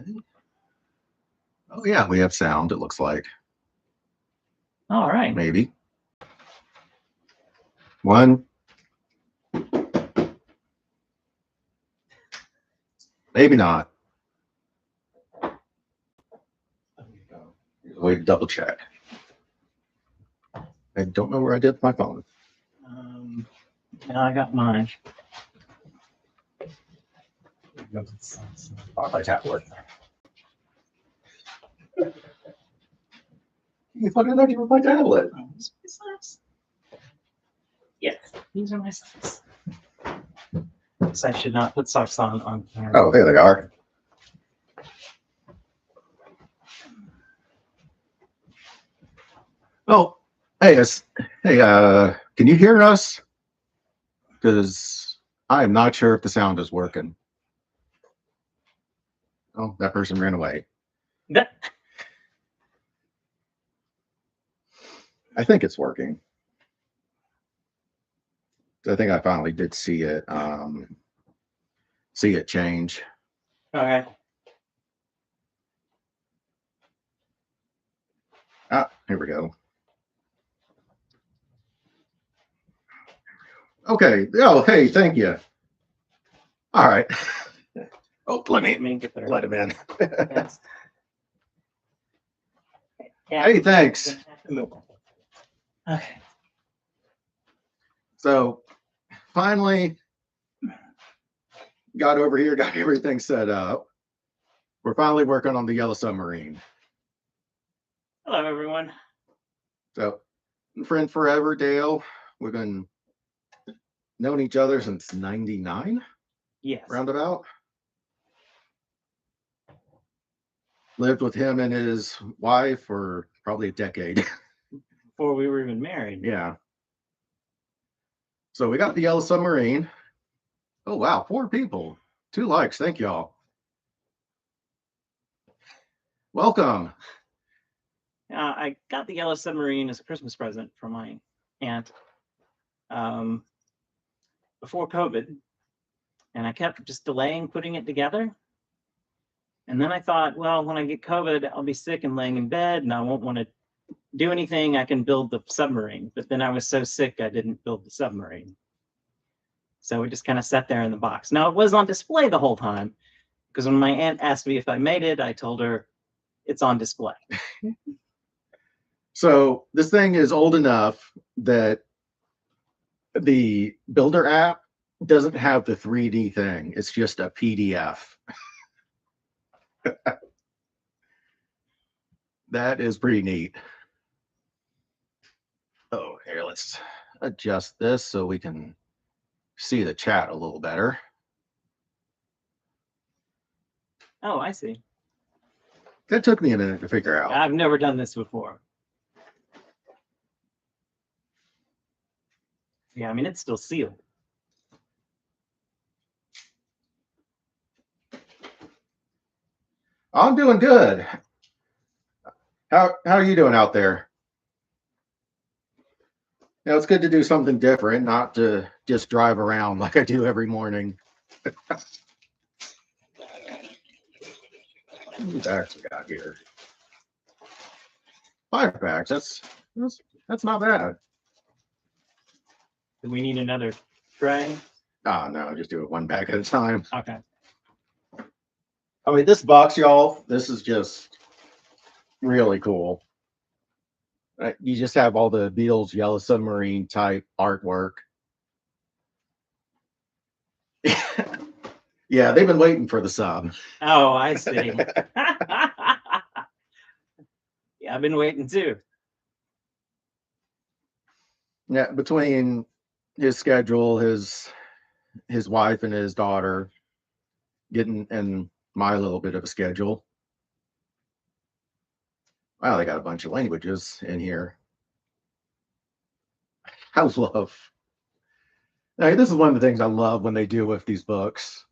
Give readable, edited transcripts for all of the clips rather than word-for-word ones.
Okay. Oh yeah, we have sound, it looks like. All right. Maybe. One. Maybe not. Here's a way to double check. I don't know where I did my phone. Now I got mine. On my tablet. You put it on my tablet. Yes, these are my socks. So I should not put socks on camera. Oh, there they are. Oh, hey, can you hear us? Because I am not sure if the sound is working. Oh, that person ran away. I think it's working. I think I finally did see it change. Okay. Ah, here we go. Okay. Oh, hey, thank you. All right. Oh, let me get there. let him in. Yes. Yeah. Hey, thanks. Okay. So finally got over here, got everything set up. We're finally working on the Yellow Submarine. Hello, everyone. So, friend forever, Dale. We've been known each other since '99, Yes. roundabout. Lived with him and his wife for probably a decade. Before we were even married. Yeah. So we got the Yellow Submarine. Oh, wow. 4 people. 2 likes. Thank y'all. Welcome. I got the Yellow Submarine as a Christmas present from my aunt before COVID, and I kept just delaying putting it together. And then I thought, well, when I get COVID, I'll be sick and laying in bed, and I won't want to do anything. I can build the submarine. But then I was so sick, I didn't build the submarine. So it just kind of sat there in the box. Now, it was on display the whole time, because when my aunt asked me if I made it, I told her it's on display. So this thing is old enough that the Builder app doesn't have the 3D thing. It's just a PDF. That is pretty neat. Oh, here, let's adjust this so we can see the chat a little better. Oh, I see. That took me a minute to figure out. I've never done this before. Yeah, I mean, it's still sealed. I'm doing good. How are you doing out there? You know, it's good to do something different, not to just drive around like I do every morning. How many bags we got here? 5 bags. That's not bad. Do we need another tray? Oh no, just do it 1 bag at a time. Okay. I mean, this box, y'all, this is just really cool. You just have all the Beatles Yellow Submarine type artwork. Yeah, they've been waiting for the sub. Oh, I see. Yeah, I've been waiting too. Yeah, between his schedule, his wife and his daughter, getting in my little bit of a schedule. Wow, they got a bunch of languages in here. I love. Now, this is one of the things I love when they do with these books.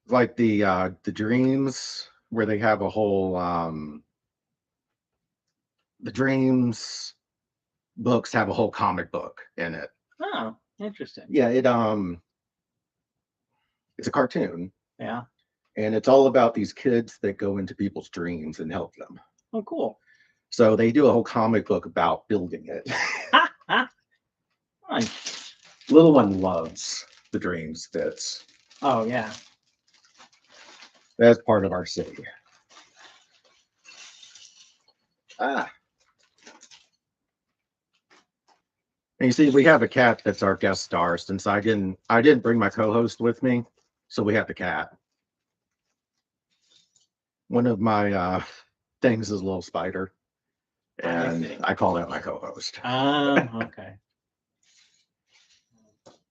Like the dreams, where they have a whole the dreams books have a whole comic book in it. Oh, interesting. Yeah, it's a cartoon. Yeah. And it's all about these kids that go into people's dreams and help them. Oh, cool. So they do a whole comic book about building it. Ha, ha. Fun. Little one loves the dreams. Oh, yeah. That's part of our city. Ah. And you see, we have a cat that's our guest star since I didn't bring my co-host with me, so we have the cat. One of my things is a little spider, and I call that my co-host. Okay.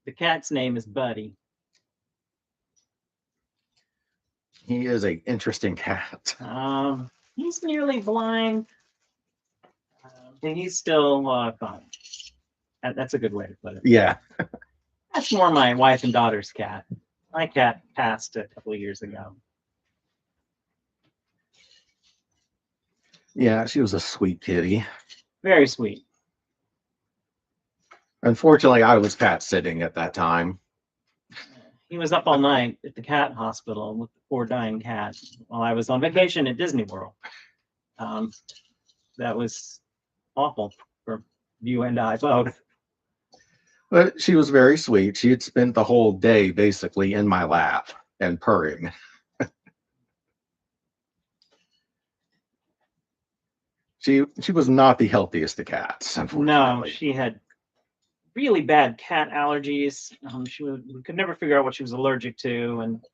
The cat's name is Buddy. He is an interesting cat. He's nearly blind, but he's still fun. That's a good way to put it. Yeah. That's more my wife and daughter's cat. My cat passed a couple of years ago. Yeah, she was a sweet kitty. Very sweet. Unfortunately, I was cat sitting at that time. He was up all night at the cat hospital with the poor dying cat while I was on vacation at Disney World. That was awful for you and I both. But she was very sweet. She had spent the whole day basically in my lap and purring. She was not the healthiest of cats, unfortunately. No, she had really bad cat allergies. We could never figure out what she was allergic to, and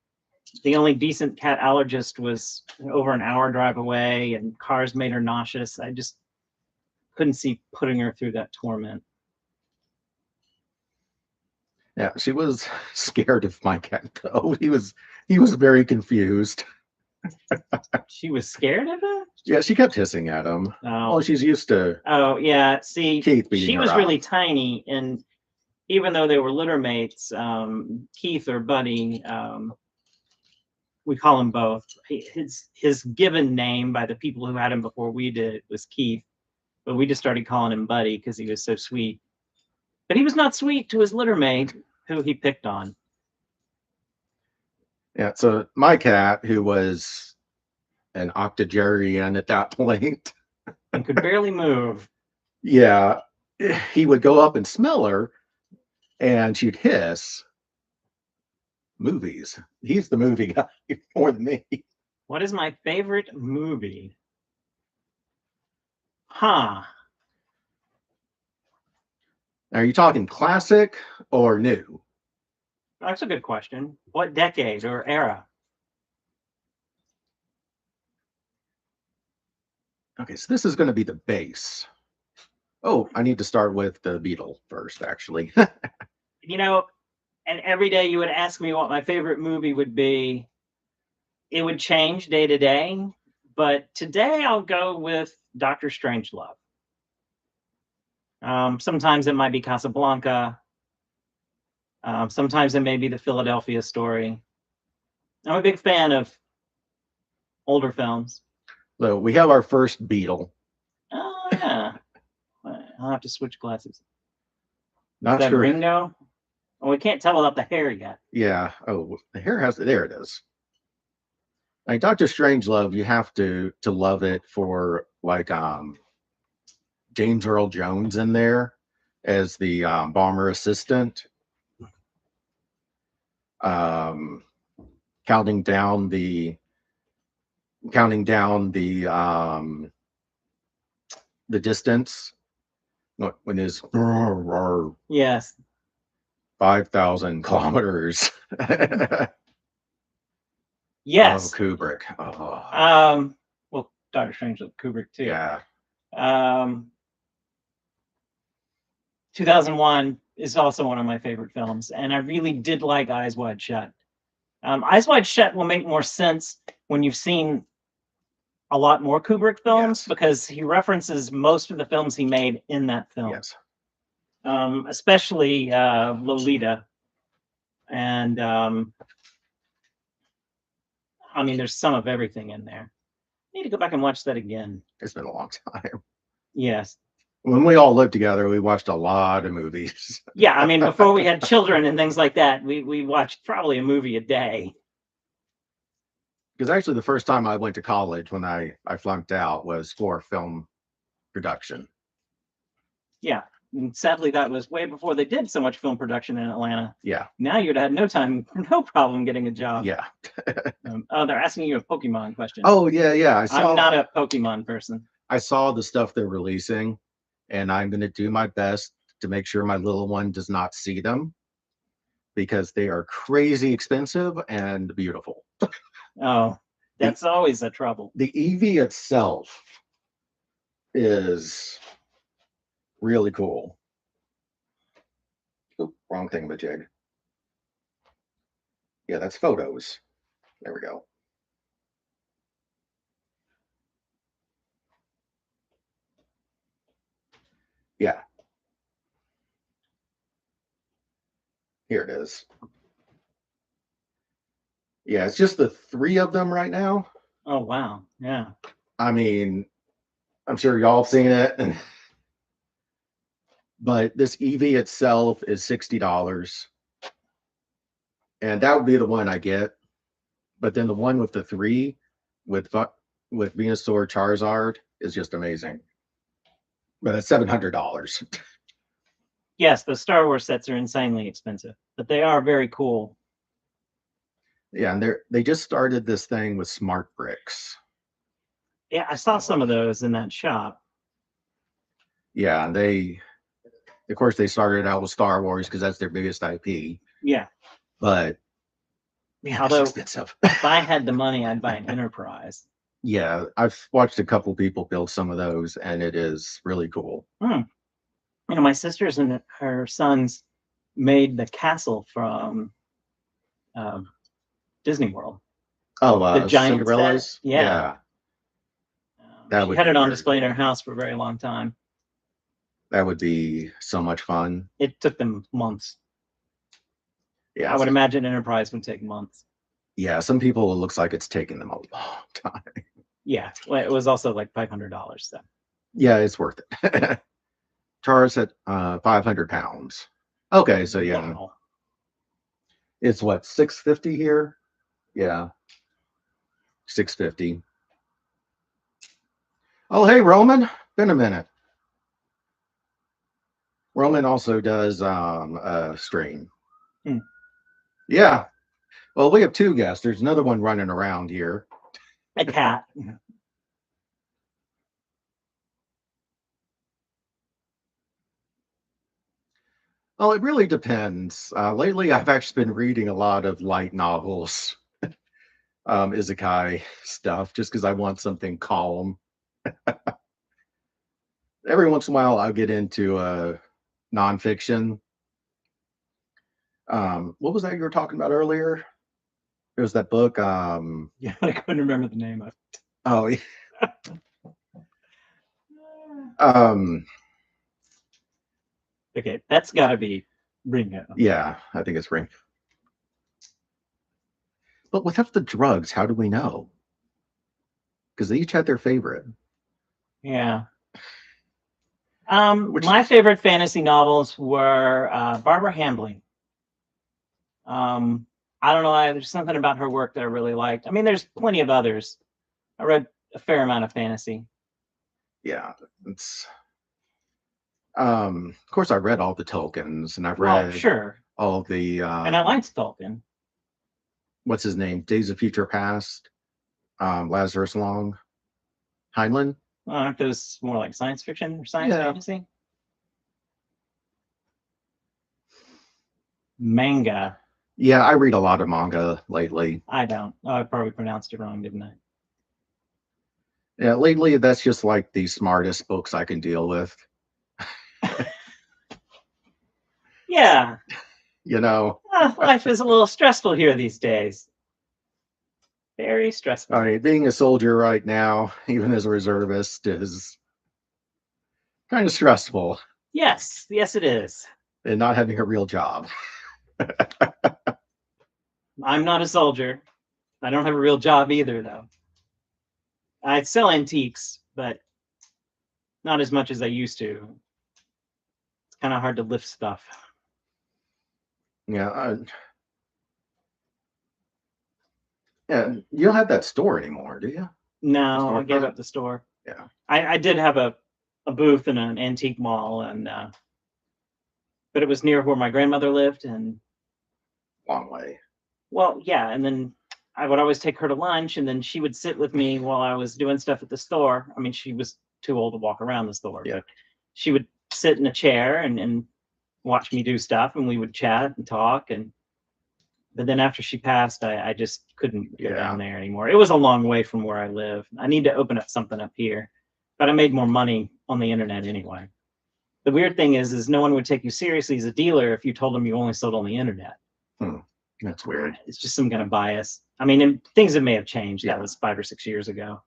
the only decent cat allergist was over an hour drive away, and cars made her nauseous. I just couldn't see putting her through that torment. Yeah, she was scared of my cat though. He was very confused. She was scared of it? Yeah, she kept hissing at him. Oh. Well, she's used to. Oh, yeah. See, Keith beating she her was up. really tiny, and even though they were litter mates, Keith or Buddy, we call him both. His given name by the people who had him before we did was Keith, but we just started calling him Buddy because he was so sweet. But he was not sweet to his litter mate, who he picked on. Yeah, so my cat, who was an octogenarian at that point, And could barely move. yeah, he would go up and smell her, and she'd hiss. Movies. He's the movie guy more than me. What is my favorite movie? Huh. Are you talking classic or new? That's a good question. What decade or era? Okay, so this is going to be the base. Oh, I need to start with the Beatle first, actually. You know, and every day you would ask me what my favorite movie would be. It would change day to day, but today I'll go with Dr. Strangelove. Sometimes it might be Casablanca. Sometimes it may be the Philadelphia Story. I'm a big fan of older films. So we have our first Beatle. Oh, yeah. I'll have to switch glasses. Not Is that sure. Ringo? Oh, we can't tell without the hair yet. Yeah. Oh, the hair has. There it is. Like Dr. Strangelove, you have to love it for like James Earl Jones in there as the bomber assistant, counting down the distance when his Yes. 5,000 kilometers. Yes. Oh, Kubrick. Oh, Well, Dr. Strangelove, Kubrick too. yeah. 2001 is also one of my favorite films, and I really did like Eyes Wide Shut. Eyes Wide Shut will make more sense when you've seen a lot more Kubrick films, Yes. because he references most of the films he made in that film. Yes. Especially Lolita. And I mean, there's some of everything in there. Need to go back and watch that again. It's been a long time. Yes. When we all lived together, we watched a lot of movies. Yeah, I mean, before we had children and things like that, we watched probably a movie a day. Because actually, the first time I went to college when I flunked out was for film production. Yeah. And sadly, that was way before they did so much film production in Atlanta. Yeah, Now you'd have no time, no problem getting a job. yeah. Oh, they're asking you a Pokemon question. Oh yeah, yeah. I'm not a Pokemon person. I saw the stuff they're releasing, and I'm going to do my best to make sure my little one does not see them because they are crazy expensive and beautiful. Oh, that's always a trouble. The EV itself is really cool. Oop, wrong thing, but jig. Yeah, that's photos. There we go. Yeah. Here it is. Yeah, it's just the 3 of them right now. Oh, wow. Yeah. I mean, I'm sure y'all seen it. But this EV itself is $60. And that would be the one I get. But then the one with the 3 with Venusaur Charizard is just amazing. But it's $700. Yes, the Star Wars sets are insanely expensive, but they are very cool. Yeah, and they just started this thing with smart bricks. Yeah, I saw some of those in that shop. Yeah, and of course they started out with Star Wars because that's their biggest IP. Yeah. But man, although expensive. If I had the money, I'd buy an Enterprise. Yeah, I've watched a couple people build some of those, and it is really cool. You know, my sisters and her sons made the castle from Disney World. Oh, the giant Cinderella's? set? Yeah. That She would had be it on very display in her cool. house for a very long time. That would be so much fun. It took them months. Yeah, I would imagine Enterprise would take months. Yeah, some people it looks like it's taken them a long time. Yeah, well, it was also like $500. So Yeah, it's worth it. Char's at 500 pounds. Okay, so yeah, wow. it's what, 650 here? Yeah, 650. Oh, hey, Roman, been a minute. Roman also does stream. Yeah. Well, we have 2 guests. There's another one running around here. A cat. Well, it really depends. Lately, I've actually been reading a lot of light novels, isekai stuff, just because I want something calm. Every once in a while, I'll get into nonfiction. What was that you were talking about earlier? It was that book. Yeah, I couldn't remember the name of it. Oh, Okay, that's got to be Ringo. yeah, I think it's Ring. But without the drugs, how do we know? Because they each had their favorite. Yeah. My favorite fantasy novels were Barbara Hambling. I don't know. There's something about her work that I really liked. I mean, there's plenty of others. I read a fair amount of fantasy. Yeah, it's. Of course, I read all the Tolkiens, and I've read sure. all the. And I liked Tolkien. What's his name? Days of Future Past. Lazarus Long. Heinlein. Aren't those more like science fiction or science fantasy? Manga. Yeah, I read a lot of manga lately. I don't. Oh, I probably pronounced it wrong, didn't I? Yeah, lately that's just like the smartest books I can deal with. Yeah. You know, life is a little stressful here these days. Very stressful. I mean, being a soldier right now, even as a reservist, is kind of stressful. Yes, yes, it is. And not having a real job. I'm not a soldier. I don't have a real job either, though. I sell antiques, but not as much as I used to. It's kind of hard to lift stuff. Yeah. Yeah, you don't have that store anymore, do you? No, I gave Storefront? up the store. Yeah, I did have a booth in an antique mall, and but it was near where my grandmother lived, and long way. well, yeah, and then I would always take her to lunch, and then she would sit with me while I was doing stuff at the store. I mean, she was too old to walk around the store, Yeah. but she would sit in a chair and watch me do stuff, and we would chat and talk. And but then after she passed, I just couldn't go down Yeah. there anymore. It was a long way from where I live. I need to open up something up here, but I made more money on the internet anyway. The weird thing is no one would take you seriously as a dealer if you told them you only sold on the internet. Hmm. That's weird. It's just some kind of bias. I mean, and things that may have changed. Yeah. That was 5 or 6 years ago.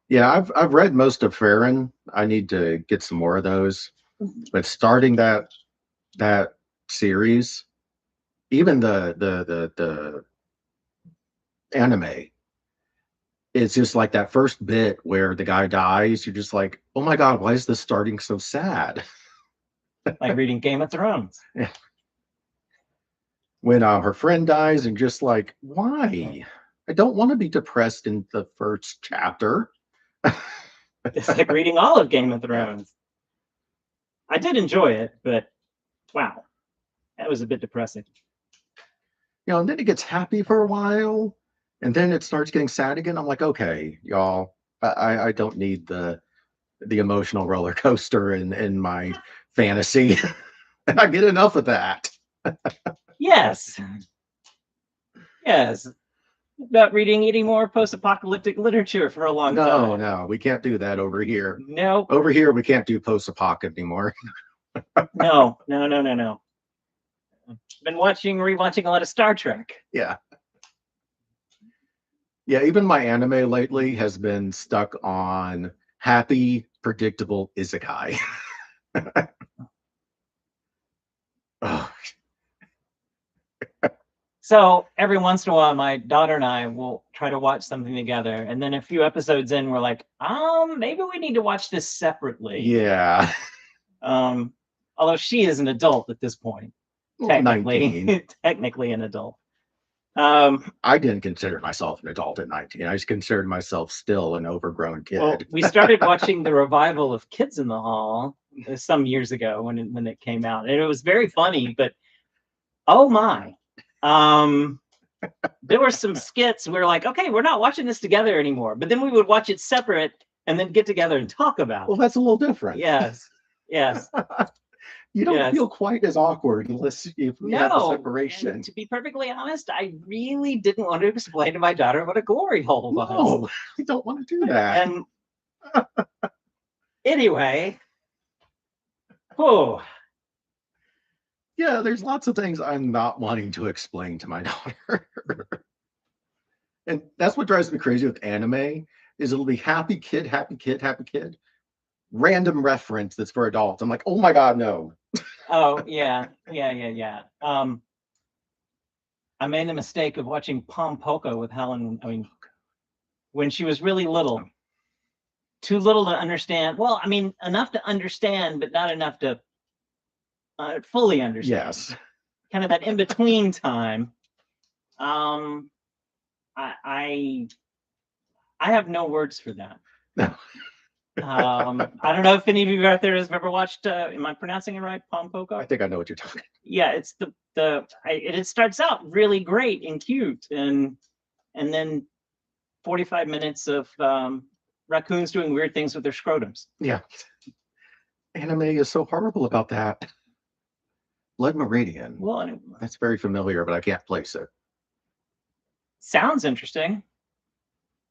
Yeah, I've read most of Farron. I need to get some more of those. But starting that series, even the anime, it's just like that first bit where the guy dies. You're just like, oh my god, why is this starting so sad? Like reading Game of Thrones. Yeah. When her friend dies, and just like, why? I don't want to be depressed in the first chapter. It's like reading all of Game of Thrones. I did enjoy it, but wow, that was a bit depressing. And then it gets happy for a while, and then it starts getting sad again. I'm like, okay, y'all, I don't need the emotional roller coaster in my fantasy. I get enough of that. Yes. Yes. Not reading any more post-apocalyptic literature for a long time. No, we can't do that over here. Nope. Over here, we can't do post-apoc anymore. No. Been rewatching a lot of Star Trek. Yeah. Yeah, even my anime lately has been stuck on happy, predictable isekai. Oh, So every once in a while, my daughter and I will try to watch something together, and then a few episodes in, we're like, maybe we need to watch this separately. yeah. Although she is an adult at this point, Well, technically, 19. technically an adult. I didn't consider myself an adult at 19. I just considered myself still an overgrown kid. Well, we started watching the revival of Kids in the Hall some years ago when it came out, and it was very funny. But oh my, there were some skits. We were like, okay, we're not watching this together anymore. But then we would watch it separate and then get together and talk about Well, it. that's a little different. Yes. You don't Yes. feel quite as awkward unless you have the No. separation. And to be perfectly honest, I really didn't want to explain to my daughter what a glory hole was. No, you don't want to do that. And anyway, oh, Yeah, there's lots of things I'm not wanting to explain to my daughter. And that's what drives me crazy with anime is it'll be happy kid, happy kid, happy kid. Random reference that's for adults. I'm like, oh my god, no. oh yeah. I made the mistake of watching Pom Poko with Helen. I mean, when she was really little, too little to understand. Well, I mean, enough to understand, but not enough to fully understand. Yes. Kind of that in between time. I have no words for that. No. I don't know if any of you out there has ever watched. Am I pronouncing it right? Pom Poko. I think I know what you're talking about. Yeah, it's it starts out really great and cute, and then 45 minutes of raccoons doing weird things with their scrotums. Yeah. Anime is so horrible about that. Blood Meridian. Well, That's very familiar, but I can't place it. sounds interesting.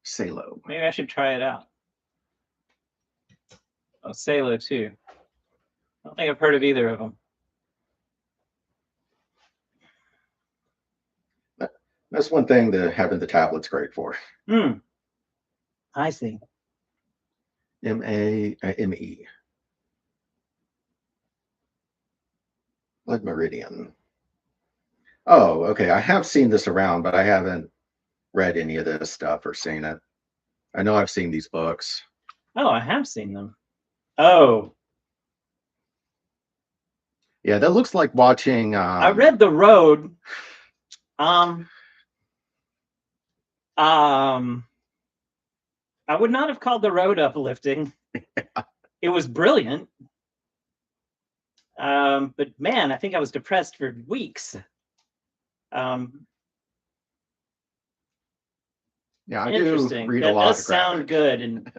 Salo. Maybe I should try it out. Oh, Salo too. I don't think I've heard of either of them. That's one thing that having the tablet's great for. I see. M-A-M-E. Blood Meridian. Oh, okay. I have seen this around, but I haven't read any of this stuff or seen it. I know I've seen these books. Oh, I have seen them. Oh, Yeah, that looks like watching. I read The Road. I would not have called the road uplifting. It was brilliant. But man, I think I was depressed for weeks. Yeah, I do Interesting. read a That lot does of sound graphic. good, and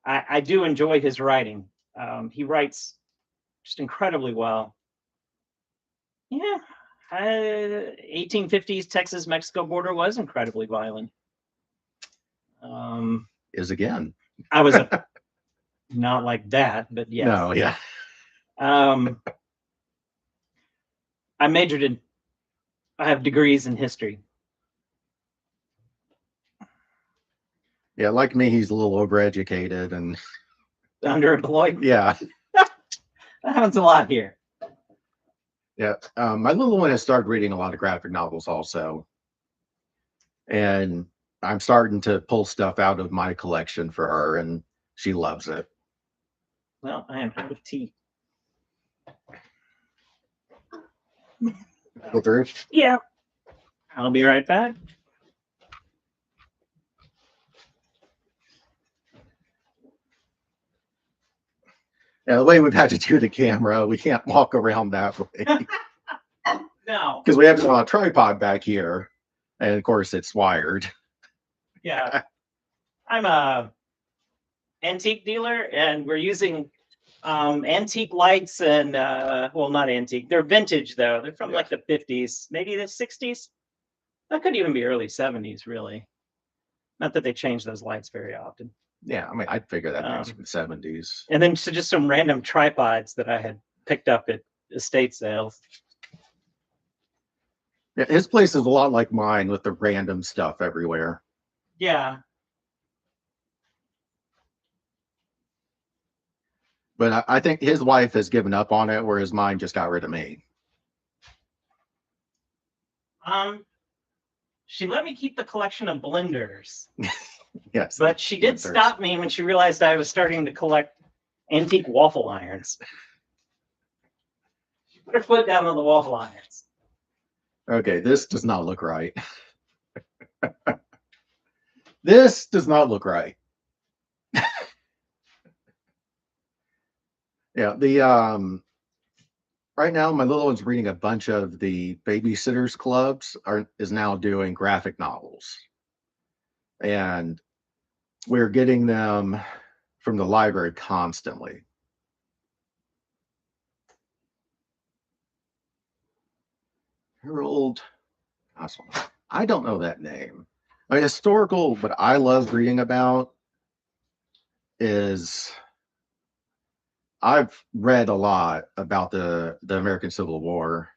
I do enjoy his writing. He writes just incredibly well. Yeah, 1850s Texas-Mexico border was incredibly violent. Is again. I was not like that, but yes. No, yeah. I majored in. I have degrees in history. Yeah, like me, he's a little overeducated and Underemployed. yeah. That happens a lot here. Yeah. My little one has started reading a lot of graphic novels also. And I'm starting to pull stuff out of my collection for her, and she loves it. Well, I am out of tea. Go through. Yeah. I'll be right back. Yeah, the way we've had to do the camera, we can't walk around that way. No. Because we have a tripod back here. And of course, it's wired. Yeah. I'm a antique dealer, and we're using antique lights and well, not antique. They're vintage though. They're from like the 50s, maybe the 60s. That could even be early 70s, really. Not that they change those lights very often. Yeah, I mean, I'd figure that thing's from the 70s. And then so just some random tripods that I had picked up at estate sales. Yeah, his place is a lot like mine with the random stuff everywhere. Yeah. But I think his wife has given up on it, whereas mine just got rid of me. She let me keep the collection of blenders. Yes. But she did stop me when she realized I was starting to collect antique waffle irons. She put her foot down on the waffle irons. Okay, this does not look right. This does not look right. Yeah, the right now my little one's reading a bunch of the babysitters clubs is now doing graphic novels. And we're getting them from the library constantly. Harold, I don't know that name. A historical, what I love reading about is I've read a lot about the American Civil War.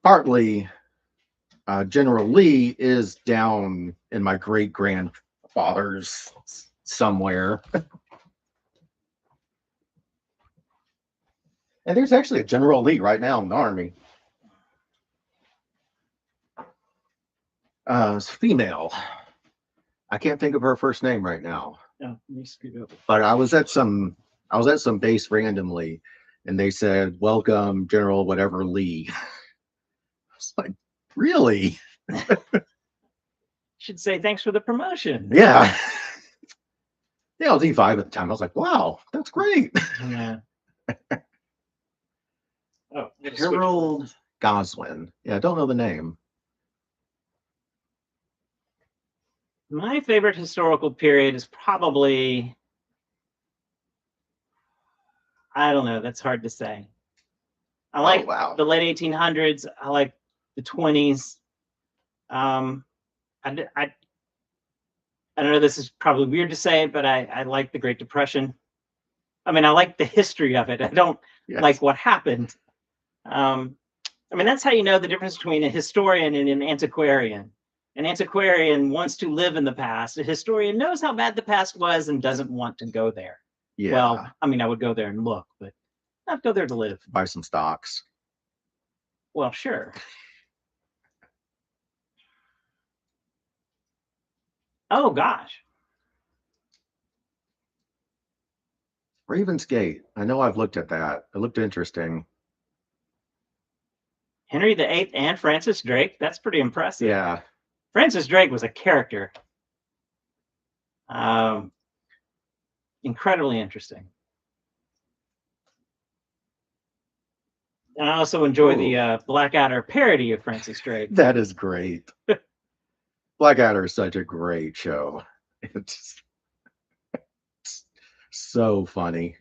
Partly, General Lee is down in my great grandfather's somewhere. And there's actually a General Lee right now in the Army. It's female. I can't think of her first name right now. Oh, let me scoot up. But I was at some base randomly, and they said, "Welcome, General whatever Lee." I was like, "Really?" Should say thanks for the promotion. Yeah. Yeah, I was E5 at the time. I was like, "Wow, that's great." Yeah. Oh, Harold Goswin. Yeah, I don't know the name. my favorite historical period is probably, I don't know, that's hard to say. I like the late 1800s. I like the 20s. I don't know, this is probably weird to say, but I like the Great Depression. I mean, I like the history of it. I don't like what happened. I mean, that's how you know the difference between a historian and an antiquarian. An antiquarian wants to live in the past. A historian knows how bad the past was and doesn't want to go there. Yeah. Well, I mean, I would go there and look, but not go there to live. Buy some stocks. Well, sure. Oh, gosh. Ravensgate. I know I've looked at that. It looked interesting. Henry VIII and Francis Drake. That's pretty impressive. Yeah. Francis Drake was a character. Incredibly interesting. And I also enjoy the Blackadder parody of Francis Drake. That is great. Blackadder is such a great show. It's so funny.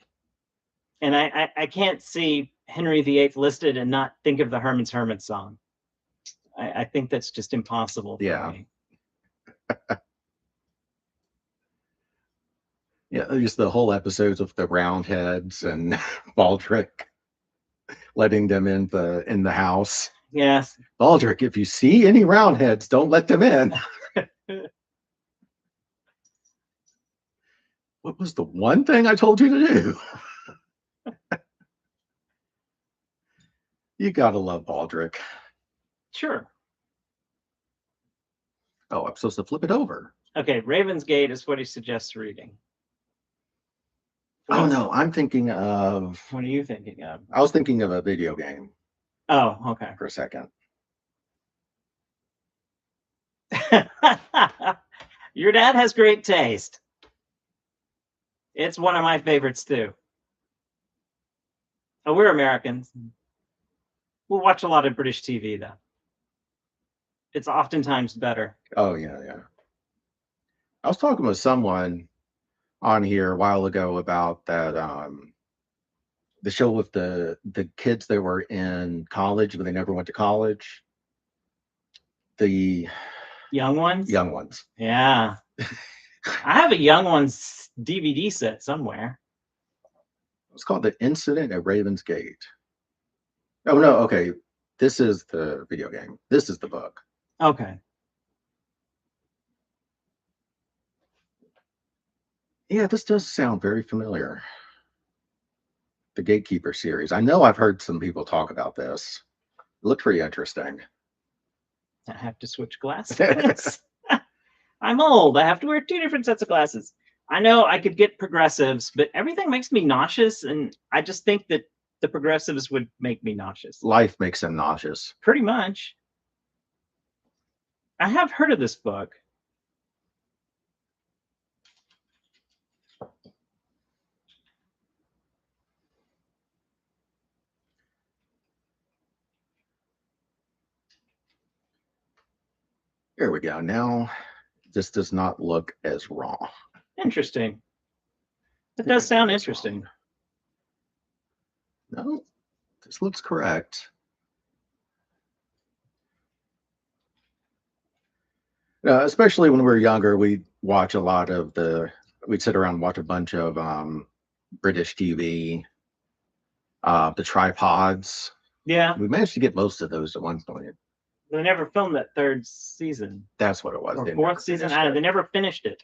And I can't see Henry VIII listed and not think of the Herman's Hermit song. I think that's just impossible for me. Yeah, just the whole episodes of the Roundheads and Baldric letting them in the house. Yes. Baldric, if you see any Roundheads, don't let them in. What was the one thing I told you to do? You gotta love Baldric. Sure. Oh, I'm supposed to flip it over. Okay, Raven's Gate is what he suggests reading. Oh no, I'm thinking of. What are you thinking of? I was thinking of a video game. Oh, okay. For a second. Your dad has great taste. It's one of my favorites too. Oh, we're Americans. We'll watch a lot of British TV though. It's oftentimes better. Oh yeah, yeah. I was talking with someone on here a while ago about that the show with the kids that were in college but they never went to college. The Young Ones? Young Ones. Yeah. I have a Young Ones DVD set somewhere. It's called The Incident at Raven's Gate. Oh no, okay. This is the video game. This is the book. Okay. Yeah, this does sound very familiar. The Gatekeeper series. I know I've heard some people talk about this. It looked pretty interesting. I have to switch glasses. I'm old. I have to wear 2 different sets of glasses. I know I could get progressives, but everything makes me nauseous, and I just think that the progressives would make me nauseous. Life makes them nauseous. Pretty much. I have heard of this book. Here we go. Now, this does not look as raw. Interesting. It does sound interesting. No, this looks correct. Especially when we were younger, we'd watch a lot of we'd sit around and watch a bunch of British TV, the tripods. Yeah. We managed to get most of those at one point. They never filmed that 3rd season. That's what it was. Or 4th season. They never finished it.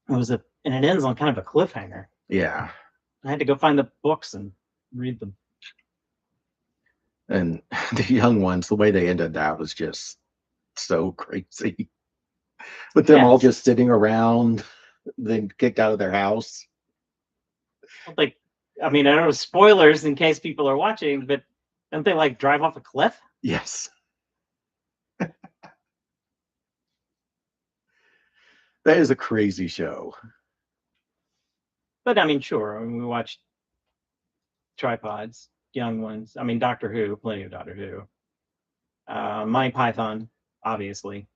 And it ends on kind of a cliffhanger. Yeah. I had to go find the books and read them. And the Young Ones, the way they ended that was just so crazy. With them all just sitting around, then kicked out of their house. Like, I mean, I don't know, spoilers in case people are watching, but don't they like drive off a cliff? Yes. That is a crazy show. But I mean, sure. I mean, we watched Tripods, Young Ones. I mean, Doctor Who, plenty of Doctor Who. Monty Python, obviously.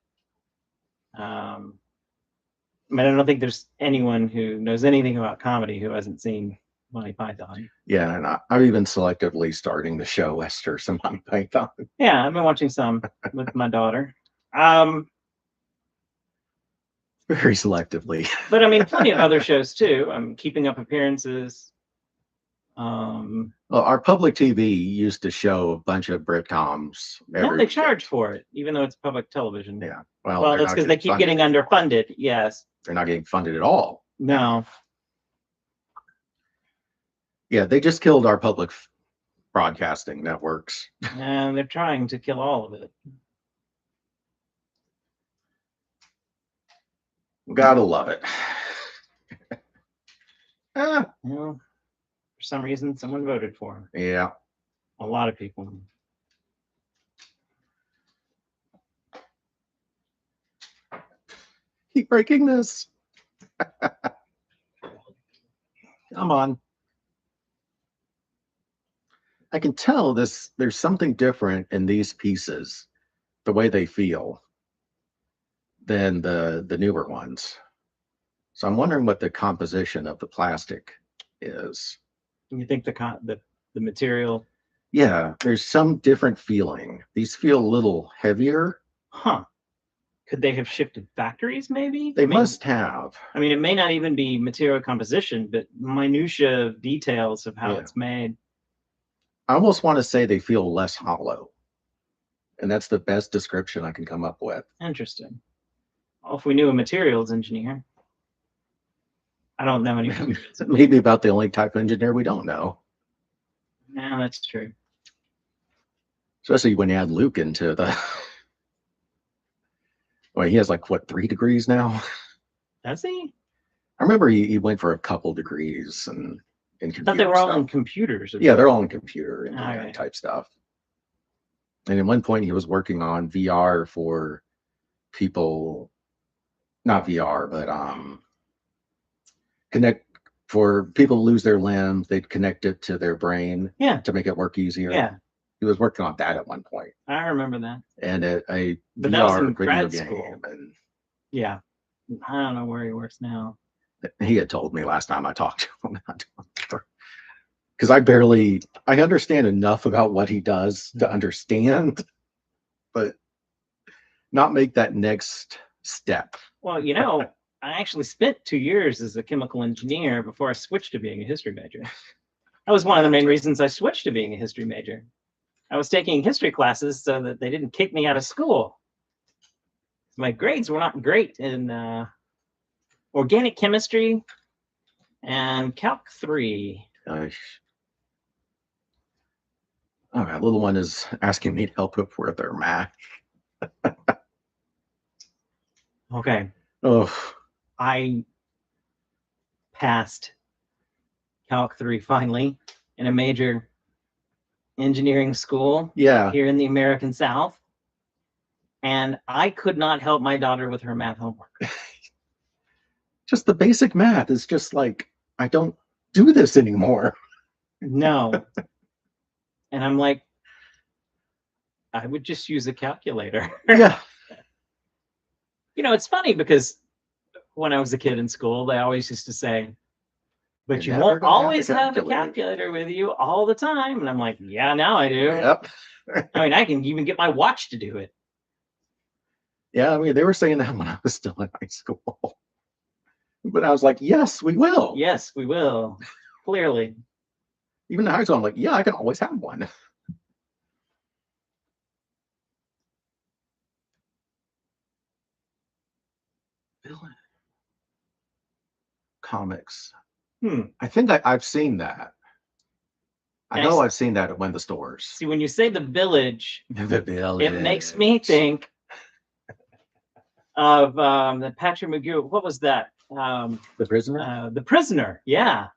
I mean, I don't think there's anyone who knows anything about comedy who hasn't seen Monty Python. Yeah, and I'm even selectively starting to show Esther some Monty Python. Yeah, I've been watching some with my daughter. Very selectively. But I mean, plenty of other shows too. I'm Keeping Up Appearances. Well, our public TV used to show a bunch of Britcoms. No, they charge for it, even though it's public television. Yeah. Well, that's because they keep getting underfunded. Yes. They're not getting funded at all. No. Yeah, they just killed our public broadcasting networks. And they're trying to kill all of it. Gotta love it. Well, for some reason, someone voted for him. Yeah. A lot of people. Keep breaking this. Come on. I can tell there's something different in these pieces, the way they feel, than the newer ones. So I'm wondering what the composition of the plastic is. You think the material? Yeah, there's some different feeling. These feel a little heavier. Huh. Could they have shifted factories, maybe? They must have. I mean, it may not even be material composition, but minutia details of how it's made. I almost want to say they feel less hollow. And that's the best description I can come up with. Interesting. Well, if we knew a materials engineer. I don't know any. Maybe about the only type of engineer we don't know. Yeah, that's true. Especially when you add Luke into the. Well, he has like what, 3 degrees now? Does he? I remember he went for a couple degrees and in I thought they were all in computers. Yeah, they're all in computer engineering type stuff. And at one point he was working on VR for people, not VR, but connect for people to lose their limbs. They'd connect it to their brain to make it work easier. Yeah. He was working on that at one point. I remember that. And a but VR that was in video grad game. school. And yeah. I don't know where he works now. He had told me last time I talked to him. Because I understand enough about what he does to understand, but not make that next step. Well, I actually spent 2 years as a chemical engineer before I switched to being a history major. That was one of the main reasons I switched to being a history major. I was taking history classes so that they didn't kick me out of school. My grades were not great in organic chemistry and Calc 3. All right, little one is asking me to help him with their math. Okay. Oh, I passed Calc 3 finally in a major engineering school here in the American South. And I could not help my daughter with her math homework. Just the basic math is just like, I don't do this anymore. No. And I'm like, I would just use a calculator. Yeah. It's funny because when I was a kid in school, they always used to say, but you won't always have a calculator with you all the time. And I'm like, yeah, now I do. Yep. I mean, I can even get my watch to do it. Yeah, I mean, they were saying that when I was still in high school. But I was like, yes, we will. Yes, we will. Clearly. Even in high school, I'm like, yeah, I can always have one. Comics. I think I've seen that. I know I've seen that at one of the stores. See, when you say the village, the village, it makes me think of the Patrick McGee. What was that? The Prisoner? The Prisoner, yeah.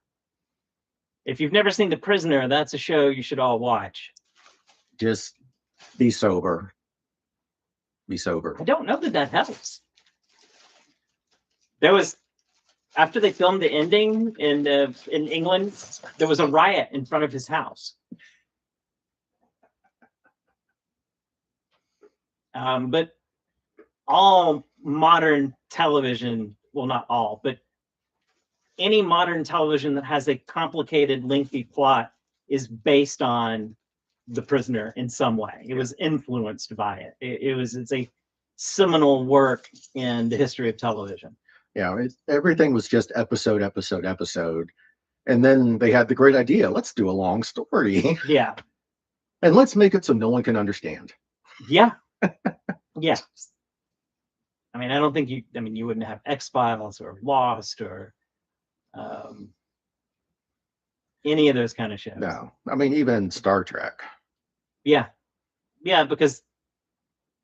If you've never seen The Prisoner, that's a show you should all watch. Just be sober. Be sober. I don't know that helps. There was, after they filmed the ending in England, there was a riot in front of his house. But all modern television, well, not all, but any modern television that has a complicated, lengthy plot is based on The Prisoner in some way. It was influenced by it. It's a seminal work in the history of television. Yeah, everything was just episode. And then they had the great idea, let's do a long story. Yeah. And let's make it so no one can understand. Yeah. Yeah. I mean, I don't think you wouldn't have X-Files or Lost or any of those kind of shows. No, I mean, even Star Trek. Yeah. Yeah, because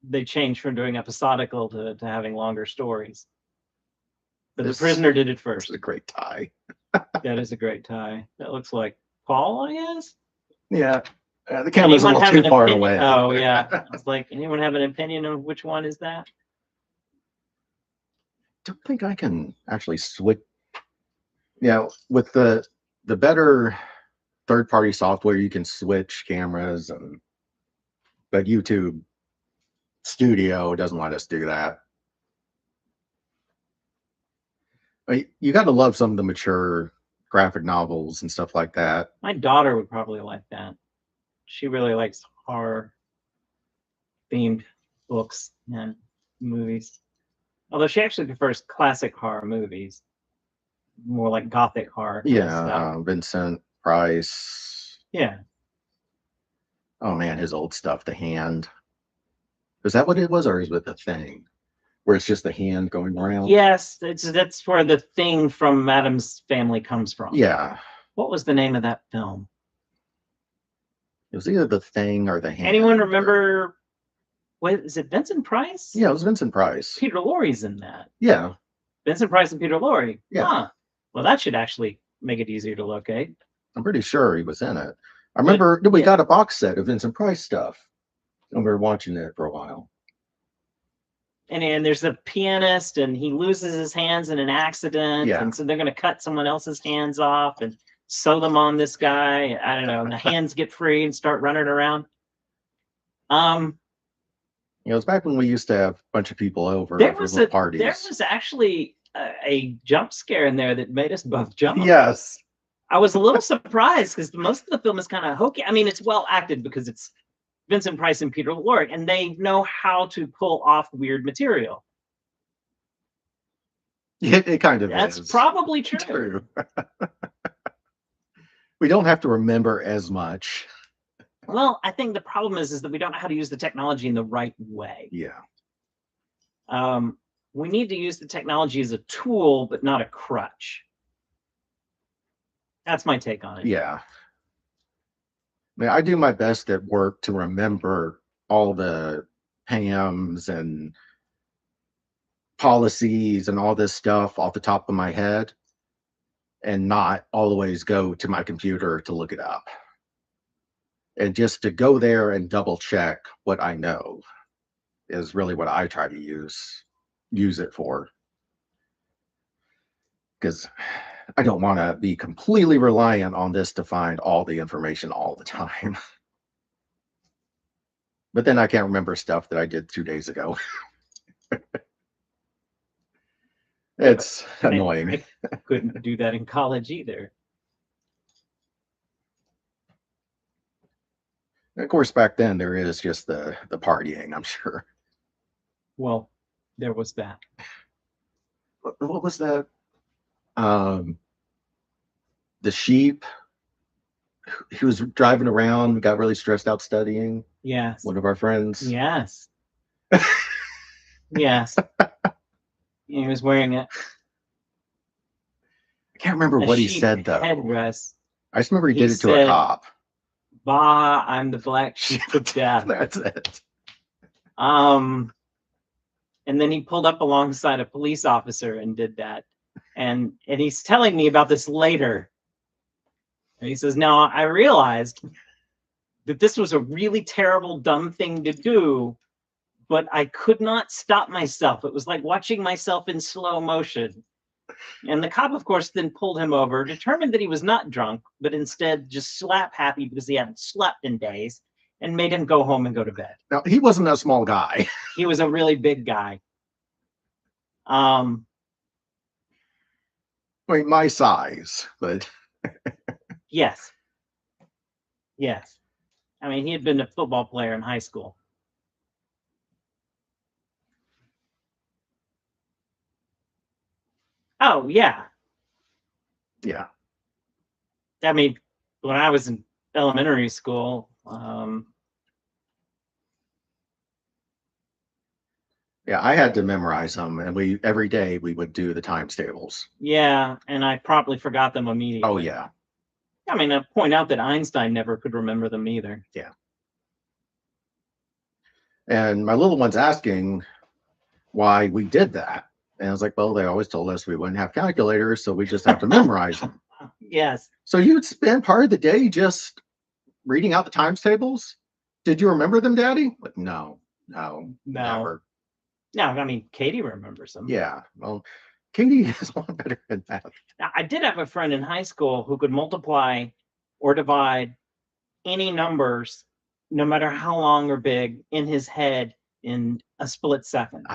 they changed from doing episodical to having longer stories. But The Prisoner did it first. It's a great tie. That is a great tie. That looks like Paul, I guess. Yeah. The camera's a Anyone little have too an far opinion? away. Oh yeah. I was like, anyone have an opinion of which one is that? Don't think I can actually switch. With the better third-party software, you can switch cameras, but YouTube Studio doesn't let us do that. You got to love some of the mature graphic novels and stuff like that. My daughter would probably like that. She really likes horror themed books and movies. Although she actually prefers classic horror movies, more like gothic horror. Kind of stuff. Vincent Price. Yeah. Oh man, his old stuff, The Hand. Is that what it was, or is it The Thing, where it's just the hand going around? Yes, that's where the Thing from Adam's Family comes from. Yeah. What was the name of that film? It was either The Thing or The Hand. Anyone remember? What is it? Vincent Price? Yeah, it was Vincent Price. Peter Lorre's in that. Yeah. Vincent Price and Peter Lorre. Yeah. Huh. Well, that should actually make it easier to locate. I'm pretty sure he was in it. I remember we got a box set of Vincent Price stuff, and we were watching it for a while. And there's a pianist, and he loses his hands in an accident, and so they're going to cut someone else's hands off and sew them on this guy. I don't know. And the hands get free and start running around. It was back when we used to have a bunch of people over for parties. There was actually a jump scare in there that made us both jump. Yes. I was a little surprised because most of the film is kind of hokey. I mean, it's well acted because it's Vincent Price and Peter Lorre, and they know how to pull off weird material. It kind of That's is. probably true. We don't have to remember as much. Well, I think the problem is that we don't know how to use the technology in the right way. Yeah. We need to use the technology as a tool, but not a crutch. That's my take on it. Yeah. I mean, I do my best at work to remember all the PAMs and policies and all this stuff off the top of my head, and not always go to my computer to look it up. And just to go there and double check what I know is really what I try to use it for. Because I don't want to be completely reliant on this to find all the information all the time. But then I can't remember stuff that I did 2 days ago. It's annoying. I couldn't do that in college either. Of course, back then there is just the partying, I'm sure. Well, there was that. What was that? The sheep. He was driving around, got really stressed out studying. Yes. One of our friends. Yes. Yes. He was wearing it. I can't remember what he said though. Headdress. I just remember he did it to a cop. Bah, I'm the black sheep of death. That's it. And then he pulled up alongside a police officer and did that. And he's telling me about this later. And he says, now I realized that this was a really terrible, dumb thing to do, but I could not stop myself. It was like watching myself in slow motion. And the cop, of course, then pulled him over, determined that he was not drunk, but instead just slap happy because he hadn't slept in days, and made him go home and go to bed. Now, he wasn't a small guy. He was a really big guy. I mean, my size, but Yes. Yes. I mean, he had been a football player in high school. Oh, yeah. Yeah. I mean, when I was in elementary school, yeah, I had to memorize them, and every day we would do the times tables. yeah, and I promptly forgot them immediately. Oh yeah. I mean, I point out that Einstein never could remember them either. Yeah. And my little one's asking why we did that. And I was like, well, they always told us we wouldn't have calculators, so we just have to memorize them. Yes. So you would spend part of the day just reading out the times tables. Did you remember them, Daddy? Like, no, never. No, I mean, Katie remembers them. Yeah, well, Katie is a lot better at math. Now, I did have a friend in high school who could multiply or divide any numbers, no matter how long or big, in his head in a split second.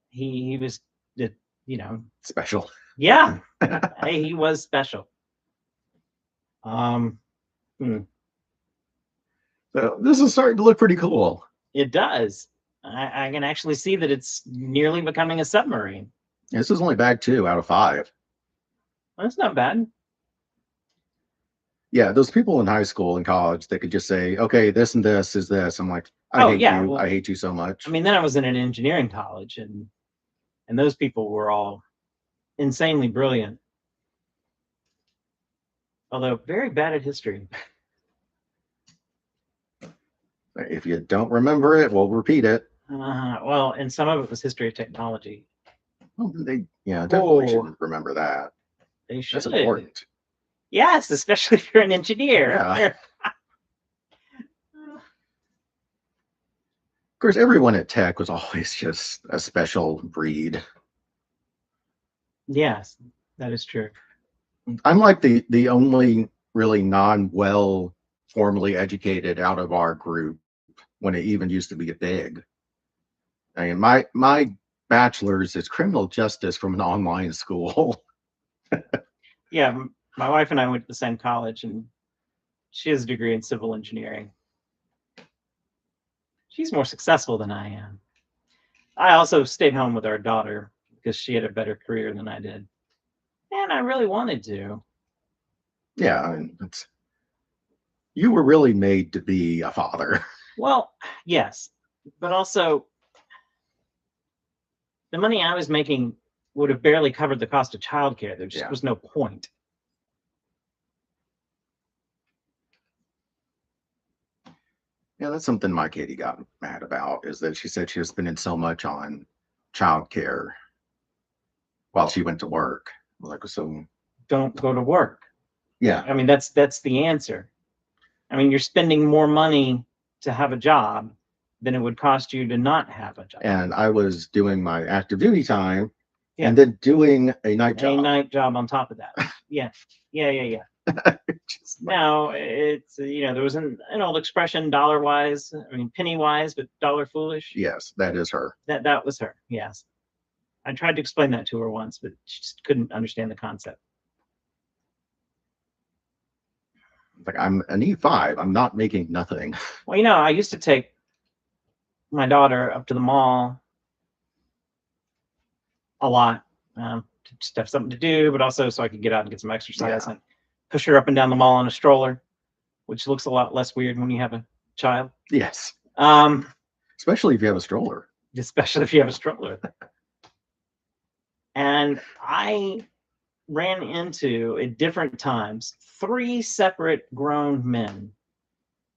He was, you know, Special. yeah. Hey, he was special. So this is starting to look pretty cool. It does. I can actually see that it's nearly becoming a submarine. This is only bag 2 out of 5. That's not bad. Yeah, those people in high school and college that could just say, okay, this and this is this. I'm like, I hate you. Well, I hate you so much. I mean, then I was in an engineering college, and those people were all insanely brilliant, although very bad at history. If you don't remember it, we'll repeat it. Well, and some of it was history of technology. Well, they definitely shouldn't remember that. They should. That's important. Yes, especially if you're an engineer. Yeah. Of course, everyone at Tech was always just a special breed. Yes, that is true. I'm like the only really non-well formally educated out of our group when it even used to be a big. I mean, my bachelor's is criminal justice from an online school. Yeah, my wife and I went to the same college, and she has a degree in civil engineering. She's more successful than I am. I also stayed home with our daughter because she had a better career than I did. And I really wanted to. Yeah, I mean, you were really made to be a father. Well, yes, but also the money I was making would have barely covered the cost of childcare. There just was no point. Yeah, that's something my Katie got mad about, is that she said she was spending so much on childcare while she went to work. Like, so don't go to work. Yeah. I mean, that's the answer. I mean, you're spending more money to have a job than it would cost you to not have a job. And I was doing my active duty time and then doing a night job. A night job on top of that. Yeah. Now it's, there was an old expression, dollar wise, I mean, penny wise, but dollar foolish. Yes, that is her. That was her. Yes. I tried to explain that to her once, but she just couldn't understand the concept. Like, I'm an E5. I'm not making nothing. Well, I used to take my daughter up to the mall a lot, to just have something to do, but also so I could get out and get some exercise. And push her up and down the mall on a stroller, which looks a lot less weird when you have a child. Yes. Especially if you have a stroller. Especially if you have a stroller. And I ran into, at different times, 3 separate grown men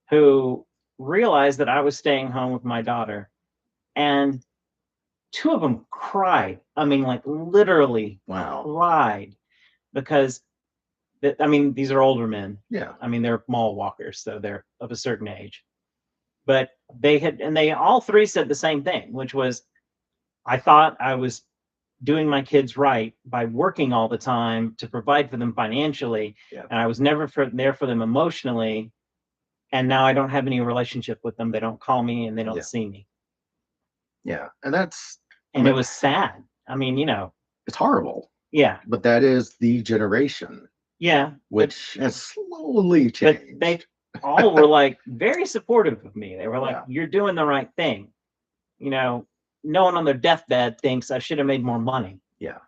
who realized that I was staying home with my daughter. And 2 of them cried. I mean, like, literally cried, because these are older men. Yeah. I mean, they're mall walkers, so they're of a certain age. But they all 3 said the same thing, which was, I thought I was doing my kids right by working all the time to provide for them financially. Yeah. And I was never there for them emotionally. And now I don't have any relationship with them. They don't call me and they don't see me. Yeah. And it was sad. I mean, it's horrible. Yeah. But that is the generation. Yeah. Which has slowly changed. But they all were like very supportive of me. They were like, you're doing the right thing. No one on their deathbed thinks I should have made more money. Yeah.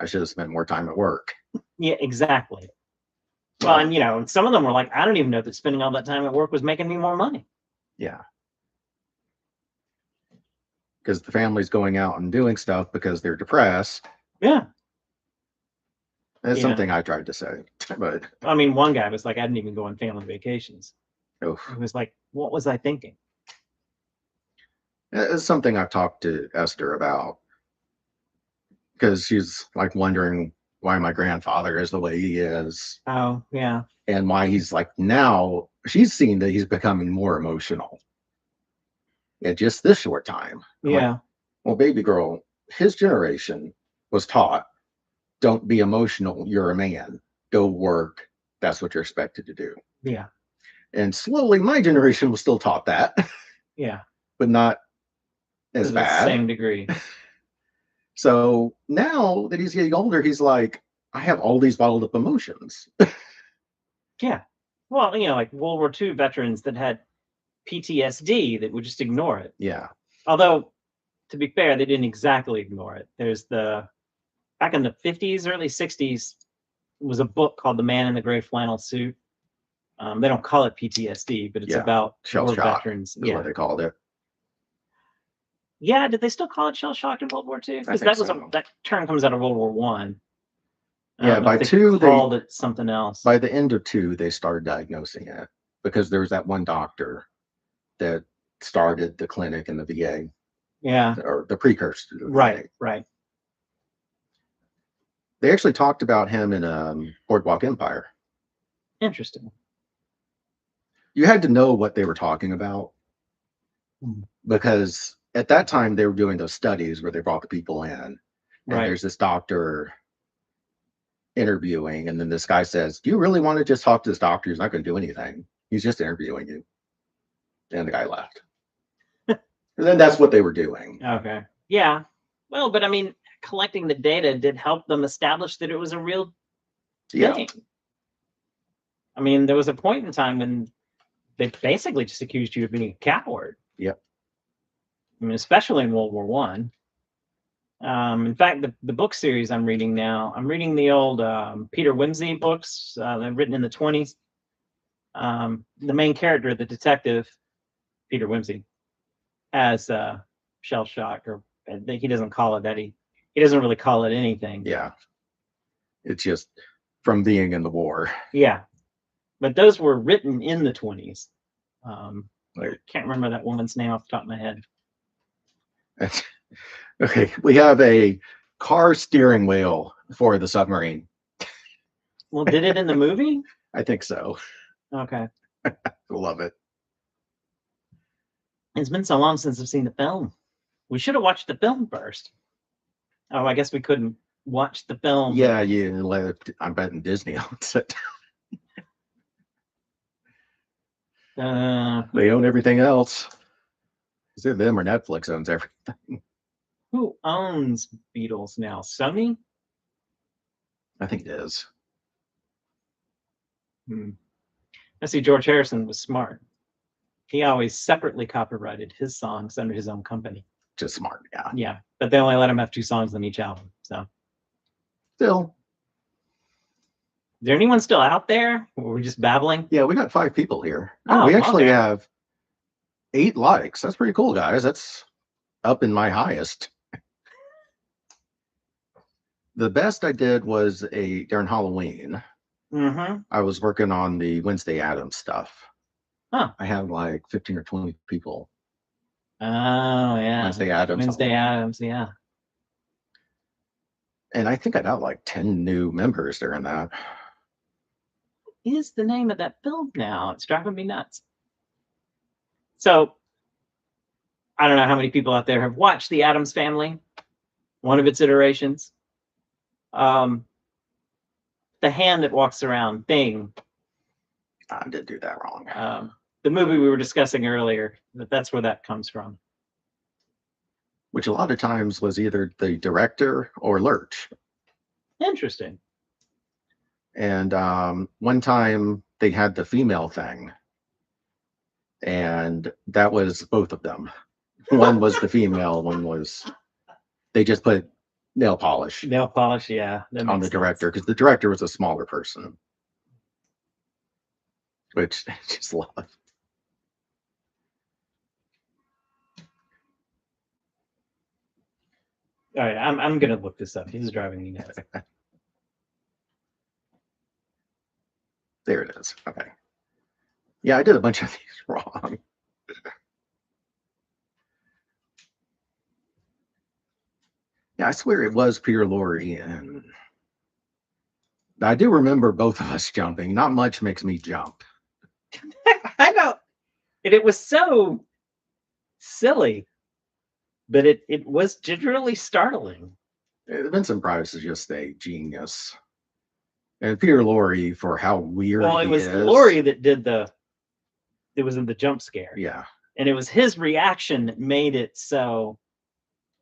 I should have spent more time at work. Yeah, exactly. Well, and some of them were like, I don't even know that spending all that time at work was making me more money. Yeah. Because the family's going out and doing stuff because they're depressed. Yeah. That's something I tried to say. But one guy was like, I didn't even go on family vacations. Oof. He was like, what was I thinking? It's something I've talked to Esther about, because she's like wondering why my grandfather is the way he is. Oh, yeah. And why he's like now she's seen that he's becoming more emotional in just this short time. I'm like, Yeah. well, baby girl, his generation was taught, don't be emotional. You're a man. Go work. That's what you're expected to do. Yeah. And slowly, my generation was still taught that, Yeah. but not To as the bad. same degree. So now that he's getting older, he's like, I have all these bottled up emotions. Yeah. Well, like World War II veterans that had PTSD that would just ignore it. Yeah. Although, to be fair, they didn't exactly ignore it. There's back in the 50s, early 60s, was a book called The Man in the Gray Flannel Suit. They don't call it PTSD, but it's Yeah. about Shell war shock veterans. is what they called it. Yeah. Did they still call it shell shock in World War II? Because that term comes out of World War One. Yeah, by two, they called it something else. By the end of two, they started diagnosing it because there was that one doctor that started the clinic in the VA. Yeah. Or the precursor to the Right. VA. Right. They actually talked about him in Boardwalk Empire. Interesting. You had to know what they were talking about because at that time they were doing those studies where they brought the people in, and there's this doctor interviewing, and then this guy says, do you really want to just talk to this doctor? He's not going to do anything. He's just interviewing you. And the guy left. And then that's what they were doing. Okay. Yeah. Well, but I mean, collecting the data did help them establish that it was a real thing. I mean, there was a point in time when they basically just accused you of being a coward. Yep. I mean, especially in World War One. In fact, the book series I'm reading now, I'm reading the old Peter Wimsey books that written in the 20s. The main character, the detective, Peter Wimsey, has shell shock, or he doesn't call it that. He doesn't really call it anything. Yeah. It's just from being in the war. Yeah. But those were written in the 20s. I can't remember that woman's name off the top of my head. Okay, we have a car steering wheel for the submarine. Well, did it in the movie? I think so. Okay. Love it. It's been so long since I've seen the film. We should have watched the film first. Oh, I guess we couldn't watch the film. Yeah, I'm betting Disney owns it. They own everything else. Is it them or Netflix owns everything? Who owns Beatles now? Sony? I think it is. I see George Harrison was smart. He always separately copyrighted his songs under his own company. Just smart, yeah. Yeah, but they only let him have 2 songs on each album. So still. Is there anyone still out there? Or we're just babbling? Yeah, we got 5 people here. Oh, we actually have 8 likes. That's pretty cool, guys. That's up in my highest. The best I did was during Halloween. I was working on the Wednesday Addams stuff. Huh. I had like 15 or 20 people. Oh, yeah. Wednesday Addams, yeah. And I think I got like 10 new members during that. What is the name of that film now? It's driving me nuts. So, I don't know how many people out there have watched The Addams Family, one of its iterations. The hand that walks around thing. I did do that wrong. The movie we were discussing earlier, that's where that comes from. Which a lot of times was either the director or Lurch. Interesting. And one time they had the female thing. And that was both of them. One was the female, one was, they just put nail polish. Nail polish, yeah. On the director, because the director was a smaller person. Which I just love. All right, I'm gonna look this up. He's driving me nuts. There it is. Okay. Yeah, I did a bunch of these wrong. Yeah, I swear it was Peter Lorre, and I do remember both of us jumping. Not much makes me jump. And it was so silly, but it was generally startling. Vincent Price is just a genius. And Peter Lorre, for how weird Well, it he was is. Laurie that did it was in the jump scare. Yeah. And it was his reaction that made it so.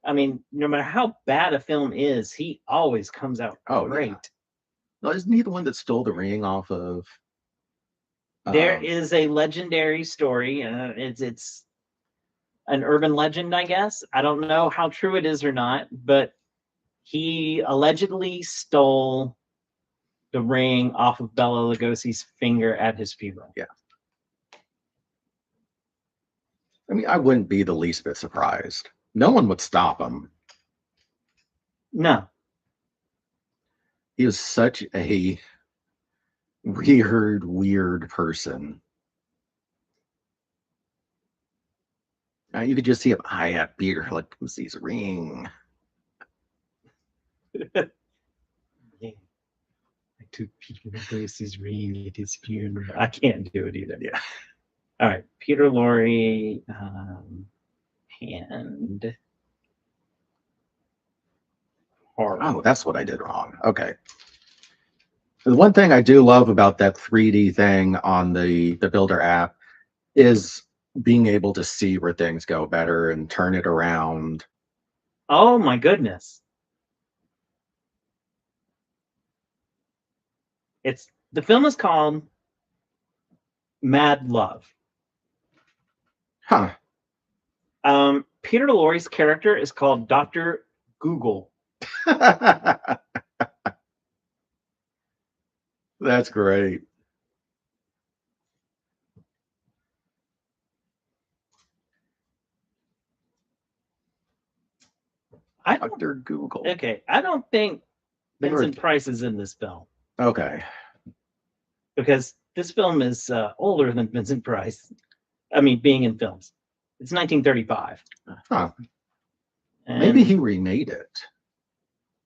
I mean, no matter how bad a film is, he always comes out great. Yeah. No, isn't he the one that stole the ring off of? There is a legendary story. It's an urban legend, I guess. I don't know how true it is or not, but he allegedly stole the ring off of Bela Lugosi's finger at his funeral. Yeah. I mean, I wouldn't be the least bit surprised. No one would stop him. No. He was such a weird person. You could just see him eye at Peter, like, who sees a ring. Yeah. I took Peter Lugosi's ring at his funeral. I can't do it either. Yeah. All right. Peter Lorre, and horror. Oh, that's what I did wrong. Okay. The one thing I do love about that 3D thing on the Builder app is being able to see where things go better and turn it around. Oh my goodness. The film is called Mad Love. Huh. Peter Lorre's character is called Dr. Google. That's great. Dr. Google. Okay, I don't think Vincent Price is in this film. Okay. Because this film is older than Vincent Price. I mean, being in films. It's 1935. Huh. And maybe he remade it.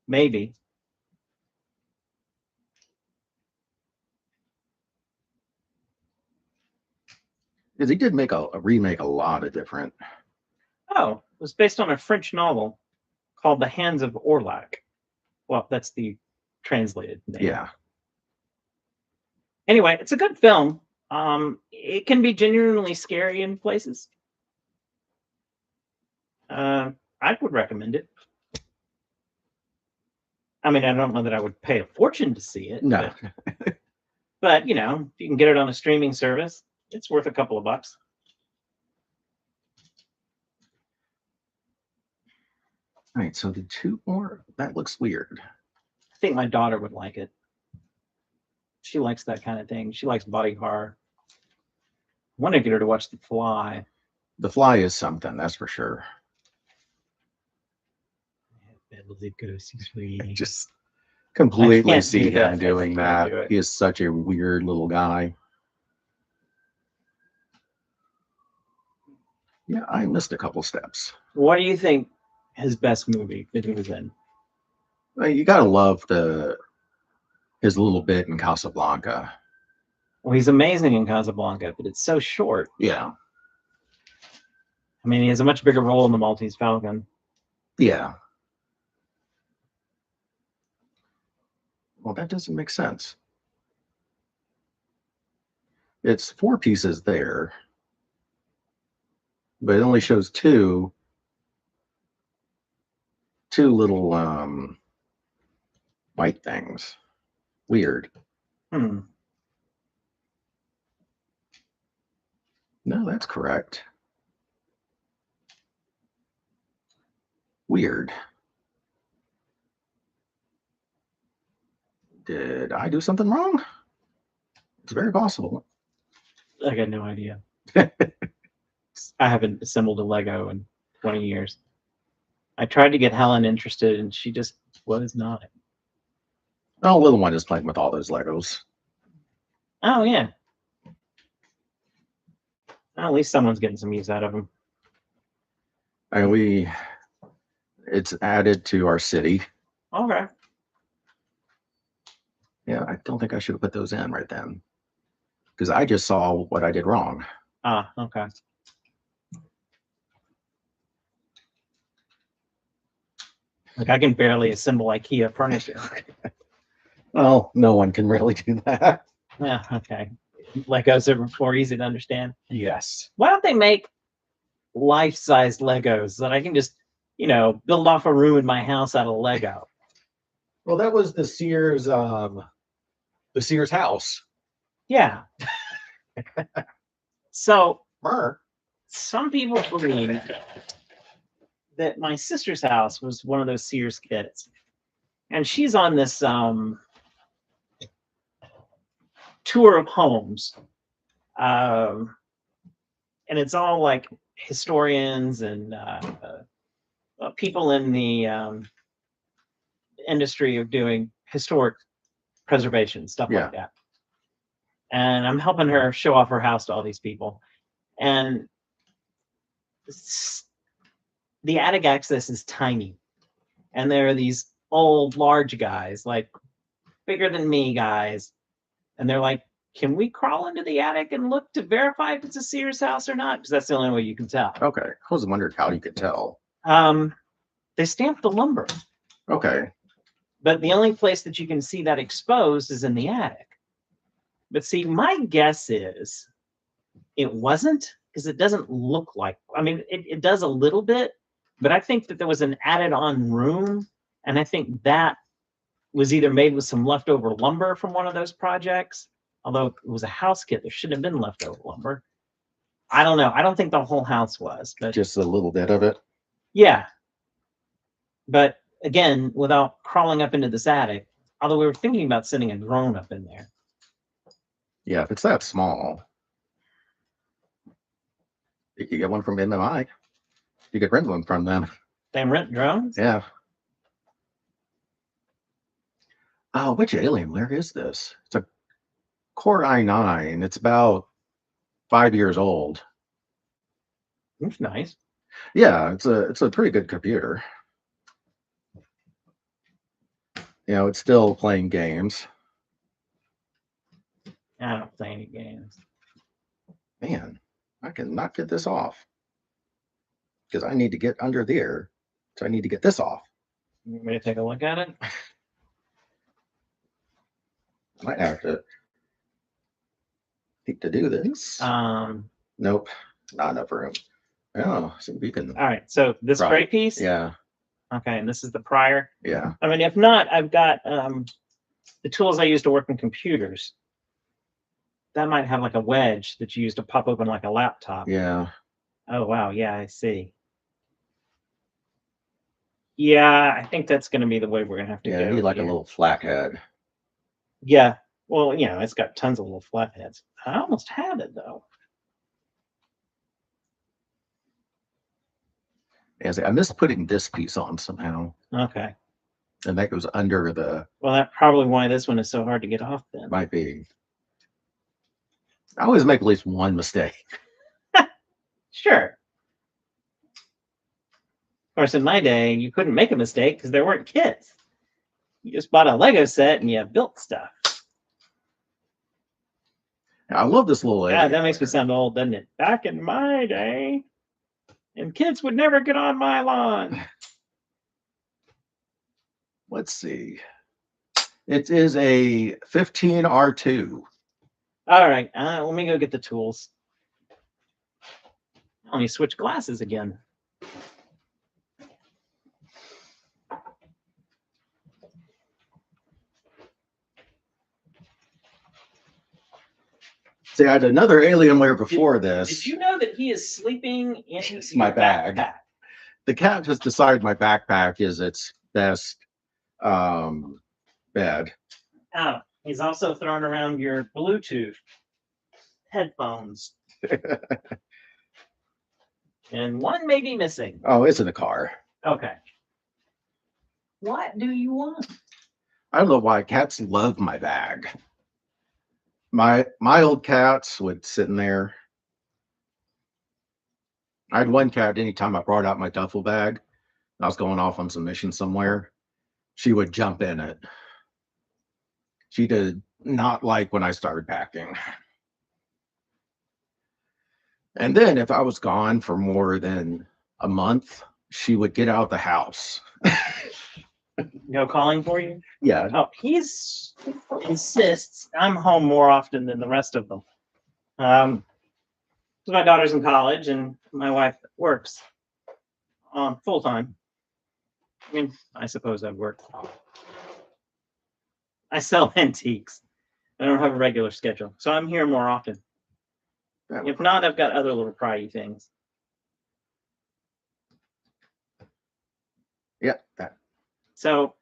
Maybe. Because he did make a remake a lot of different. Oh, it was based on a French novel called The Hands of Orlac. Well, that's the translated name. Yeah. Anyway, it's a good film. It can be genuinely scary in places. I would recommend it. I mean, I don't know that I would pay a fortune to see it. No. But you know, if you can get it on a streaming service, it's worth a couple of bucks. All right, so the two more, that looks weird. I think my daughter would like it. She likes that kind of thing. She likes body horror. I want to get her to watch The Fly. The Fly is something, that's for sure. Just completely see him doing that. He is such a weird little guy. Yeah, I missed a couple steps. What do you think his best movie that he was in? Well, you gotta love his little bit in Casablanca. Well, he's amazing in Casablanca, but it's so short. Yeah. I mean, he has a much bigger role in The Maltese Falcon. Yeah. Well, that doesn't make sense. It's 4 pieces there, but it only shows two little white things. Weird. No, that's correct. Weird. Did I do something wrong? It's very possible. I got no idea. I haven't assembled a Lego in 20 years. I tried to get Helen interested, and she just was not. Oh, little one is playing with all those Legos. Oh, yeah. Well, at least someone's getting some use out of them. And it's added to our city. Okay. Yeah, I don't think I should have put those in right then, because I just saw what I did wrong. Ah, okay. Like I can barely assemble IKEA furniture. Well, no one can really do that. Yeah, okay. Legos are more easy to understand. Yes. Why don't they make life-size Legos that I can just, build off a room in my house out of Lego? Well, that was the Sears house. Yeah. So Mer. some people believe that my sister's house was one of those Sears kits, and she's on this tour of homes, um, and it's all like historians and people in the industry of doing historic preservation stuff Yeah. like that. And I'm helping her show off her house to all these people, and the attic access is tiny, and there are these old large guys, like bigger than me guys, and they're like, can we crawl into the attic and look to verify if it's a Sears house or not? Because that's the only way you can tell. Okay. I was wondering how you could tell. They stamped the lumber, Okay. but the only place that you can see that exposed is in the attic. But see, my guess is it wasn't, because it doesn't look like, I mean, it does a little bit, but I think that there was an added on room, and I think that was either made with some leftover lumber from one of those projects. Although it was a house kit, there shouldn't have been leftover lumber. I don't know. I don't think the whole house was, but Just a little bit of it. yeah. But again, without crawling up into this attic, although we were thinking about sending a drone up in there. Yeah, if it's that small, you could get one from MMI. You could rent one from them. They rent drones? Yeah. Oh, which alien? Where is this? It's a Core i9. It's about 5 years old. That's nice. Yeah, it's a pretty good computer. It's still playing games. I don't play any games. Man, I cannot get this off because I need to get under there. So I need to get this off. You want me to take a look at it? I might have to need to do this. Nope, not enough room. Oh, so we can. All right. So this Right. gray piece? Yeah, Okay. And this is the prior. yeah. I mean, if not, I've got the tools I use to work on computers. That might have like a wedge that you use to pop open like a laptop. Yeah. Oh, wow. Yeah, I see. Yeah, I think that's going to be the way we're going to have to Yeah, go. I need like a here. little flathead. Yeah. Well, it's got tons of little flatheads. I almost had it, though. Yeah, see, I missed putting this piece on somehow. Okay. And that goes under the, Well, that's probably why this one is so hard to get off then. might be. I always make at least one mistake. Sure. Of course, in my day, you couldn't make a mistake because there weren't kits. You just bought a Lego set and you built stuff. I love this little Yeah, area. that makes me sound old, doesn't it? Back in my day, and kids would never get on my lawn. Let's see. It is a 15R2. All right, let me go get the tools. Let me switch glasses again. See, I had another Alienware before this. Did you know that he is sleeping in my bag? backpack? The cat just decided my backpack is its best bed. Oh, he's also throwing around your Bluetooth headphones. And one may be missing. Oh, it's in the car. Okay. What do you want? I don't know why cats love my bag. My old cats would sit in there. I had one cat, anytime I brought out my duffel bag, I was going off on some mission somewhere, she would jump in it. She did not like when I started packing. And then if I was gone for more than a month, she would get out of the house. No calling for you? Yeah. Oh, insists I'm home more often than the rest of them. 'Cause my daughter's in college and my wife works full time. I mean, I suppose I'd work. I sell antiques. I don't have a regular schedule, so I'm here more often. If not, I've got other little pryy things. Yeah. That. So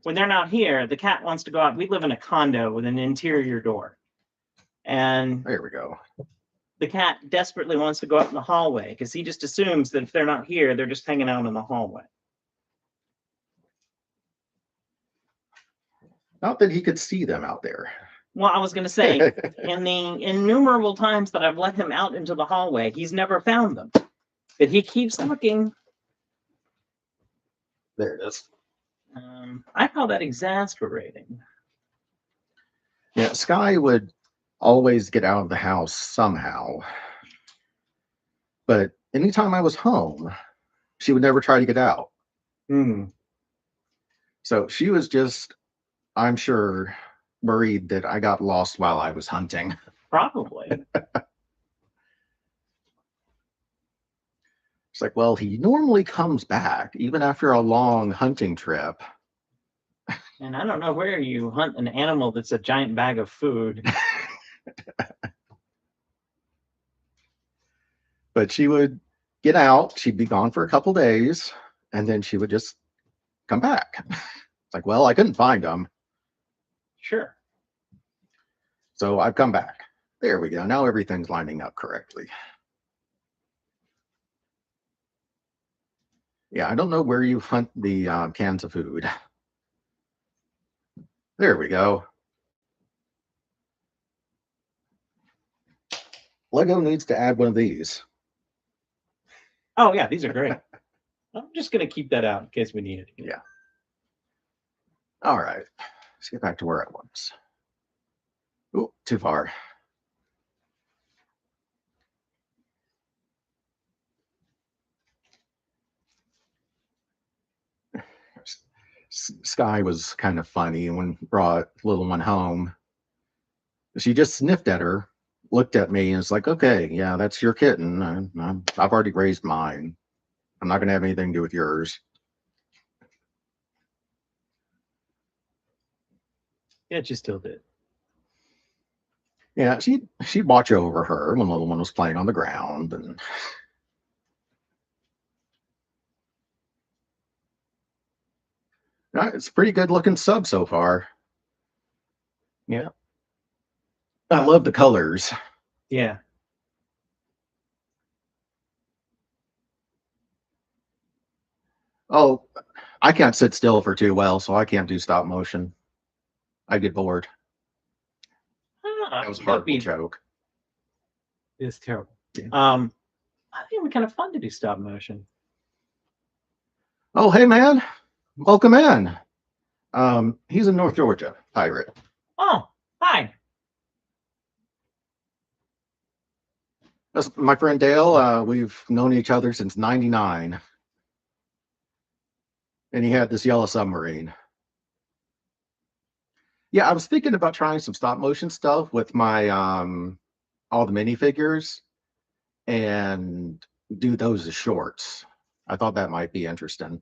when they're not here, the cat wants to go out. We live in a condo with an interior door. And There we go. the cat desperately wants to go out in the hallway because he just assumes that if they're not here, they're just hanging out in the hallway. Not that he could see them out there. Well, I was going to say, in the innumerable times that I've let him out into the hallway, he's never found them. But he keeps looking. There it is. I call that exasperating. Yeah, Sky would always get out of the house somehow. But anytime I was home, she would never try to get out. So she was just, I'm sure, worried that I got lost while I was hunting. Probably. It's like, well, he normally comes back even after a long hunting trip. And I don't know where you hunt an animal that's a giant bag of food. But she would get out, she'd be gone for a couple days, and then she would just come back. It's like, well, I couldn't find them. Sure. So I've come back. There we go. Now everything's lining up correctly. Yeah, I don't know where you hunt the cans of food. There we go. Lego needs to add one of these. Oh, yeah, these are great. I'm just going to keep that out in case we need it. Yeah. All right. Let's get back to where I was. Oh, too far. Sky was kind of funny when brought little one home. She just sniffed at her, looked at me, and was like, okay, yeah, that's your kitten. I've already raised mine. I'm not going to have anything to do with yours. Yeah, she still did. Yeah, she'd watch over her when little one was playing on the ground. And it's a pretty good looking sub so far. Yeah. I love the colors. Yeah. Oh, I can't sit still for too well, so I can't do stop motion. I get bored. That was a horrible joke. It's terrible. Yeah. I think it'd be kind of fun to do stop motion. Oh, hey man, welcome in. He's in North Georgia, pirate. Oh, hi. That's my friend Dale. We've known each other since '99. And he had this yellow submarine. Yeah, I was thinking about trying some stop motion stuff with my all the minifigures and do those as shorts. I thought that might be interesting.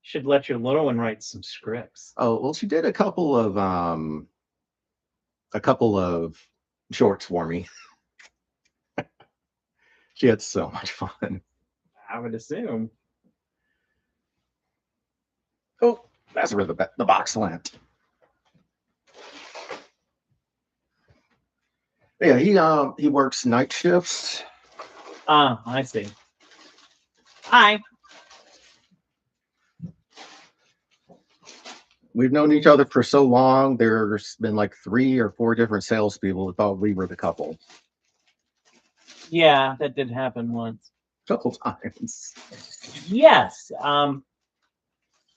Should let your little one write some scripts. Oh, well, she did a couple of shorts for me. She had so much fun. I would assume. Oh, that's where the box went. Yeah, he works night shifts. Ah, I see. Hi. We've known each other for so long. There's been like 3 or 4 different salespeople that thought we were the couple. Yeah, that did happen once. A couple times. Yes.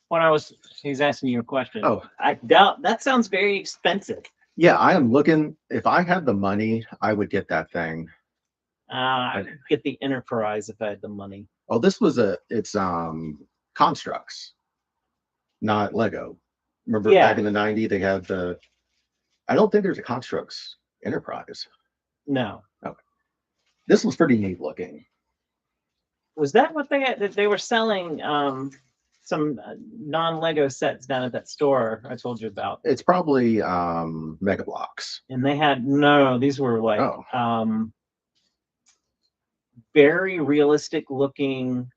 When he's asking you a question. Oh, I doubt that sounds very expensive. Yeah, I am looking. If I had the money, I would get that thing. I'd get the Enterprise if I had the money. Oh, it's constructs, not Lego. Remember Yeah. back in the 90s they had the I don't think there's a constructs Enterprise. No. Okay. This was pretty neat looking. Was that what they were selling? Some non-Lego sets down at that store I told you about, It's probably Mega Blocks. and they had no. These were like Oh. very realistic looking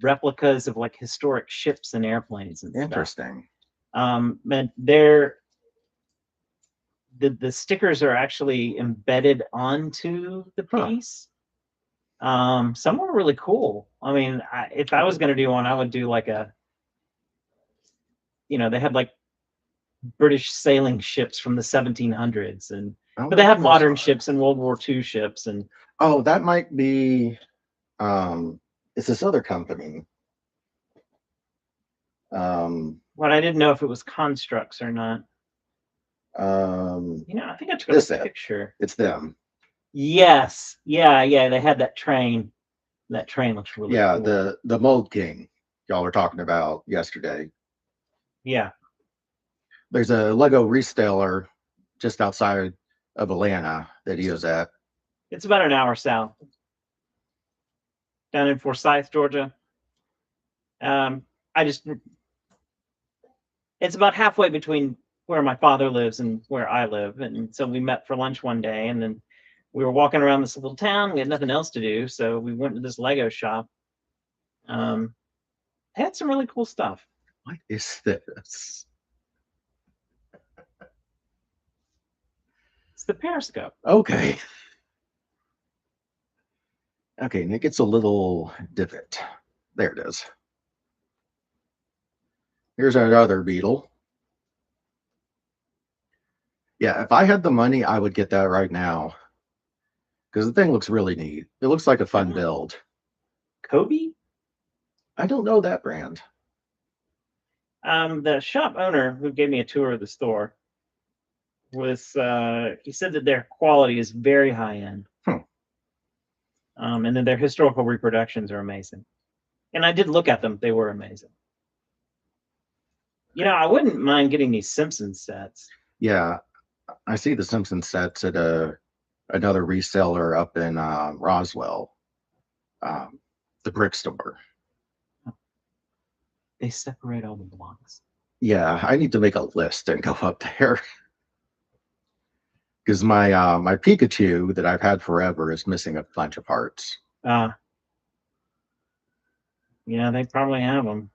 replicas of like historic ships and airplanes and stuff. Interesting. And they're the stickers are actually embedded onto the piece. Some were really cool. I mean, if I was going to do one, I would do like a, they had like British sailing ships from the 1700s, and but they have modern ships and World War II ships, and oh, that might be it's this other company. What I didn't know if it was Constructs or not. I think I took a picture. It's them. Yes, yeah, they had that train. That train looks really cool. The Mold King y'all were talking about yesterday. Yeah. There's a Lego reseller just outside of Atlanta that he was at. It's about an hour south, down in Forsyth, Georgia. It's about halfway between where my father lives and where I live, and so we met for lunch one day, and then we were walking around this little town. We had nothing else to do, so we went to this Lego shop. Had some really cool stuff. What is this? It's the periscope. Okay. Okay, and it gets a little divot. There it is. Here's another beetle. Yeah, if I had the money, I would get that right now. Because the thing looks really neat. It looks like a fun build. Kobe? I don't know that brand. The shop owner who gave me a tour of the store he said that their quality is very high end. And then their historical reproductions are amazing. And I did look at them. They were amazing. I wouldn't mind getting these Simpsons sets. Yeah, I see the Simpsons sets at another reseller up in Roswell, the brick store. They separate all the blocks. Yeah, I need to make a list and go up there. Because my Pikachu that I've had forever is missing a bunch of parts. Yeah, they probably have them.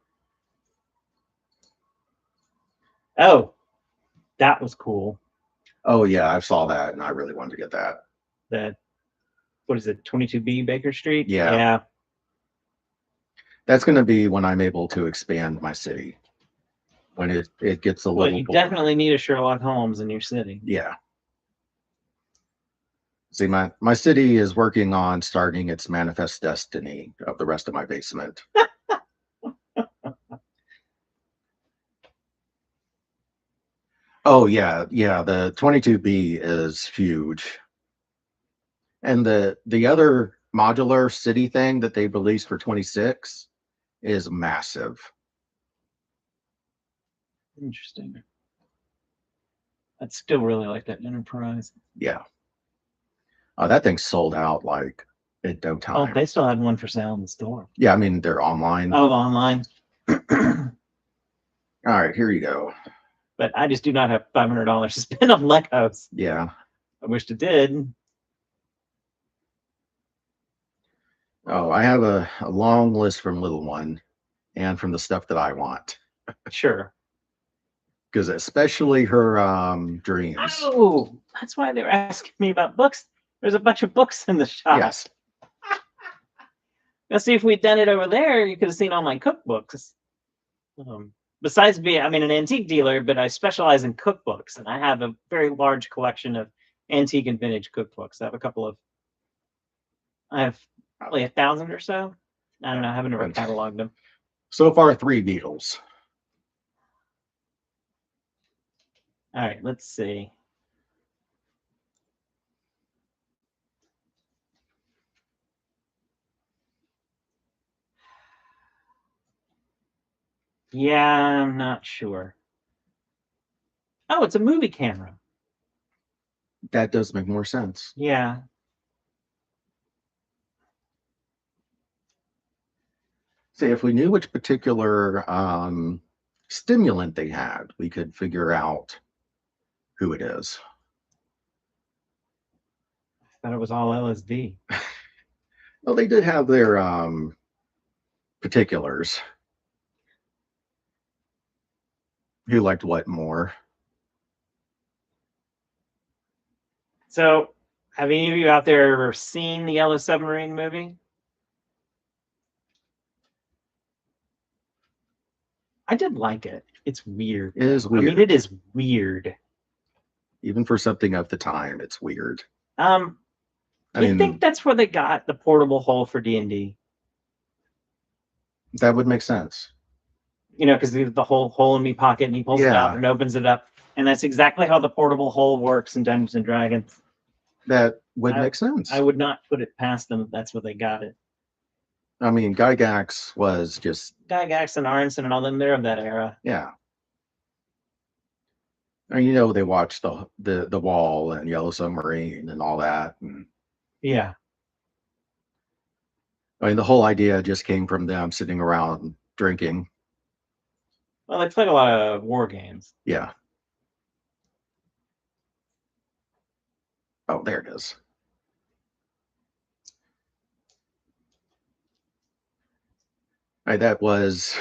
Oh, that was cool. Oh yeah, I saw that and I really wanted to get that. What is it, 22B Baker Street? Yeah. That's going to be when I'm able to expand my city. When it gets a little. Well, you definitely need a Sherlock Holmes in your city. Yeah. See, my city is working on starting its manifest destiny of the rest of my basement. Oh yeah, the 22B is huge. And the other modular city thing that they released for 26 is massive. Interesting. I'd still really like that Enterprise. Yeah. That thing's sold out like in no time. Oh, they still had one for sale in the store. Yeah, I mean they're online. Oh, online. All right, here you go. But I just do not have $500 to spend on Legos. Yeah. I wished it did. Oh, I have a long list from Little One and from the stuff that I want. Sure. Because especially her dreams. Oh, that's why they were asking me about books. There's a bunch of books in the shop. Yes. Now, see, if we'd done it over there, you could have seen all my cookbooks. Besides being, an antique dealer, but I specialize in cookbooks, and I have a very large collection of antique and vintage cookbooks. I have probably 1,000 or so. I don't know. I haven't ever cataloged them. So far, 3 Beatles. All right, let's see. Yeah, I'm not sure. Oh, it's a movie camera. That does make more sense. Yeah. See, if we knew which particular stimulant they had, we could figure out who it is. I thought it was all LSD. Well, they did have their particulars. Who liked what more? So, have any of you out there ever seen the Yellow Submarine movie? I did like it. It's weird. It is I weird. mean, it is weird. Even for something of the time, it's weird. I mean, think that's where they got the portable hole for D&D. That would make sense. You know, because the whole hole in me pocket, and he pulls it out and opens it up, and that's exactly how the portable hole works in Dungeons and Dragons. That would make sense. I would not put it past them if that's where they got it. I mean, Gygax was just Gygax and Aronson and all them, they're of that era. Yeah. And you know, they watched the Wall and Yellow Submarine and all that. And yeah. I mean, the whole idea just came from them sitting around drinking. Well, they played a lot of war games. Yeah. Oh, there it is. Right, that was,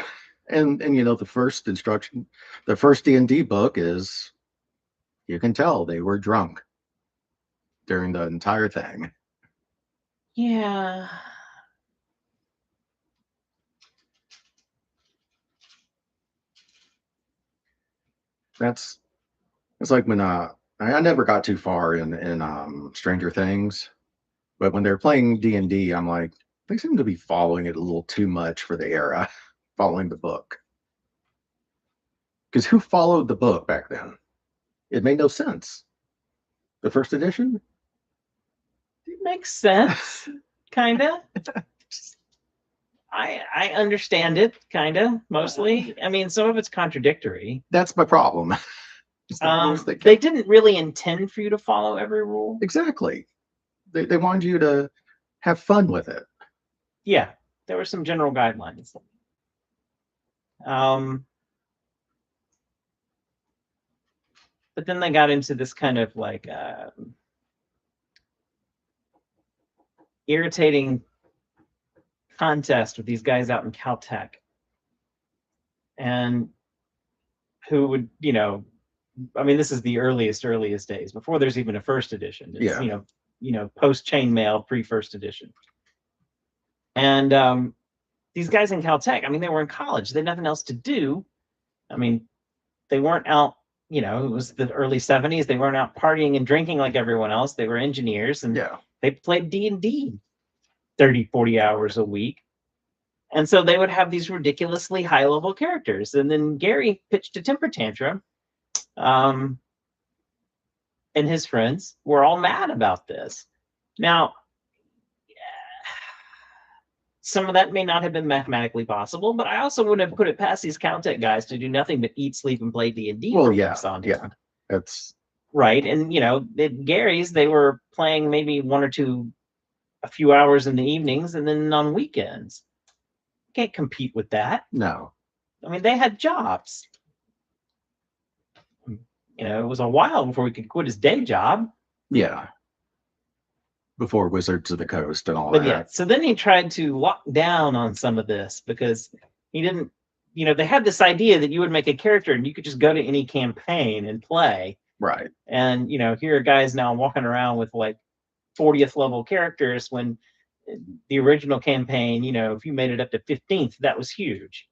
and you know, the first instruction, the first D&D book is, you can tell they were drunk during the entire thing. Yeah. It's like when I never got too far in Stranger Things, but when they're playing D&D, I'm like, they seem to be following it a little too much for the era, following the book. Because who followed the book back then? It made no sense. The first edition? It makes sense, kind of. I understand it, kind of, mostly. I mean, some of it's contradictory. That's my problem. They didn't really intend for you to follow every rule. Exactly. They wanted you to have fun with it. Yeah, there were some general guidelines. But then they got into this kind of like irritating contest with these guys out in Caltech, and who would, you know, I mean, this is the earliest days before there's even a first edition. It's, Yeah. You know, post chainmail, pre first edition. And these guys in Caltech, I mean, they were in college. They had nothing else to do. I mean, they weren't out, you know, it was the early 70s. They weren't out partying and drinking like everyone else. They were engineers, and they played D&D 30, 40 hours a week. And so they would have these ridiculously high-level characters. And then Gary pitched a temper tantrum. And his friends were all mad about this. Now, some of that may not have been mathematically possible, but I also wouldn't have put it past these Caltech guys to do nothing but eat, sleep, and play D&D. Well, yeah, that's right. And you know, at Gary's, they were playing maybe a few hours in the evenings, and then on weekends. Can't compete with that. No. I mean, they had jobs. You know, it was a while before he could quit his day job. Yeah. Before Wizards of the Coast and all that. Yeah, so then he tried to lock down on some of this because he didn't, you know, they had this idea that you would make a character and you could just go to any campaign and play. Right. And, you know, here are guys now walking around with like 40th level characters when the original campaign, you know, if you made it up to 15th, that was huge.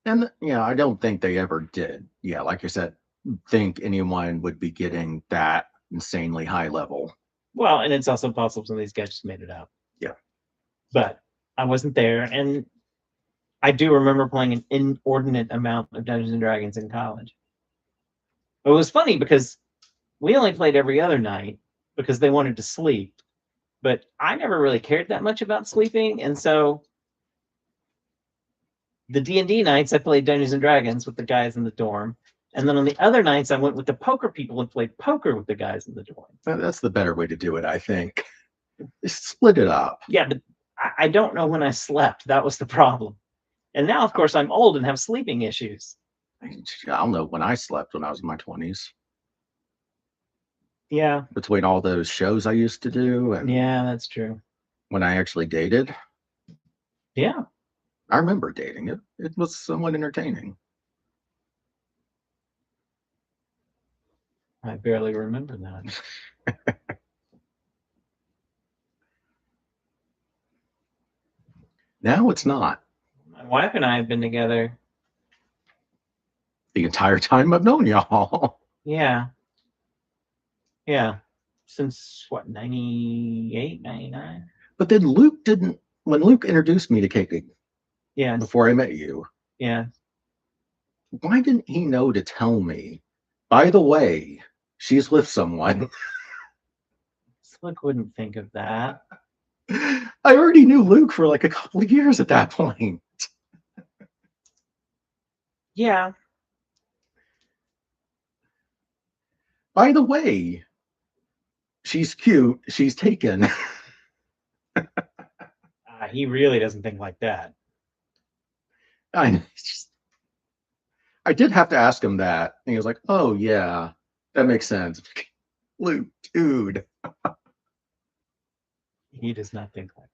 And, you know, I don't think they ever did. Yeah, like you said, think anyone would be getting that insanely high level. Well, and it's also possible some of these guys just made it up. Yeah. But I wasn't there. And I do remember playing an inordinate amount of Dungeons and Dragons in college. It was funny because we only played every other night because they wanted to sleep. But I never really cared that much about sleeping. And so the D&D nights, I played Dungeons and Dragons with the guys in the dorm. And then on the other nights, I went with the poker people and played poker with the guys in the dorm. That's the better way to do it, I think. Just split it up. Yeah, but I don't know when I slept. That was the problem. And now, of course, I'm old and have sleeping issues. I'll know when I slept when I was in my 20s. Yeah. Between all those shows I used to do and Yeah, that's true. when I actually dated. Yeah. I remember dating. It was somewhat entertaining. I barely remember that. Now it's not. My wife and I have been together. The entire time I've known y'all. Yeah. Yeah. Since what, 98, 99? But then Luke didn't, when Luke introduced me to Katie Yeah. before I met you, Yeah. why didn't he know to tell me, by the way, she's with someone? Slick wouldn't think of that. I already knew Luke for like a couple of years at that point. Yeah. By the way, she's cute. She's taken. He really doesn't think like that. I did have to ask him that. And he was like, oh, yeah, that makes sense. Luke, dude. He does not think like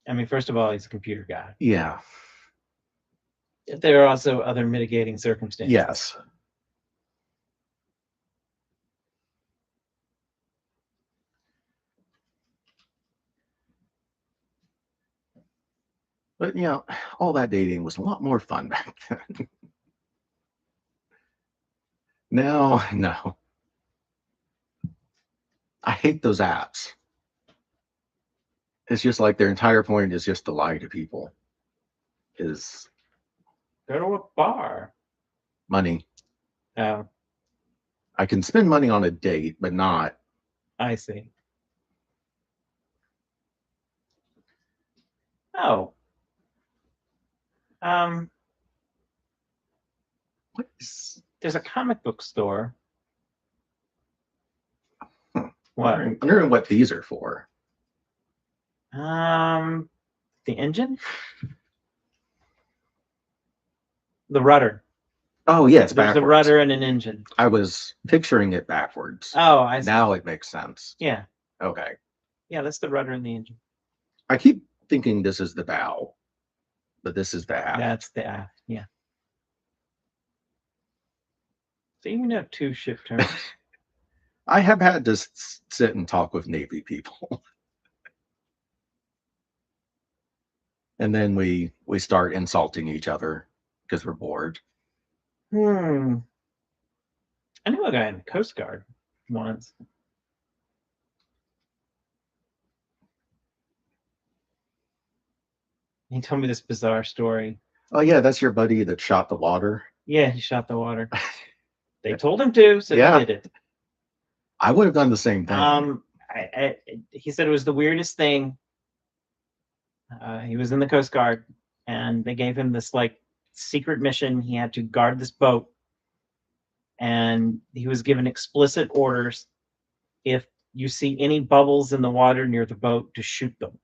that. I mean, first of all, he's a computer guy. Yeah. There are also other mitigating circumstances. Yes. But, you know, all that dating was a lot more fun back then. Now, no. I hate those apps. It's just like their entire point is just to lie to people. Is Go to a bar. money. Oh, I can spend money on a date, but not. I see. Oh. What is? There's a comic book store. Huh. What? I'm wondering what these are for. The engine? The rudder. Oh, yes, There's backwards. a rudder and an engine. I was picturing it backwards. Oh, I see. Now it makes sense. Yeah. Okay. Yeah, that's the rudder and the engine. I keep thinking this is the bow, but this is the aft. That's the aft. Yeah. So you know two ship terms. I have had to sit and talk with Navy people. And then we start insulting each other because we're bored. I knew a guy in the Coast Guard once. He told me this bizarre story. Oh, yeah, that's your buddy that shot the water. Yeah, he shot the water. They told him to, so Yeah. he did it. I would have done the same thing. He said it was the weirdest thing. He was in the Coast Guard, and they gave him this like secret mission. He had to guard this boat, and he was given explicit orders: if you see any bubbles in the water near the boat, to shoot them.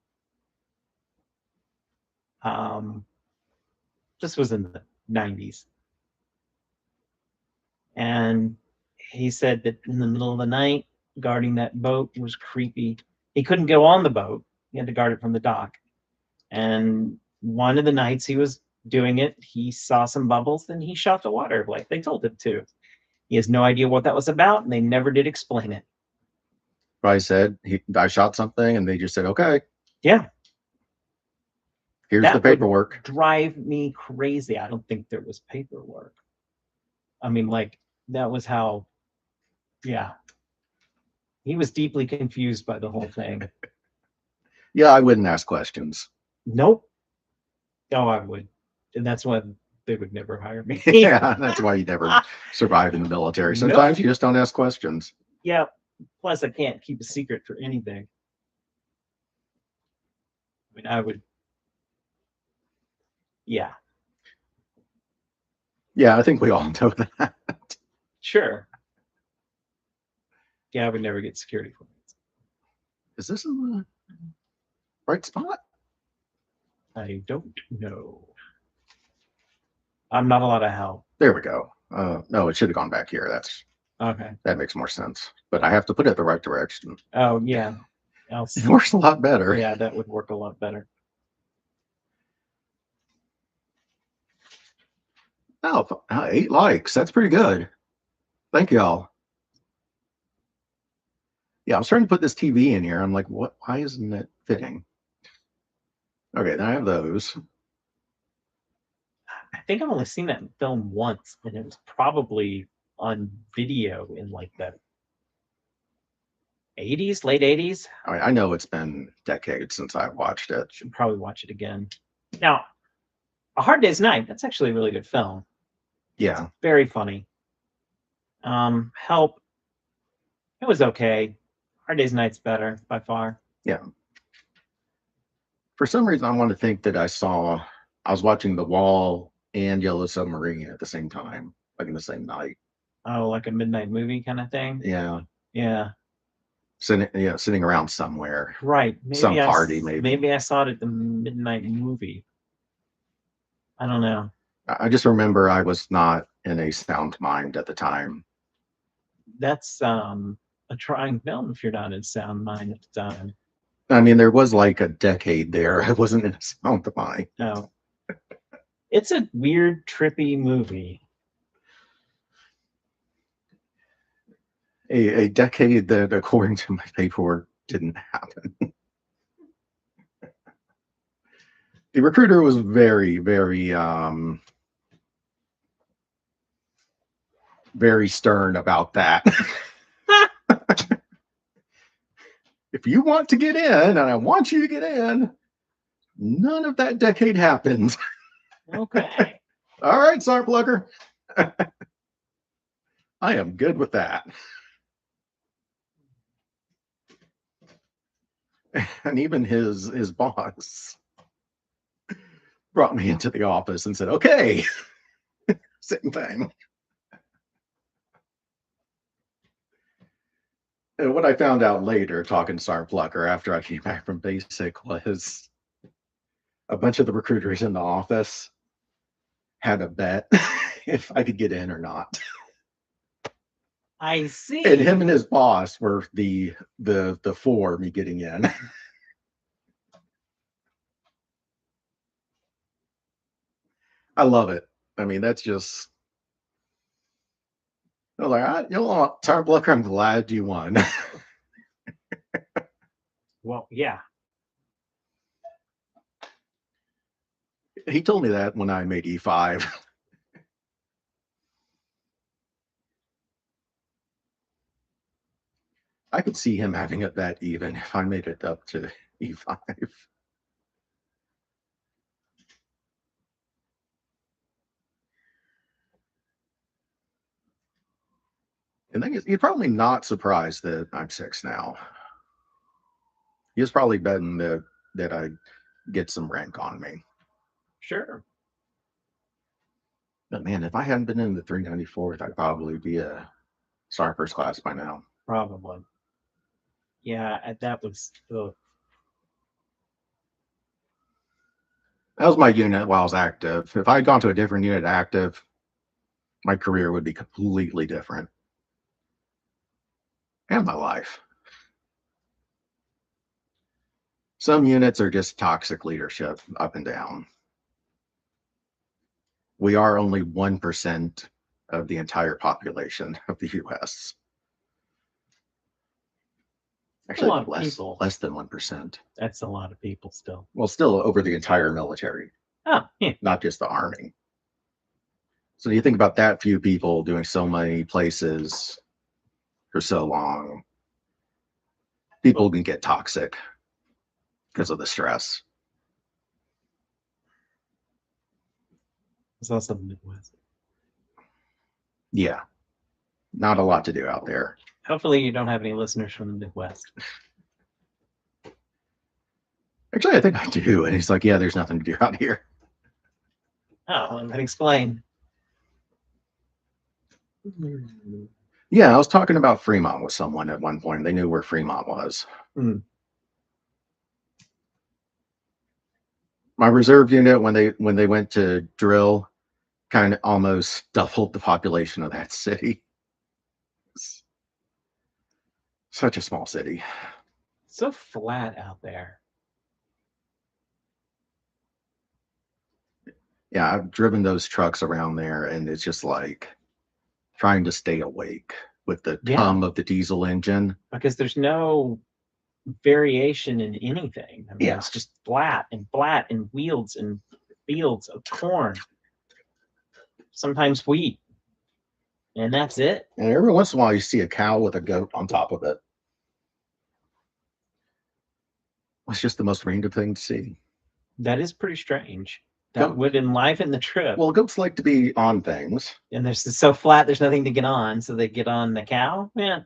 This was in the 90s. And he said that in the middle of the night, guarding that boat was creepy. He couldn't go on the boat. He had to guard it from the dock. And one of the nights he was doing it, he saw some bubbles and he shot the water like they told him to. He has no idea what that was about, and they never did explain it. I said, I shot something, and they just said, okay. Yeah. Here's That the paperwork. would drive me crazy. I don't think there was paperwork. I mean, like, that was how, yeah. He was deeply confused by the whole thing. Yeah, I wouldn't ask questions. Nope. Oh, I would. And that's why they would never hire me. Yeah, that's why you never survive in the military. Sometimes you just don't ask questions. Yeah. Plus, I can't keep a secret for anything. I mean, I would. Yeah, Yeah, I think we all know that. sure. Yeah, I would never get security clearance. Is this in the right spot? I don't know. I'm not allowed to help. There we go. No, it should have gone back here. Okay. That makes more sense. But I have to put it the right direction. Oh yeah. Else, It works a lot better. yeah, that would work a lot better. Oh, 8 likes. That's pretty good. Thank y'all. Yeah, I was trying to put this TV in here. I'm like, what? Why isn't it fitting? Okay, then I have those. I think I've only seen that film once, and it was probably on video in like the 80s, late 80s. I mean, I know it's been decades since I watched it. Should probably watch it again. Now, A Hard Day's Night, that's actually a really good film. Yeah. Very funny. Help, it was okay. Hard Day's Night's better by far. Yeah. For some reason, I want to think that I was watching The Wall and Yellow Submarine at the same time, like in the same night. Oh, like a midnight movie kind of thing. Yeah. Yeah. Sitting around somewhere. Right. Maybe Some party, maybe. Maybe I saw it at the midnight movie. I don't know. I just remember I was not in a sound mind at the time. That's a trying film if you're not in sound mind at the time. I mean, there was like a decade there. I wasn't in a sound mind. No. It's a weird, trippy movie. A decade that, according to my paperwork, didn't happen. The Recruiter was very, very, very stern about that. If you want to get in, and I want you to get in, none of that decade happened. Okay. All right, Sergeant Plucker. I am good with that. And even his boss brought me into the office and said, okay, same thing. And what I found out later, talking to Sergeant Plucker after I came back from basic, was a bunch of the recruiters in the office had a bet if I could get in or not. I see. And him and his boss were the for me getting in. I love it. I mean, that's just. I was like, you know what, Sergeant Plucker, I'm glad you won. Well, yeah. He told me that when I made E5. I could see him having it that even if I made it up to E5. And then he's probably not surprised that I'm 6 now. He's probably betting that I get some rank on me. Sure. But man, if I hadn't been in the 394th, I'd probably be a Sergeant First Class by now. Probably. Yeah, that was. That was my unit while I was active. If I had gone to a different unit active, my career would be completely different. And my life. Some units are just toxic leadership up and down. We are only 1% of the entire population of the US. Actually, a lot of people. Less than 1%. That's a lot of people still. Well, still over the entire military. Oh, yeah. Not just the Army. So you think about that few people doing so many places for so long. People can get toxic because of the stress. It's also the Midwest. Yeah. Not a lot to do out there. Hopefully you don't have any listeners from the Midwest. Actually, I think I do. And he's like, yeah, there's nothing to do out here. Oh, and then explain. Yeah, I was talking about Fremont with someone at one point. They knew where Fremont was. Hmm. My reserve unit, when they went to drill, kind of almost doubled the population of that city. It's such a small city. So flat out there. Yeah, I've driven those trucks around there, and it's just like trying to stay awake with the Yeah. hum of the diesel engine. Because there's no variation in anything. I mean, Yeah. it's just flat and fields of corn. Sometimes wheat. And that's it. And every once in a while, you see a cow with a goat on top of it. It's just the most random thing to see. That is pretty strange. That Goat- would enliven the trip. Well, goats like to be on things. And there's it's so flat, there's nothing to get on. So they get on the cow. Yeah.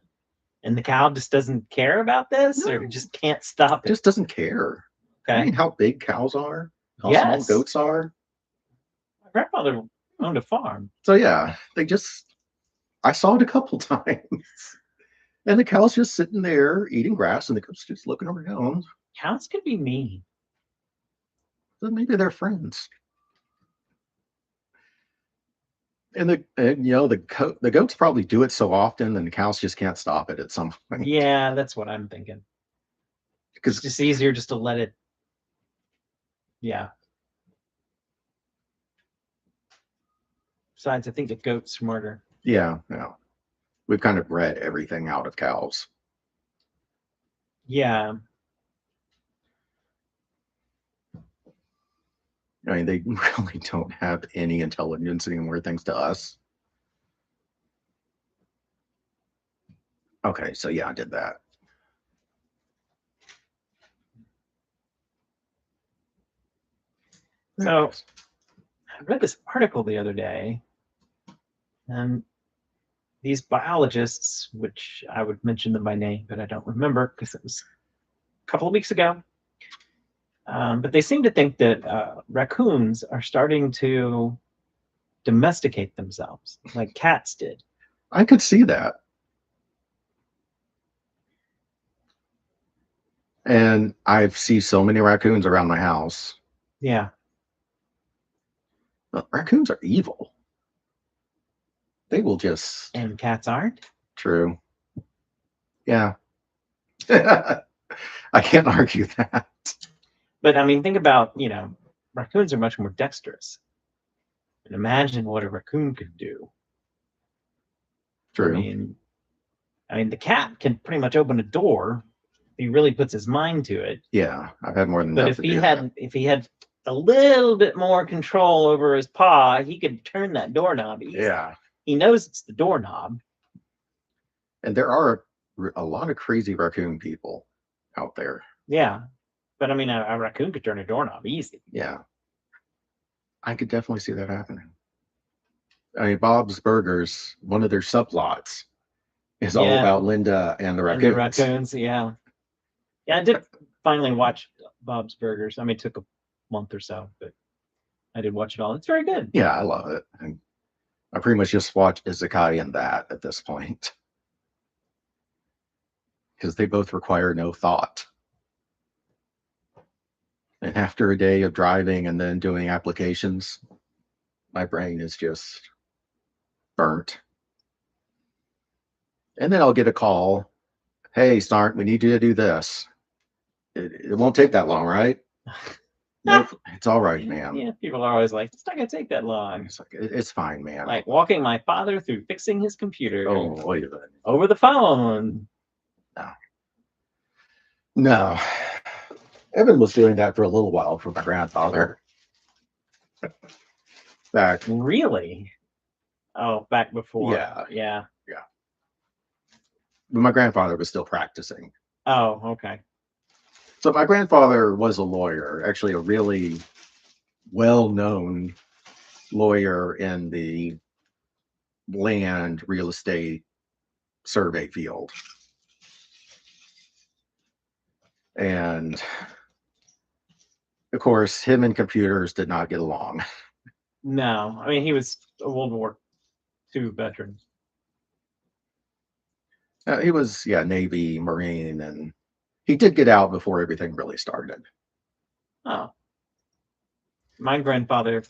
And the cow just doesn't care about this or No. just can't stop It it. just doesn't care. Okay. I mean, how big cows are, how Yes. small goats are. My grandfather owned a farm. So yeah, I saw it a couple times. And the cow's just sitting there eating grass, and the goat's just looking around. Cows can be mean. So maybe they're friends. And the goats probably do it so often, and the cows just can't stop it at some point. Yeah, that's what I'm thinking. It's Because just easier just to let it. Yeah. Besides, I think the goat's smarter. yeah, we've kind of bred everything out of cows. Yeah. I mean, they really don't have any intelligence anymore, thanks to us. Okay, so yeah, I did that. So I read this article the other day, and these biologists, which I would mention them by name, but I don't remember because it was a couple of weeks ago. But they seem to think that raccoons are starting to domesticate themselves like cats did. I could see that. And I see so many raccoons around my house. Yeah. But raccoons are evil. They will just. And cats aren't. True. Yeah. I can't argue that. But I mean, think about, raccoons are much more dexterous. And imagine what a raccoon could do. True. I mean, the cat can pretty much open a door if he really puts his mind to it. Yeah, I've had more than But enough if he had a little bit more control over his paw, he could turn that doorknob easily. Yeah. He knows it's the doorknob. And there are a lot of crazy raccoon people out there. Yeah. But I mean, a raccoon could turn a doorknob easy. Yeah. I could definitely see that happening. I mean, Bob's Burgers, one of their subplots is all about Linda and the raccoons. And the raccoons, yeah. Yeah, I did finally watch Bob's Burgers. I mean, it took a month or so, but I did watch it all. It's very good. Yeah, I love it. And I pretty much just watch Izakai and that at this point. Because they both require no thought. And after a day of driving and then doing applications, my brain is just burnt. And then I'll get a call. Hey, Snart, we need you to do this. It won't take that long, right? Nope, it's all right, ma'am. Yeah, people are always like, it's not going to take that long. It's like, it's fine, man. Like walking my father through fixing his computer. Oh, wait a minute. Over the phone. No. Evan was doing that for a little while for my grandfather. Back. Really? Oh, back before. Yeah. Yeah. But my grandfather was still practicing. Oh, okay. So my grandfather was a lawyer, actually a really well-known lawyer in the land real estate survey field. And of course, him and computers did not get along. No, I mean he was a World War II veteran. He was, yeah, Navy, Marine, and he did get out before everything really started. Oh, my grandfather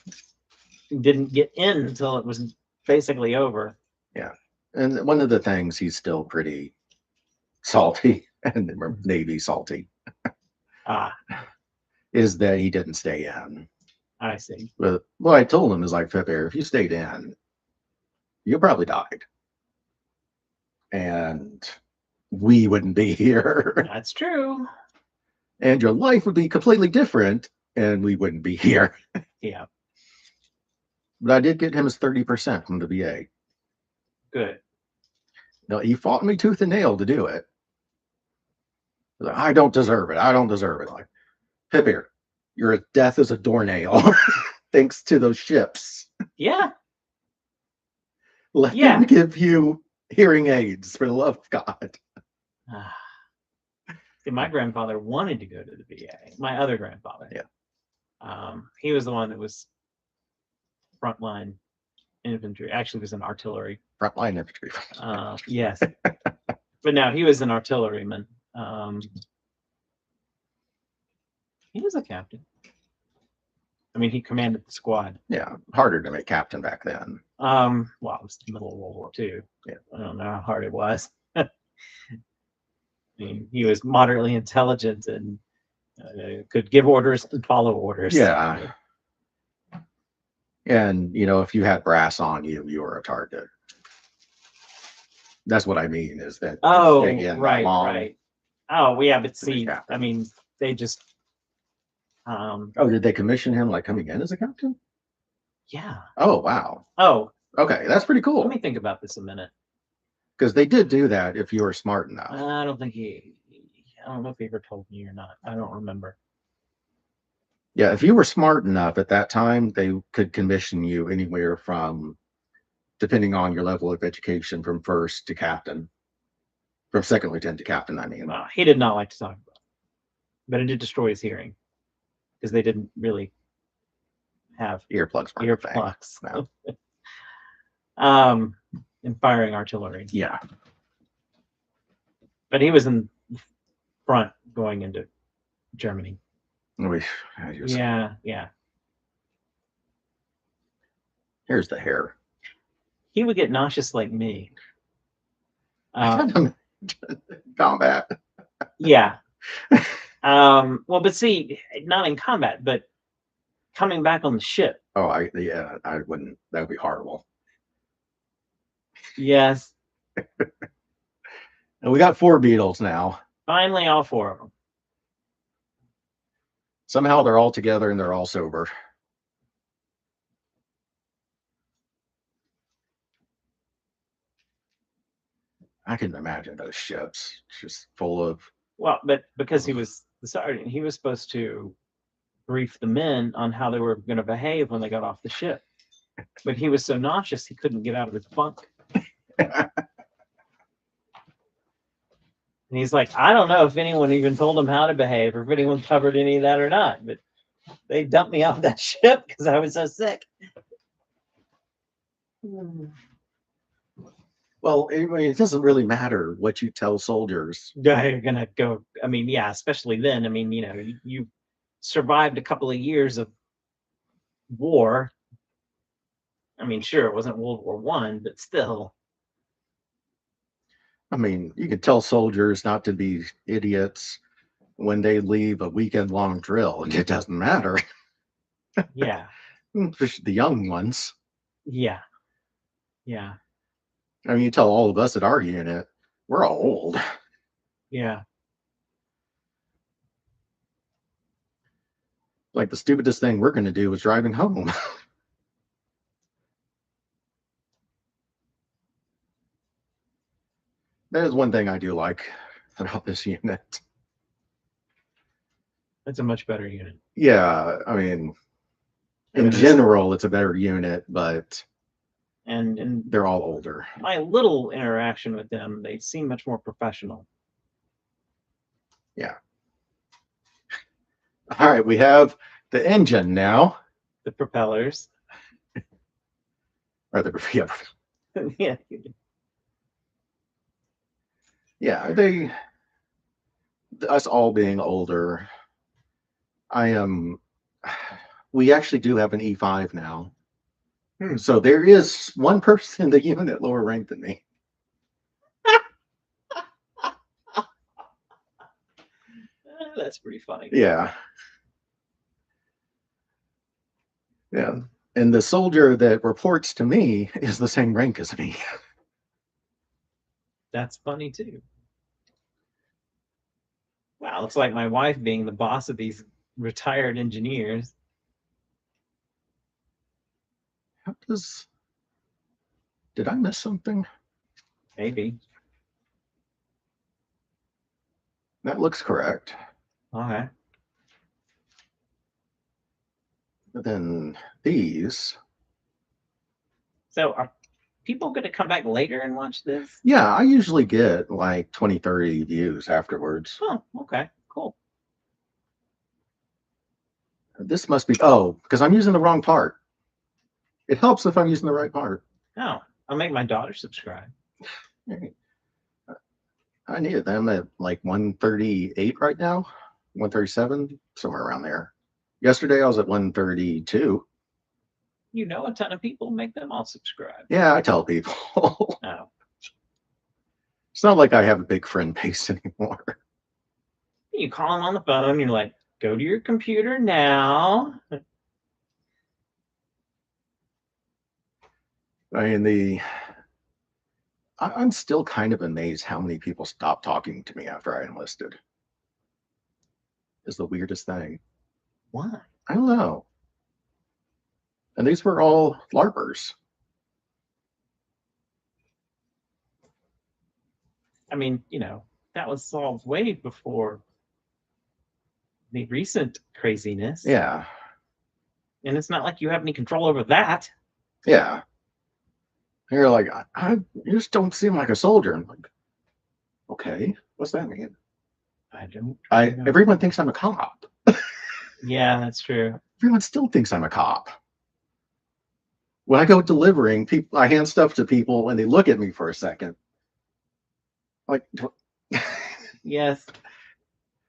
didn't get in until it was basically over. Yeah. And one of the things he's still pretty salty, and the Navy salty, Ah, is that he didn't stay in. I see. But what I told him is like, Pepper, if you stayed in, you probably died. And we wouldn't be here. That's true. And your life would be completely different, and we wouldn't be here. Yeah, But I did get him his 30% from the VA. good. No, he fought me tooth and nail to do it. Like, I don't deserve it. I don't deserve it. Like, Pippier, your death is a doornail. Thanks to those ships. Yeah, Let Yeah. them give you hearing aids, for the love of God. Ah. See, my grandfather wanted to go to the VA. My other grandfather. Yeah. He was the one that was frontline infantry. Actually, was an artillery. Frontline infantry. Yes, but no, he was an artilleryman. He was a captain. I mean, he commanded the squad. Yeah, harder to make captain back then. Well, it was the middle of World War II. Yeah. I don't know how hard it was. I mean, he was moderately intelligent and could give orders and follow orders. Yeah. And, you know, if you had brass on you, you were a target. That's what I mean, is that. Oh, staying in that right, long right. Oh, yeah, but to be see, captain. I mean, they just, Oh, did they commission him like coming in as a captain? yeah. Oh, wow. Oh, Okay, that's pretty let cool. me think about this a minute. Because they did do that if you were smart enough. I don't think I don't know if he ever told me or not. I don't remember. Yeah, if you were smart enough at that time, they could commission you anywhere from, depending on your level of education, from first to captain. From second lieutenant to captain, I mean. He did not like to talk about it, but it did destroy his hearing because they didn't really have Earplugs weren't a thing. earplugs. No. And firing artillery. Yeah. But he was in front going into Germany. Yeah. Yeah. Here's the hair. He would get nauseous like me. Combat. Yeah. Well, but see, not in combat, but coming back on the ship. Oh, I wouldn't. That would be horrible. Yes. And we got 4 Beatles now. Finally, all 4 of them. Somehow they're all together and they're all sober. I can imagine those ships just full of. Well, but because he was the sergeant, he was supposed to brief the men on how they were going to behave when they got off the ship. But he was so nauseous he couldn't get out of his bunk. And he's like, I don't know if anyone even told him how to behave or if anyone covered any of that or not, but they dumped me off that ship because I was so sick. Well, anyway, it doesn't really matter what you tell soldiers. You're gonna go. I mean, yeah, especially then. I mean, you know, you survived a couple of years of war. I mean, sure, it wasn't World War I, but still. I mean, you can tell soldiers not to be idiots when they leave a weekend-long drill, and it doesn't matter. Yeah. Especially the young ones. Yeah. I mean, you tell all of us at our unit, we're all old. Yeah. Like the stupidest thing we're going to do is driving home. That is one thing I do like about this unit. It's a much better unit. Yeah, I mean, in general, it's a better unit, but and they're all older. My little interaction with them, they seem much more professional. Yeah. All right, we have the engine now. The propellers. Or yeah, Yeah. yeah. Us all being older. I am. We actually do have an E5 now. So there is one person in the unit lower ranked than me. That's pretty funny. Yeah. Yeah. And the soldier that reports to me is the same rank as me. That's funny too. Wow, it's like my wife being the boss of these retired engineers. How does. Did I miss something? Maybe. That looks correct. Okay. But then these. So are people going to come back later and watch this? Yeah, I usually get like 20, 30 views afterwards. Oh, okay, cool. This must be, oh, because I'm using the wrong part. It helps if I'm using the right part. Oh, I'll make my daughter subscribe. I needed them at like 138 right now, 137, somewhere around there. Yesterday I was at 132. You know, a ton of people, make them all subscribe. Yeah, I tell people. Oh, It's not like I have a big friend base anymore. you call them on the phone, you're like, go to your computer now. I mean, I'm still kind of amazed how many people stopped talking to me after I enlisted. Is the weirdest thing. Why? I don't know. And these were all LARPers. I mean, that was solved way before the recent craziness. Yeah. And it's not like you have any control over that. Yeah. You're like, you just don't seem like a soldier. I'm like, okay, what's that mean? I don't. Everyone thinks I'm a cop. Yeah, that's true. Everyone still thinks I'm a cop. When I go delivering, I hand stuff to people and they look at me for a second. Like, Yes.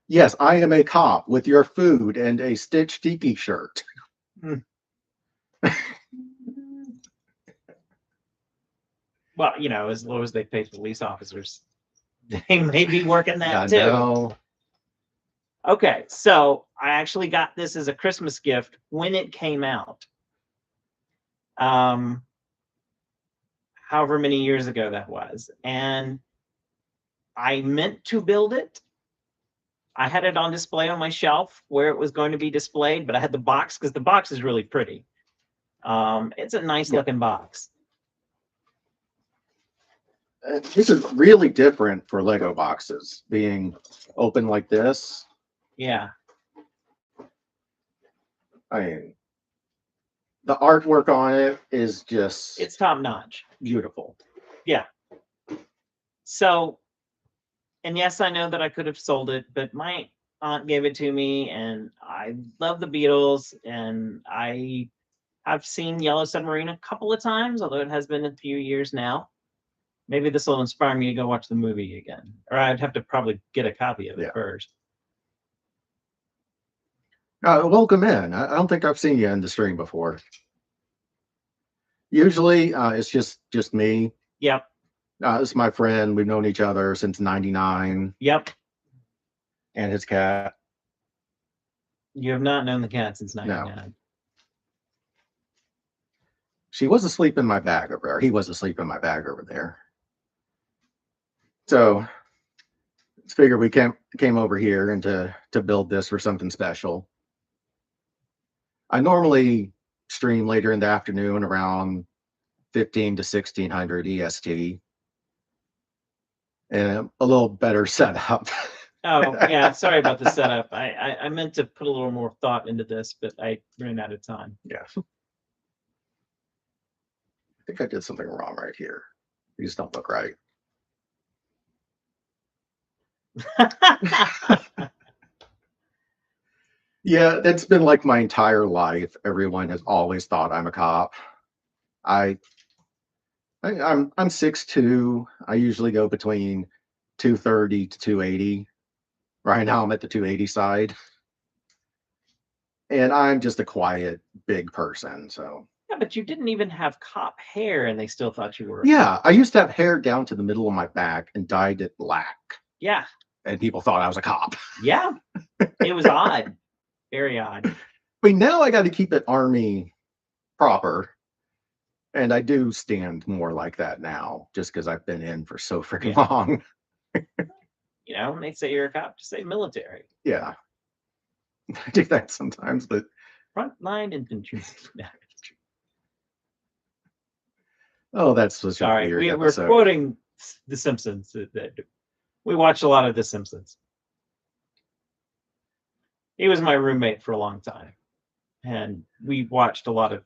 yes, I am a cop with your food and a Stitch Tiki shirt. Well, as low as they pay police officers, they may be working that I too. know. Okay, so I actually got this as a Christmas gift when it came out. However many years ago that was. And I meant to build it. I had it on display on my shelf where it was going to be displayed, but I had the box because the box is really pretty. It's a nice looking box. This is really different for Lego boxes being open like this. Yeah. I mean, the artwork on it is just, it's top notch. Beautiful. Yeah. So, and yes, I know that I could have sold it, but my aunt gave it to me, and I love the Beatles, and I've seen Yellow Submarine a couple of times, although it has been a few years now. Maybe this will inspire me to go watch the movie again, or I'd have to probably get a copy of it first. Welcome in. I don't think I've seen you in the stream before. Usually, it's just me. Yep. This is my friend. We've known each other since '99. Yep. And his cat. You have not known the cat since '99. No. She was asleep in my bag over there. He was asleep in my bag over there. So, let's figure we came over here and to build this for something special. I normally stream later in the afternoon around 15 to 1600 EST. And a little better setup. Oh, yeah. Sorry about the setup. I meant to put a little more thought into this, but I ran out of time. Yeah. I think I did something wrong right here. These don't look right. Yeah, that's been like my entire life. Everyone has always thought I'm a cop. I I'm 6'2". I usually go between 230 to 280. Right now I'm at the 280 side. And I'm just a quiet, big person. So Yeah, but you didn't even have cop hair, and they still thought you were. yeah, I used to have hair down to the middle of my back and dyed it black. Yeah. And people thought I was a cop. Yeah. It was odd. Very odd. I mean, now I got to keep it army proper. And I do stand more like that now, just because I've been in for so freaking long. You know, when they say you're a cop, just say military. Yeah. I do that sometimes, but Frontline infantry. oh, that's such a Sorry, weird we're episode. quoting The Simpsons. We watch a lot of The Simpsons. He was my roommate for a long time, and we watched a lot of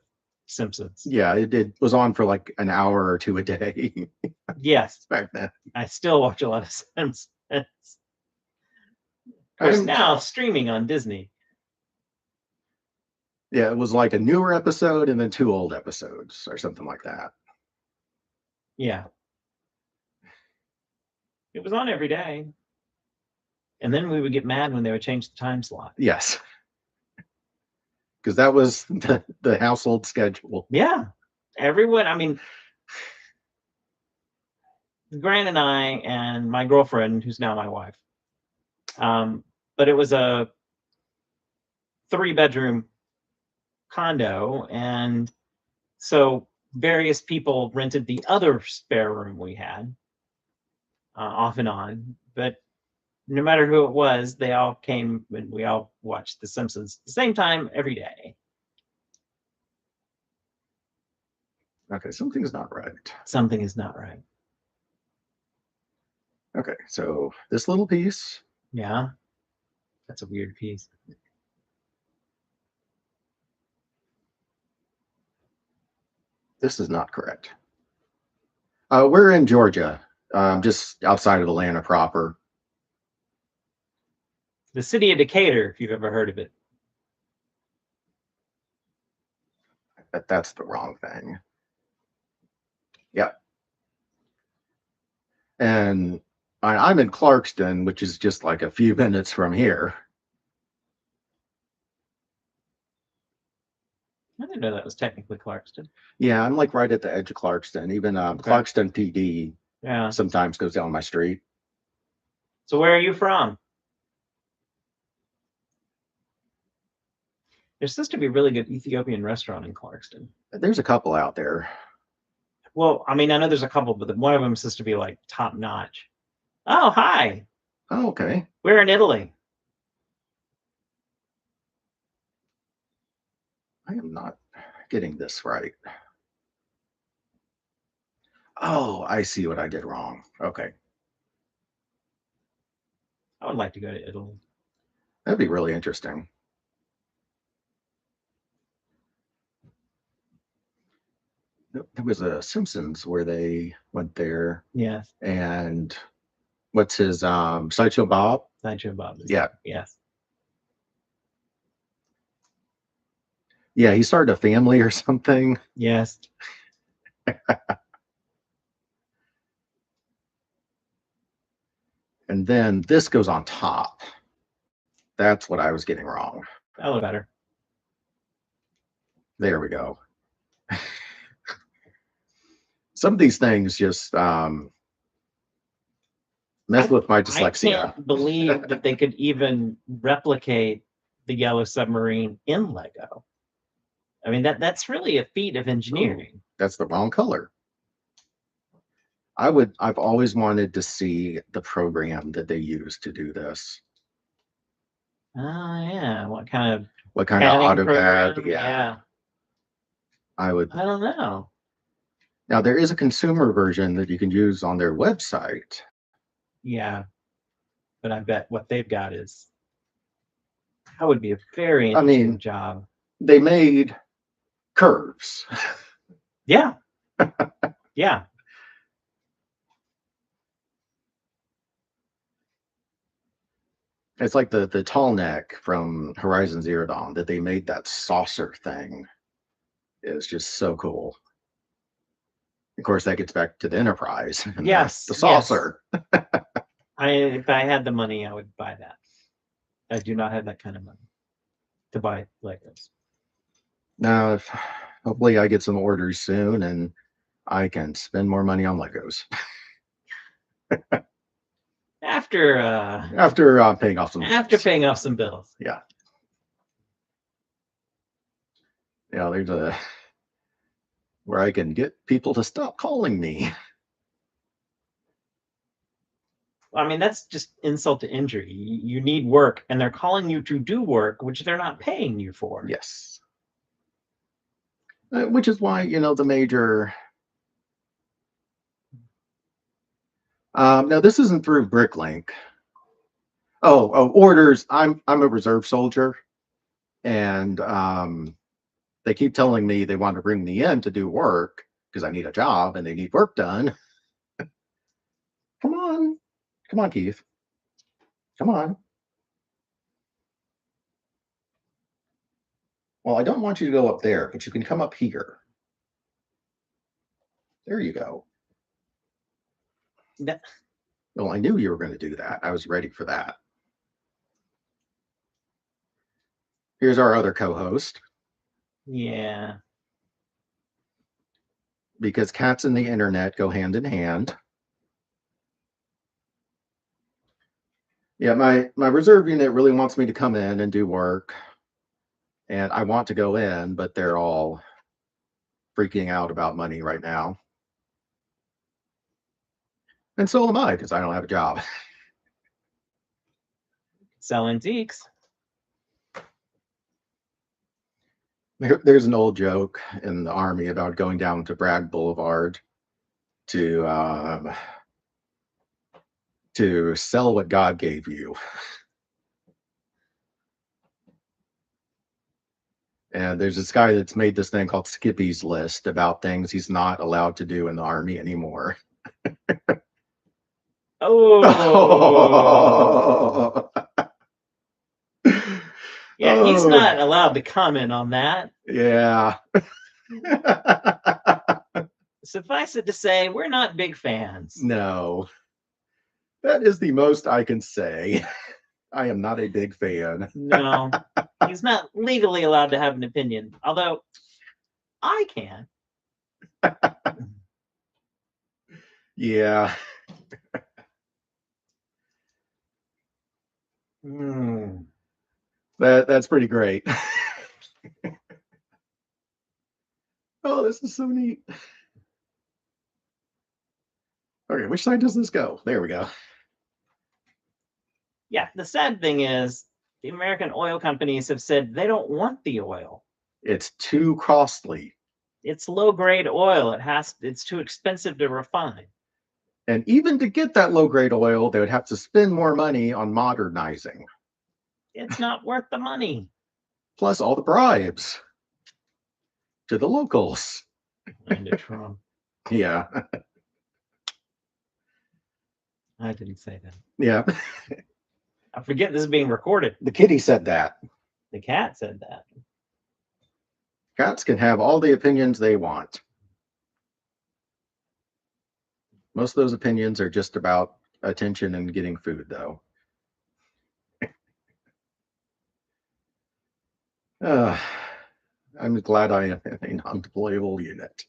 Simpsons. Yeah, it was on for like an hour or two a day Yes, back then. I still watch a lot of Simpsons. Of course, now streaming on Disney. Yeah, it was like a newer episode and then 2 old episodes or something like that. Yeah. It was on every day. And then we would get mad when they would change the time slot. Yes. Because that was the household schedule. Yeah. Everyone, I mean, Grant and I and my girlfriend, who's now my wife, but it was a 3-bedroom condo. And so various people rented the other spare room we had off and on. But no matter who it was, they all came and we all watched The Simpsons at the same time every day. Okay, something's not right. Something is not right. Okay, so this little piece. Yeah. That's a weird piece. This is not correct. We're in Georgia, just outside of Atlanta proper. The city of Decatur, if you've ever heard of it. But that's the wrong thing. Yeah. And I'm in Clarkston, which is just like a few minutes from here. I didn't know that was technically Clarkston. Yeah, I'm like right at the edge of Clarkston. Even Clarkston PD sometimes goes down my street. So where are you from? There's supposed to be a really good Ethiopian restaurant in Clarkston. There's a couple out there. Well, I mean, I know there's a couple, but one of them is supposed to be like top notch. Oh, hi. Oh, okay. We're in Italy. I am not getting this right. Oh, I see what I did wrong. Okay. I would like to go to Italy. That'd be really interesting. There was a Simpsons where they went there. Yes. And what's his Sideshow Bob? Sideshow Bob. Yeah. Yes. Yeah, he started a family or something. Yes. And then this goes on top. That's what I was getting wrong. That look better. There we go. Some of these things just mess with my dyslexia. I can't believe that they could even replicate the Yellow Submarine in Lego. I mean, that's really a feat of engineering. Ooh, that's the wrong color. I've always wanted to see the program that they use to do this. Oh yeah, what kind of AutoCAD? program? Yeah. I don't know. Now there is a consumer version that you can use on their website. Yeah, but I bet what they've got is that would be a very interesting job. They made curves. Yeah. Yeah. It's like the tall neck from Horizon Zero Dawn that they made that saucer thing is just so cool. Of course, that gets back to the Enterprise and Yes, the yes. saucer. If I had the money, I would buy that. I do not have that kind of money to buy Legos. Now, hopefully I get some orders soon and I can spend more money on Legos After paying off some paying off some bills. Yeah. Yeah, there's a where I can get people to stop calling me. I mean, that's just insult to injury. You need work, and they're calling you to do work, which they're not paying you for. Yes. Which is why, the major. Now, this isn't through Bricklink. Oh, orders. I'm a reserve soldier, and they keep telling me they want to bring me in to do work because I need a job and they need work done. Come on, Keith. Come on. Well, I don't want you to go up there, but you can come up here. There you go. Well, I knew you were going to do that. I was ready for that. Here's our other co-host. Yeah. Because cats and the internet go hand in hand. Yeah, my reserve unit really wants me to come in and do work. And I want to go in, but they're all freaking out about money right now. And so am I, because I don't have a job. Sell antiques. There's an old joke in the Army about going down to Bragg Boulevard to sell what God gave you. And there's this guy that's made this thing called Skippy's List about things he's not allowed to do in the Army anymore. Oh. Yeah, he's not allowed to comment on that. Yeah. Suffice it to say, we're not big fans. No. That is the most I can say. I am not a big fan. No, he's not legally allowed to have an opinion, although I can. Yeah. That's pretty great. Oh, this is so neat. Okay, which side does this go? There we go. Yeah, the sad thing is the American oil companies have said they don't want the oil. It's too costly. It's low-grade oil. It's too expensive to refine. And even to get that low-grade oil, they would have to spend more money on modernizing. It's not worth the money. Plus all the bribes to the locals. And to Trump. Yeah. I didn't say that. Yeah. I forget this is being recorded. The kitty said that. The cat said that. Cats can have all the opinions they want. Most of those opinions are just about attention and getting food, though. I'm glad I am a non-deployable unit.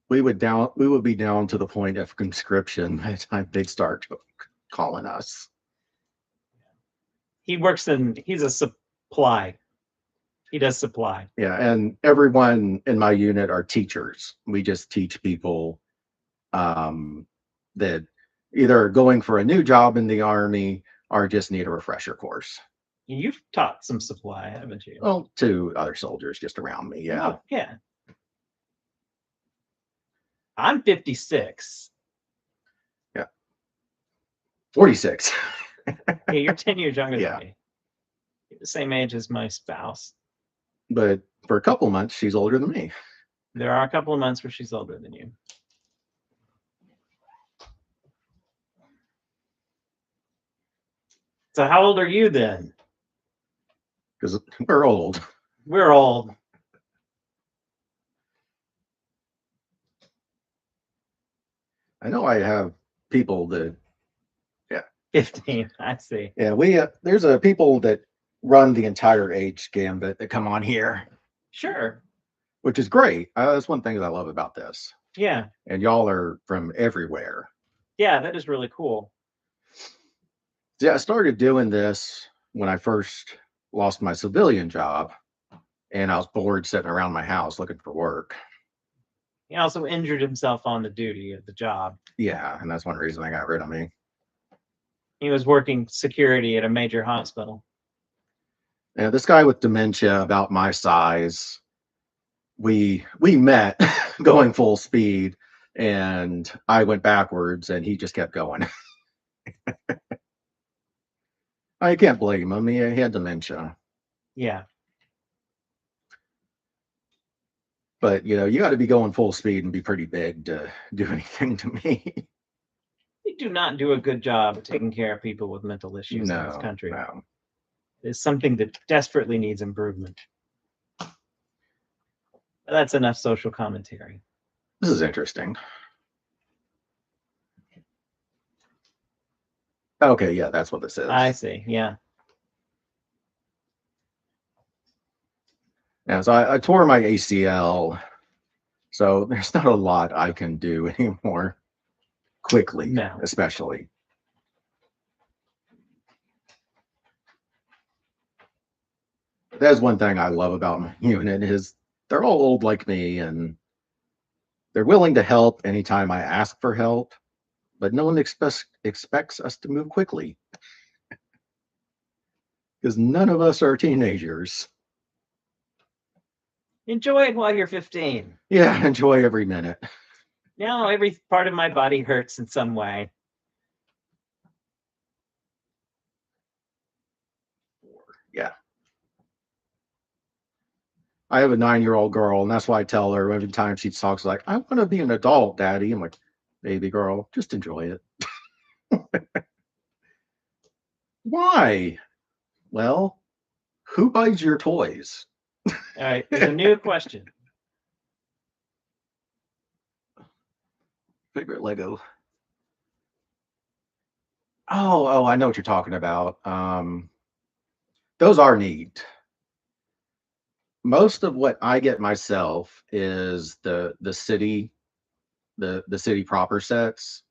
We would be down to the point of conscription by the time they'd start calling us. He's a supply. He does supply. Yeah, and everyone in my unit are teachers. We just teach people that either are going for a new job in the Army or just need a refresher course. You've taught some supply, haven't you? Well, to other soldiers just around me, yeah. Oh, yeah. I'm 56. Yeah. 46. Yeah, you're 10 years younger Yeah. than me. You're the same age as my spouse. But for a couple months, she's older than me. There are a couple of months where she's older than you. So how old are you then? Because we're old. We're old. I know I have people that, yeah, 15. I see. yeah. There's a people that run the entire age gambit that come on here, Sure. which is great. That's one thing that I love about this. Yeah. And y'all are from everywhere. Yeah, that is really cool. Yeah, I started doing this when I first lost my civilian job, and I was bored sitting around my house looking for work. He also injured himself on the duty of the job. Yeah, and that's one reason I got rid of me. He was working security at a major hospital. Yeah, this guy with dementia about my size, we met going full speed, and I went backwards, and he just kept going. I can't blame him. He had dementia, Yeah. but you got to be going full speed and be pretty big to do anything to me. We do not do a good job of taking care of people with mental issues in this No, country. no. It's something that desperately needs improvement. That's enough social commentary. This is interesting. Okay, yeah, that's what this is. I see. Yeah. Yeah, so I tore my ACL, so there's not a lot I can do anymore quickly, No. especially. That's one thing I love about my unit is they're all old like me, and they're willing to help anytime I ask for help, but no one expects us to move quickly because none of us are teenagers. Enjoy it while you're 15. Yeah, enjoy every minute. Now every part of my body hurts in some way. Yeah. I have a 9-year-old girl, and that's why I tell her every time she talks, like, I want to be an adult, Daddy. I'm like, baby girl, just enjoy it. Why? Well, who buys your toys? All right. There's a new question. Favorite Lego. Oh, I know what you're talking about. Those are neat. Most of what I get myself is the city, the city proper sets.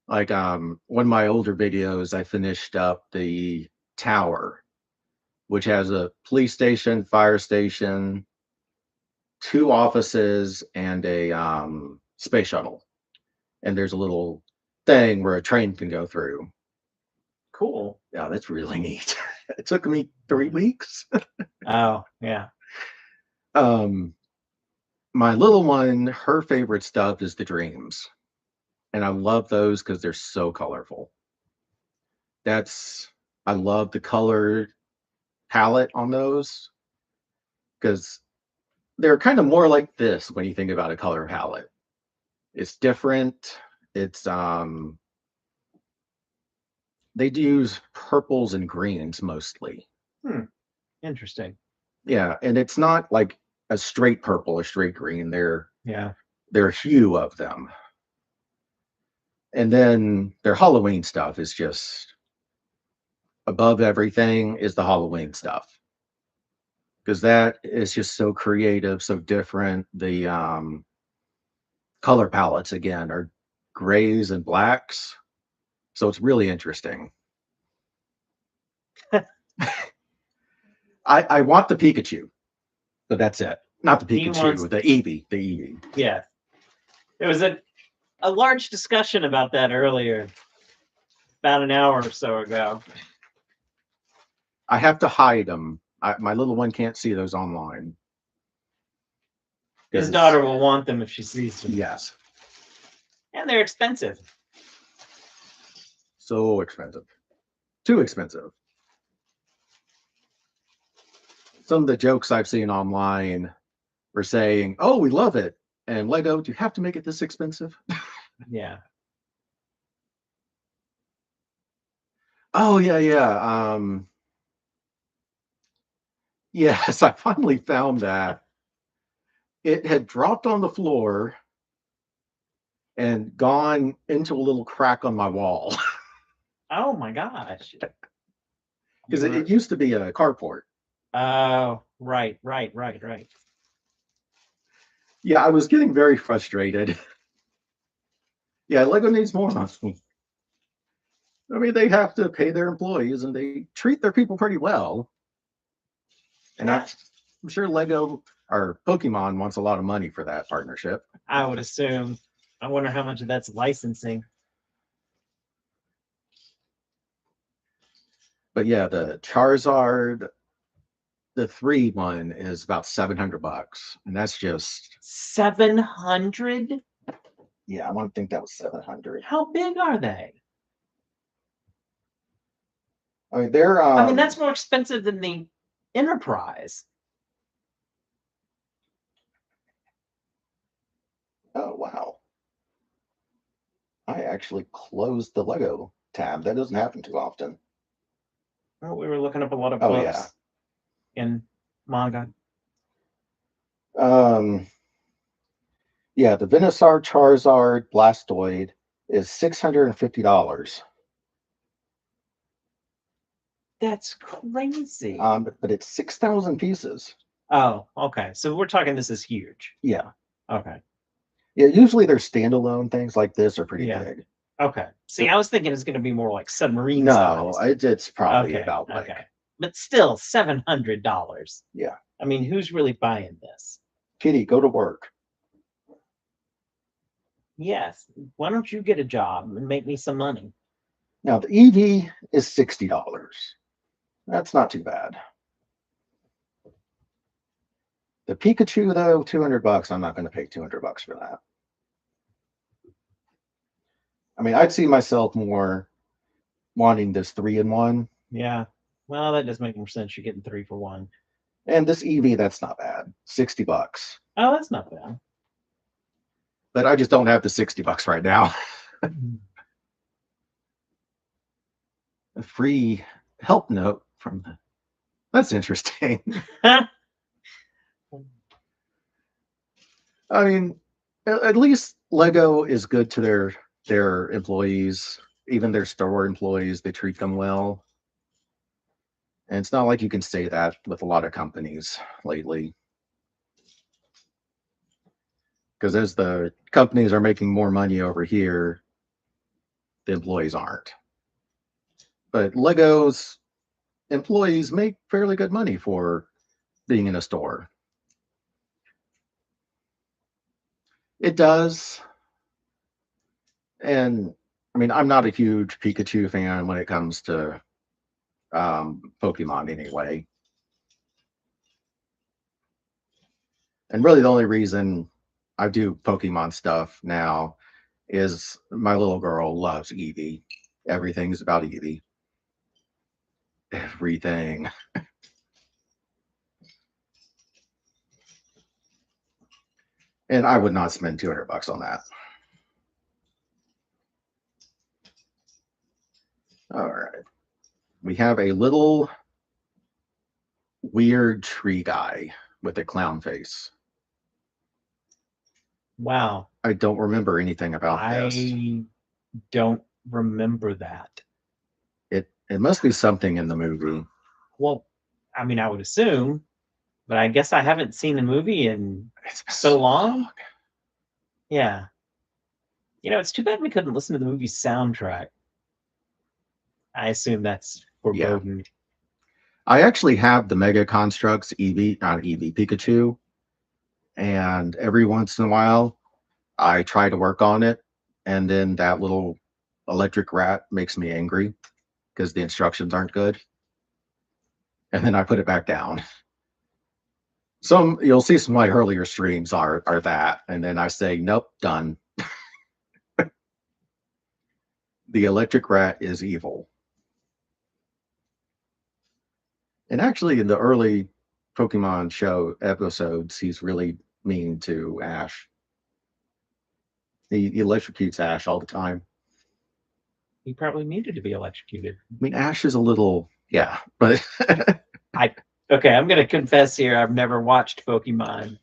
Like one of my older videos, I finished up the tower, which has a police station, fire station, 2 offices, and a space shuttle. And there's a little thing where a train can go through. Cool. Yeah, that's really neat. It took me 3 weeks. Oh, yeah. um, my little one, her favorite stuff is the dreams, and I love those because they're so colorful. That's I love the color palette on those because they're kind of more like this when you think about a color palette. It's different. It's they do use purples and greens mostly. Hmm. Interesting. Yeah, and it's not like a straight purple or straight green. Yeah. They're a hue of them. And then their Halloween stuff is just above everything is the Halloween stuff because that is just so creative, so different. The color palettes again are grays and blacks, so it's really interesting. I want the Pikachu, but that's it. Not the He wants- Pikachu, the Eevee, the Eevee. Yeah. There was a large discussion about that earlier, about an hour or so ago. I have to hide them. My little one can't see those online. His daughter will want them if she sees them. Yes. And they're expensive. So expensive. Too expensive. Some of the jokes I've seen online were saying, "Oh, we love it." And Lego, do you have to make it this expensive? Yeah. Oh, yeah, yeah. Yes, I finally found that. It had dropped on the floor and gone into a little crack on my wall Oh my gosh. because You it used to be a carport. Oh, right. Yeah, I was getting very frustrated. Yeah, Lego needs more money. I mean, they have to pay their employees and they treat their people pretty well. And Yeah. I'm sure Lego or Pokemon wants a lot of money for that partnership. I would assume. I wonder how much of that's licensing. But yeah, the Charizard, the 3 one is about $700, and that's just 700? yeah. I don't think that was 700. How big are they? I mean, they're I mean, that's more expensive than the Enterprise. oh wow. I actually closed the Lego tab. That doesn't happen too often. Well, we were looking up a lot of Oh, books and manga. Yeah, the Venusaur Charizard Blastoid is $650. That's crazy. But it's 6,000 pieces. Oh, okay. So we're talking this is huge. Yeah. Okay. Yeah, usually their standalone things like this are pretty Yeah. big. Okay. See, I was thinking it's going to be more like submarine No, size. it's probably Okay. about like Okay. But still, $700. yeah. I mean, who's really buying this? Kitty, go to work. Yes. Why don't you get a job and make me some money? Now the EV is $60. That's not too bad. The Pikachu though, $200. I'm not going to pay $200 for that. I mean, I'd see myself more wanting this 3-in-1. Yeah. Well, that does make more sense. You're getting 3 for 1. And this EV, that's not bad. $60. Oh, that's not bad. But I just don't have the $60 right now. A free help note from the that's interesting. I mean, at least Lego is good to their employees, even their store employees. They treat them well. And it's not like you can say that with a lot of companies lately. Because as the companies are making more money over here, the employees aren't. But Lego's employees make fairly good money for being in a store. It does. And I mean, I'm not a huge Pikachu fan when it comes to Pokemon anyway. And really, the only reason I do Pokemon stuff now is my little girl loves Eevee. Everything's about Eevee. Everything. And I would not spend $200 on that. All right. We have a little weird tree guy with a clown face. Wow. I don't remember anything about this. I don't remember that. It must be something in the movie. Well, I mean, I would assume, but I guess I haven't seen the movie in It's been so long. Yeah. You know, it's too bad we couldn't listen to the movie soundtrack. I assume that's forbidden. Yeah. I actually have the Mega Constructs Eevee, not Eevee, Pikachu. And every once in a while, I try to work on it. And then that little electric rat makes me angry because the instructions aren't good. And then I put it back down. Some you'll see some of my earlier streams are that. And then I say, nope, done. The electric rat is evil. And actually, in the early Pokemon show episodes, he's really mean to Ash. He electrocutes Ash all the time. He probably needed to be electrocuted. I mean, Ash is a little, yeah, but Okay, I'm going to confess here, I've never watched Pokemon.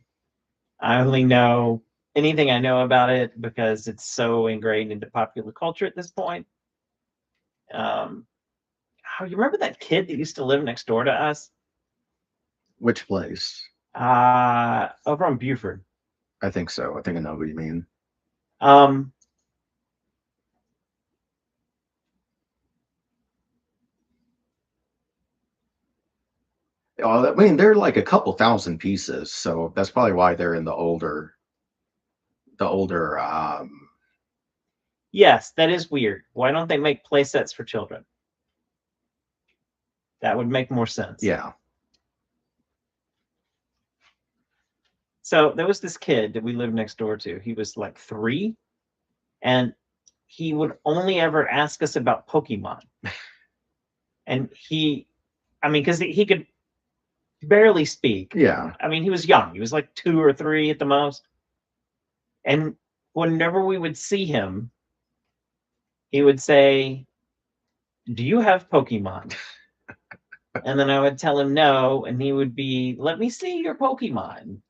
I only know anything I know about it because it's so ingrained into popular culture at this point. Oh, you remember that kid that used to live next door to us? Which place? Over on Buford. I think so. I think I know what you mean. Um, I mean, they're like a couple thousand pieces, so that's probably why they're in the older. yes, that is weird. Why don't they make play sets for children? That would make more sense. Yeah. So there was this kid that we lived next door to. He was like 3, and he would only ever ask us about Pokemon. And I mean, because he could barely speak. Yeah. I mean, he was young. He was like 2 or 3 at the most. And whenever we would see him, he would say, "Do you have Pokemon?" And then I would tell him no, and he would be, "Let me see your Pokemon."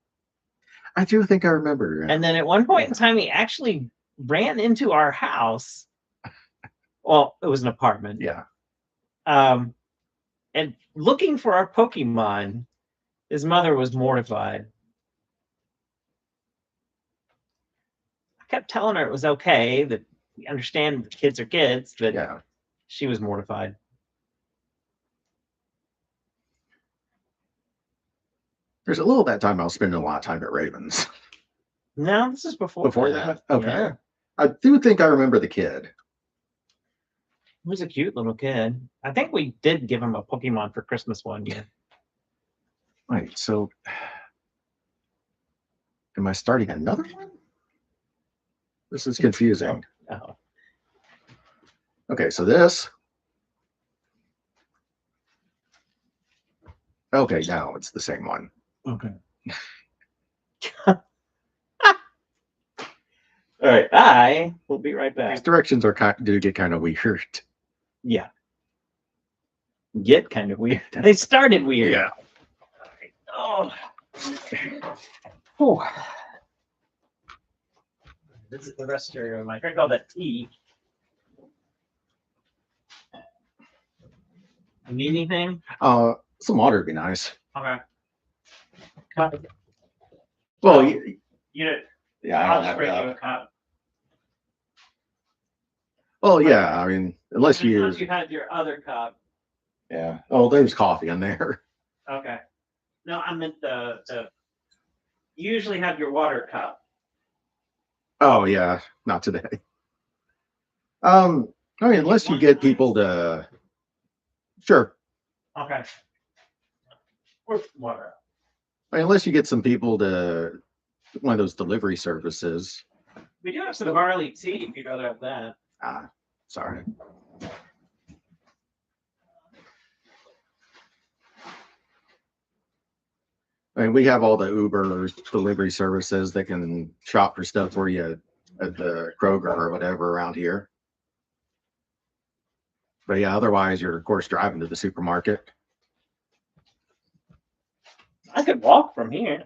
I do think I remember. And then at one point in time, he actually ran into our house. Well, it was an apartment. Yeah. And looking for our Pokemon. His mother was mortified. I kept telling her it was okay, that we understand that kids are kids, but Yeah. she was mortified. There's a little that time I was spending a lot of time at Ravens. No, this is before that? Okay. Yeah. I do think I remember the kid. He was a cute little kid. I think we did give him a Pokemon for Christmas one year. Right. So, am I starting another one? This is confusing. Oh. Okay, so this. Okay, now it's the same one. Okay. All right. I will be right These back. directions do get kind of weird. Yeah. Get kind of weird. They started weird. Yeah. Oh. Whew. This is the restroom of my drink all that tea. You need anything? Some water would be nice. Okay. Well, You yeah, I I'll don't just have bring you that. a cup. Well, yeah, I mean, unless I thought you, you had your other cup. yeah. Oh, there's coffee in there. Okay. No, I meant the you usually have your water cup. Oh, yeah, not today. I mean, unless you get people to, sure. Okay. Where's water? I mean, unless you get some people to one of those delivery services. We do have some barley tea if you'd rather have that. Sorry. I mean, we have all the Uber delivery services that can shop for stuff for you at the Kroger or whatever around here. But yeah, otherwise you're of course driving to the supermarket. I could walk from here.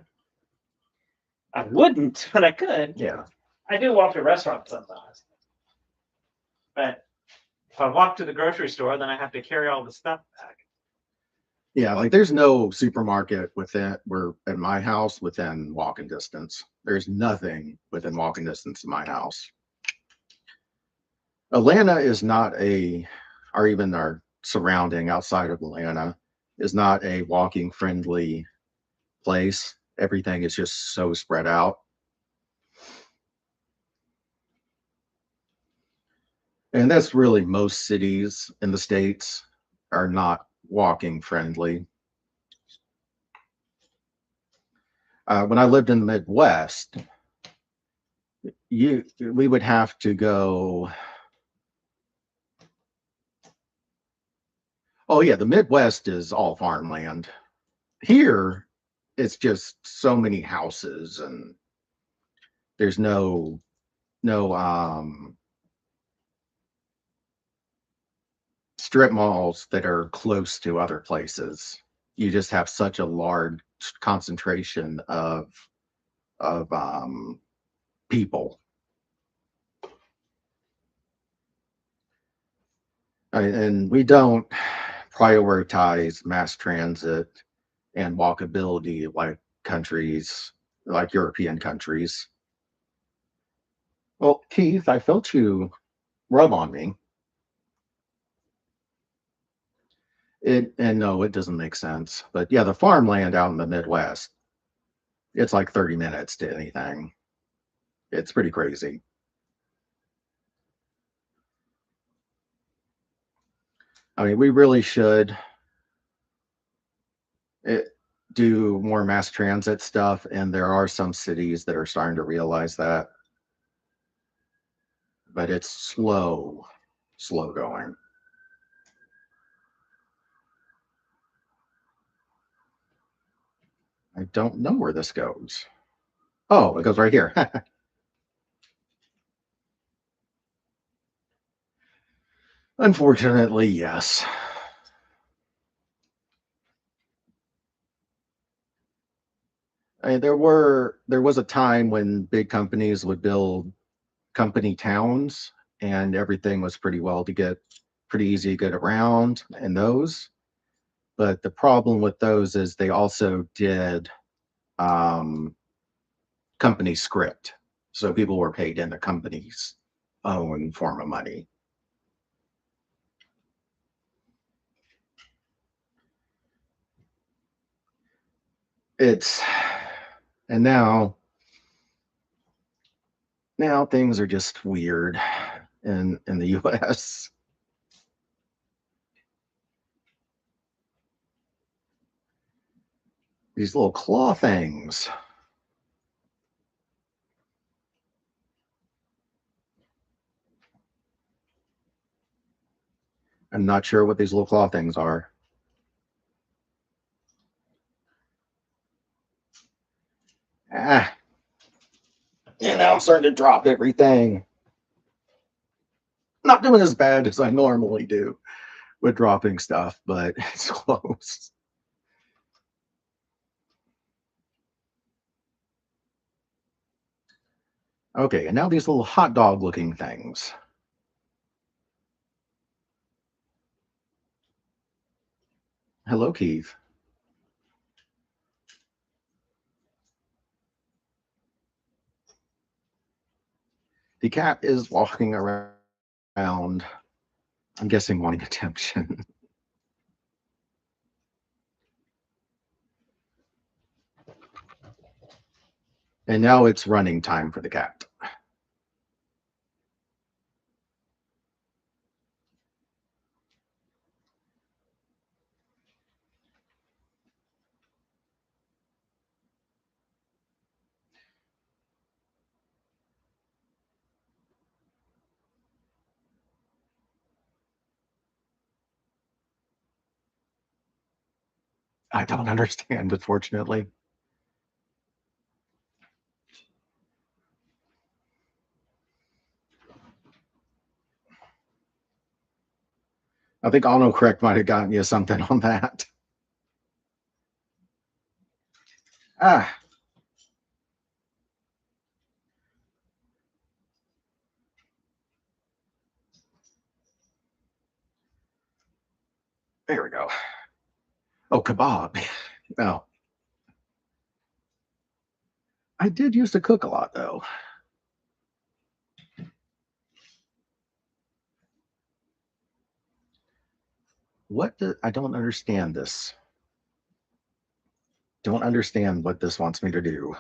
I wouldn't, but I could. Yeah. I do walk to restaurants sometimes. But if I walk to the grocery store, then I have to carry all the stuff back. Yeah, like there's no supermarket at my house within walking distance. There's nothing within walking distance of my house. Atlanta is not or even our surrounding outside of Atlanta is not a walking friendly place. Everything is just so spread out. And that's really most cities in the States are not walking friendly. When I lived in the Midwest, we would have to go. Oh yeah, the Midwest is all farmland. Here, it's just so many houses, and there's no strip malls that are close to other places. You just have such a large concentration of people. And we don't prioritize mass transit and walkability like countries, like European countries. Well, Keith, I felt you rub on me. And no, it doesn't make sense. But yeah, the farmland out in the Midwest, it's like 30 minutes to anything. It's pretty crazy. I mean, we really should it, do more mass transit stuff, and there are some cities that are starting to realize that, but it's slow going. I don't know where this goes. Oh, it goes right here. Unfortunately, yes. I mean, there was a time when big companies would build company towns, and everything was pretty easy to get around in those. But the problem with those is they also did um, company script, so people were paid in the company's own form of money. It's and now things are just weird in the US. These little claw things. I'm not sure what these little claw things are. Ah, and now I'm starting to drop everything. Not doing as bad as I normally do with dropping stuff, but it's close. Okay, and now these little hot dog looking things. Hello, Keith. The cat is walking around, I'm guessing wanting attention. And now it's running time for the cat. I don't understand, unfortunately. I think autocorrect might have gotten you something on that. Ah, there we go. Oh, kebab. No, I did used to cook a lot though. I don't understand this. Don't understand what this wants me to do.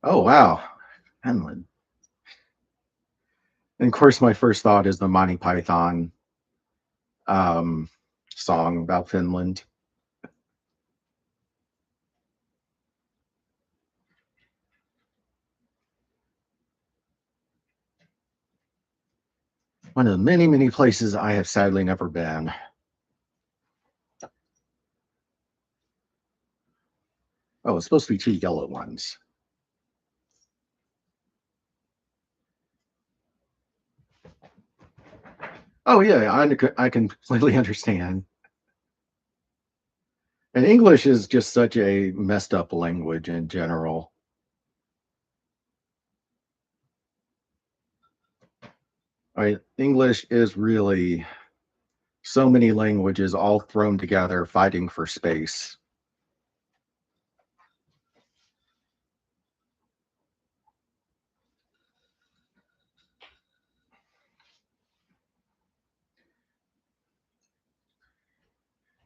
Oh wow, Finland. And of course, my first thought is the Monty Python um, song about Finland. One of the many places I have sadly never been. Oh, it's supposed to be two yellow ones. Oh yeah, I completely understand. And English is just such a messed up language in general. English is really so many languages all thrown together fighting for space.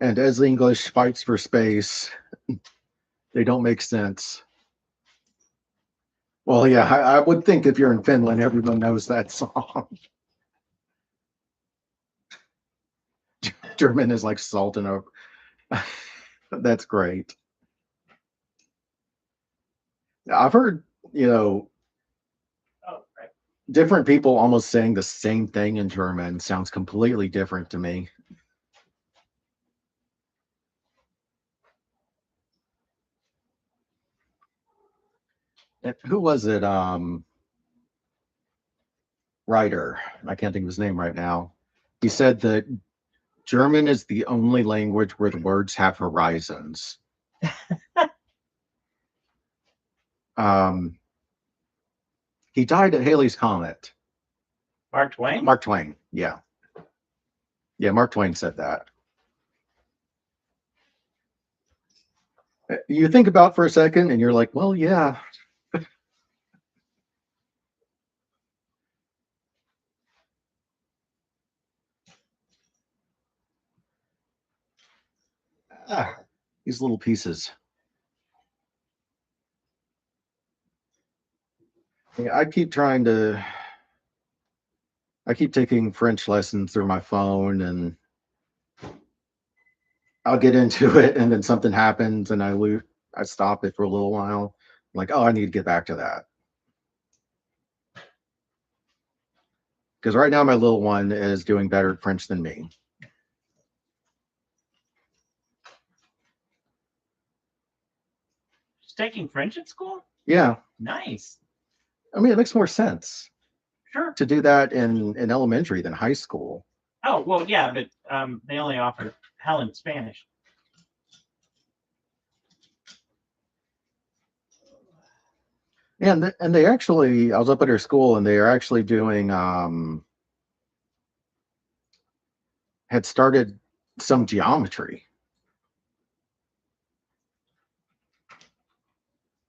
And as English fights for space, they don't make sense. Well, yeah, I would think if you're in Finland, everyone knows that song. German is like salt and a. That's great. I've heard, you know, Oh, right. different people almost saying the same thing in German sounds completely different to me. Who was it? Writer. I can't think of his name right now. He said that German is the only language where the words have horizons. um, he died at Halley's Comet. Mark Twain? Mark Twain. Yeah. Yeah, Mark Twain said that. You think about for a second and you're like, well, yeah. These little pieces. Yeah, I keep taking French lessons through my phone and I'll get into it and then something happens and I stop it for a little while. I'm like, oh, I need to get back to that. Because right now my little one is doing better at French than me. She's taking French at school? Yeah. Nice. I mean, it makes more sense Sure. to do that in elementary than high school. Oh, well, yeah, but they only offer Hell in Spanish. And they actually, I was up at her school and they are actually doing had started some geometry.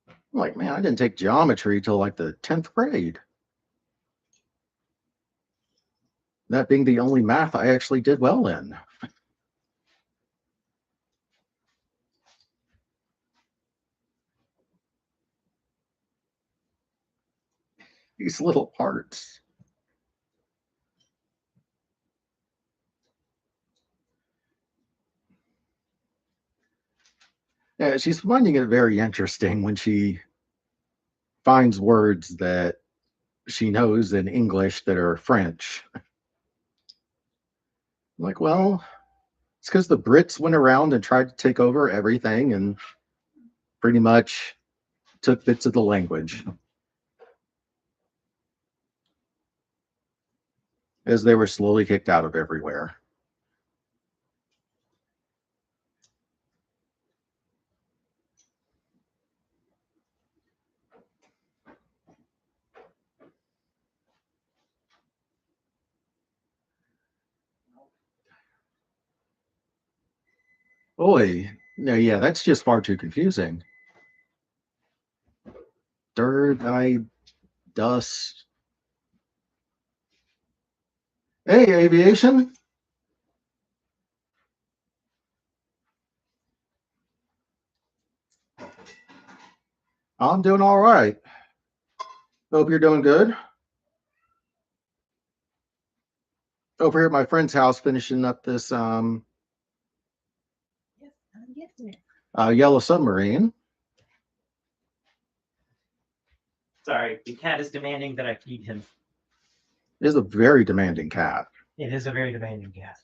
I'm like, man, I didn't take geometry till like the 10th grade. That being the only math I actually did well in. These little parts. Yeah, she's finding it very interesting when she finds words that she knows in English that are French. I'm like, well, it's because the Brits went around and tried to take over everything and pretty much took bits of the language as they were slowly kicked out of everywhere. Boy, no, yeah, that's just far too confusing. Third eye dust. Hey, aviation. I'm doing all right. Hope you're doing good. Over here at my friend's house, finishing up this Yes, I'm getting it. yellow submarine. Sorry, the cat is demanding that I feed him. It is a very demanding cat. It is a very demanding cat.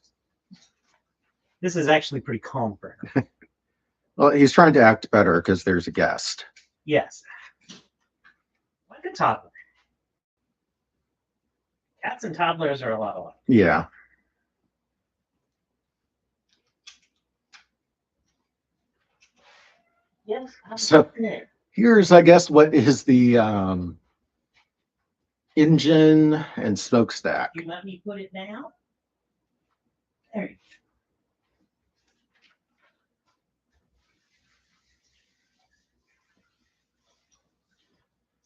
This is actually pretty calm for him. Well, he's trying to act better because there's a guest. Yes. Like a toddler. Cats and toddlers are a lot alike. Yeah. Yes. So here's, I guess, what is the engine and smokestack. You let me put it down? There you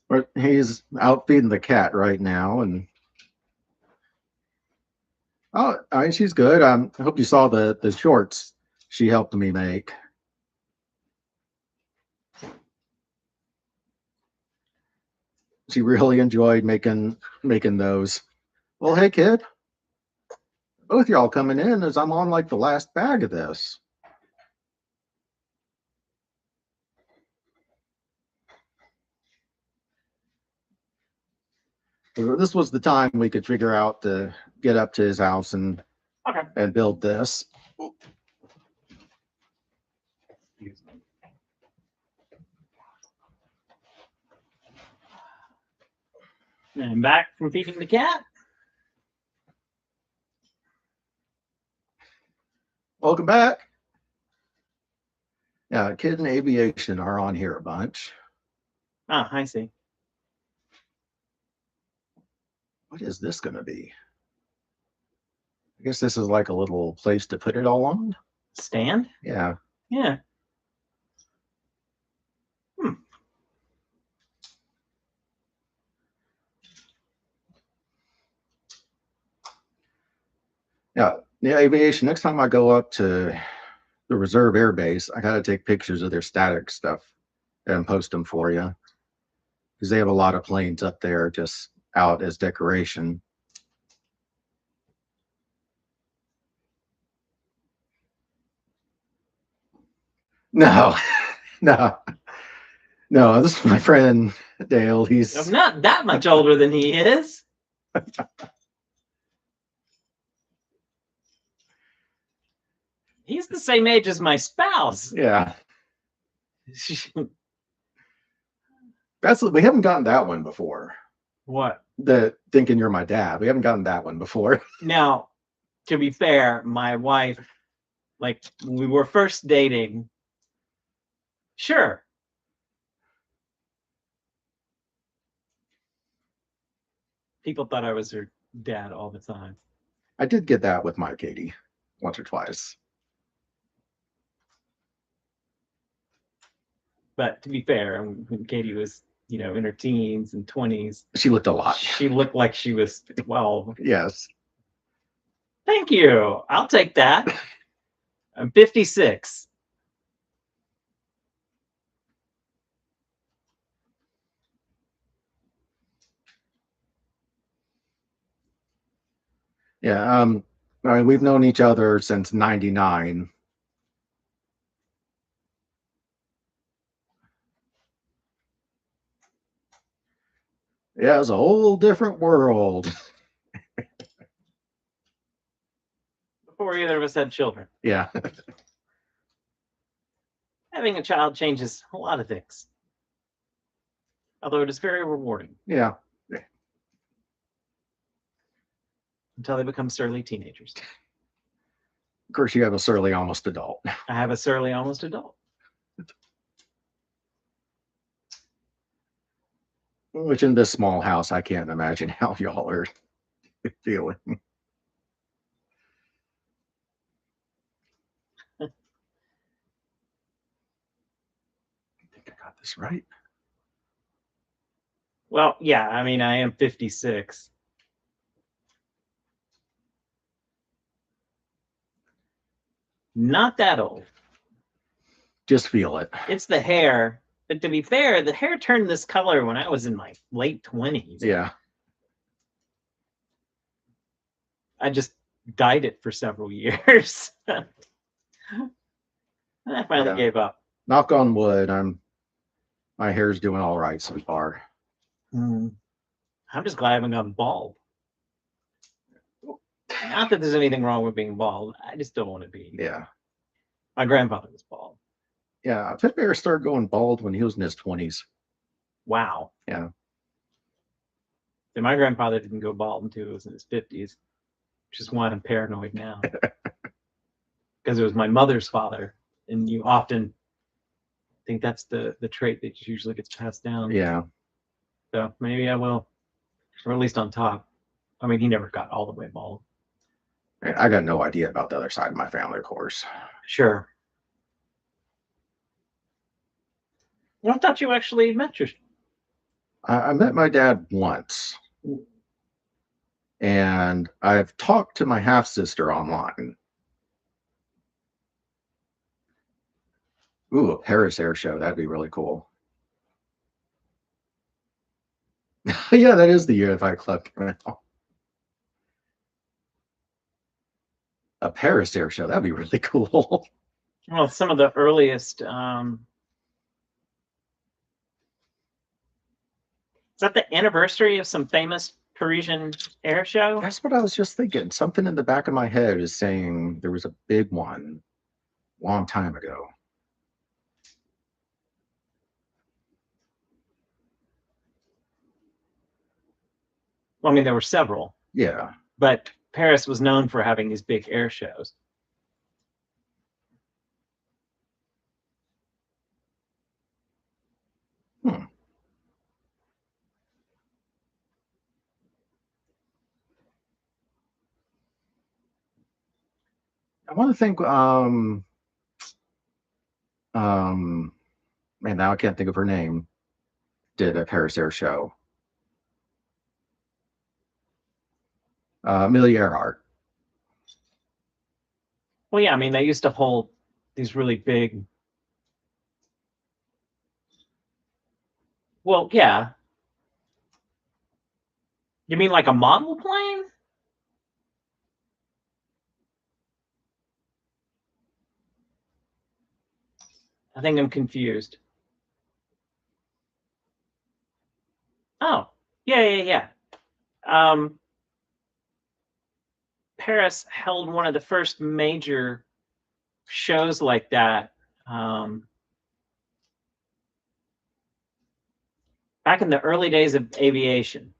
But he's out feeding the cat right now, and oh, I mean, she's good. I hope you saw the shorts she helped me make. She really enjoyed making those. Well, hey kid, both y'all coming in as I'm on like the last bag of this. So this was the time we could figure out to get up to his house and Okay. and build this. And I'm back from feeding the cat. Welcome back. Yeah, Kid and Aviation are on here a bunch. Ah, I see. What is this going to be? I guess this is like a little place to put it all on. Stand? Yeah. Yeah. Yeah. The Aviation, next time I go up to the reserve air base, I got to take pictures of their static stuff and post them for you, because they have a lot of planes up there just out as decoration. No, no, no. This is my friend Dale. I'm He's not that much older than he is. He's the same age as my spouse. yeah. We haven't gotten that one before. What? The thinking you're my dad. We haven't gotten that one before. Now, to be fair, my wife, like when we were first dating, sure. People thought I was her dad all the time. I did get that with my Katie once or twice. But to be fair, when Katie was, in her teens and 20s, She looked a lot. she looked like she was 12. Yes. Thank you. I'll take that. I'm 56. Yeah. I mean, we've known each other since '99. Yeah, it's a whole different world. Before either of us had children. Yeah. Having a child changes a lot of things. Although it is very rewarding Yeah. until they become surly teenagers. Of course, you have a surly almost adult. I have a surly almost adult. Which in this small house, I can't imagine how y'all are feeling. I think I got this right. Well, yeah, I mean, I am 56. Not that old. Just feel it. It's the hair. But to be fair, the hair turned this color when I was in my late 20s. Yeah. I just dyed it for several years. And I finally gave up. Knock on wood. My hair's doing all right so far. I'm just glad I haven't gone bald. Not that there's anything wrong with being bald. I just don't want to be. Yeah. My grandfather was bald. Yeah. Pit Bear started going bald when he was in his 20s. Wow. Yeah. And my grandfather didn't go bald until he was in his 50s, which is why I'm paranoid now. Because it was my mother's father. And you often think that's the trait that usually gets passed down. Yeah. So maybe I will, or at least on top. I mean, he never got all the way bald. I got no idea about the other side of my family, of course. Sure. Well, I thought you actually met your. I met my dad once, and I've talked to my half sister online. Ooh, a Paris air show. That'd be really cool. Yeah, that is the year the Fight Club came out. A Paris air show. That'd be really cool. Well, some of the earliest. Is that the anniversary of some famous Parisian air show? That's what I was just thinking. Something in the back of my head is saying there was a big one a long time ago. Well, I mean, there were several, Yeah. but Paris was known for having these big air shows. I want to think, man, now I can't think of her name, did a Paris air show. Amelia Earhart. Well, yeah, I mean, they used to hold these really big. Well, yeah. You mean like a model plane? I think I'm confused. Oh, yeah. Paris held one of the first major shows like that back in the early days of aviation.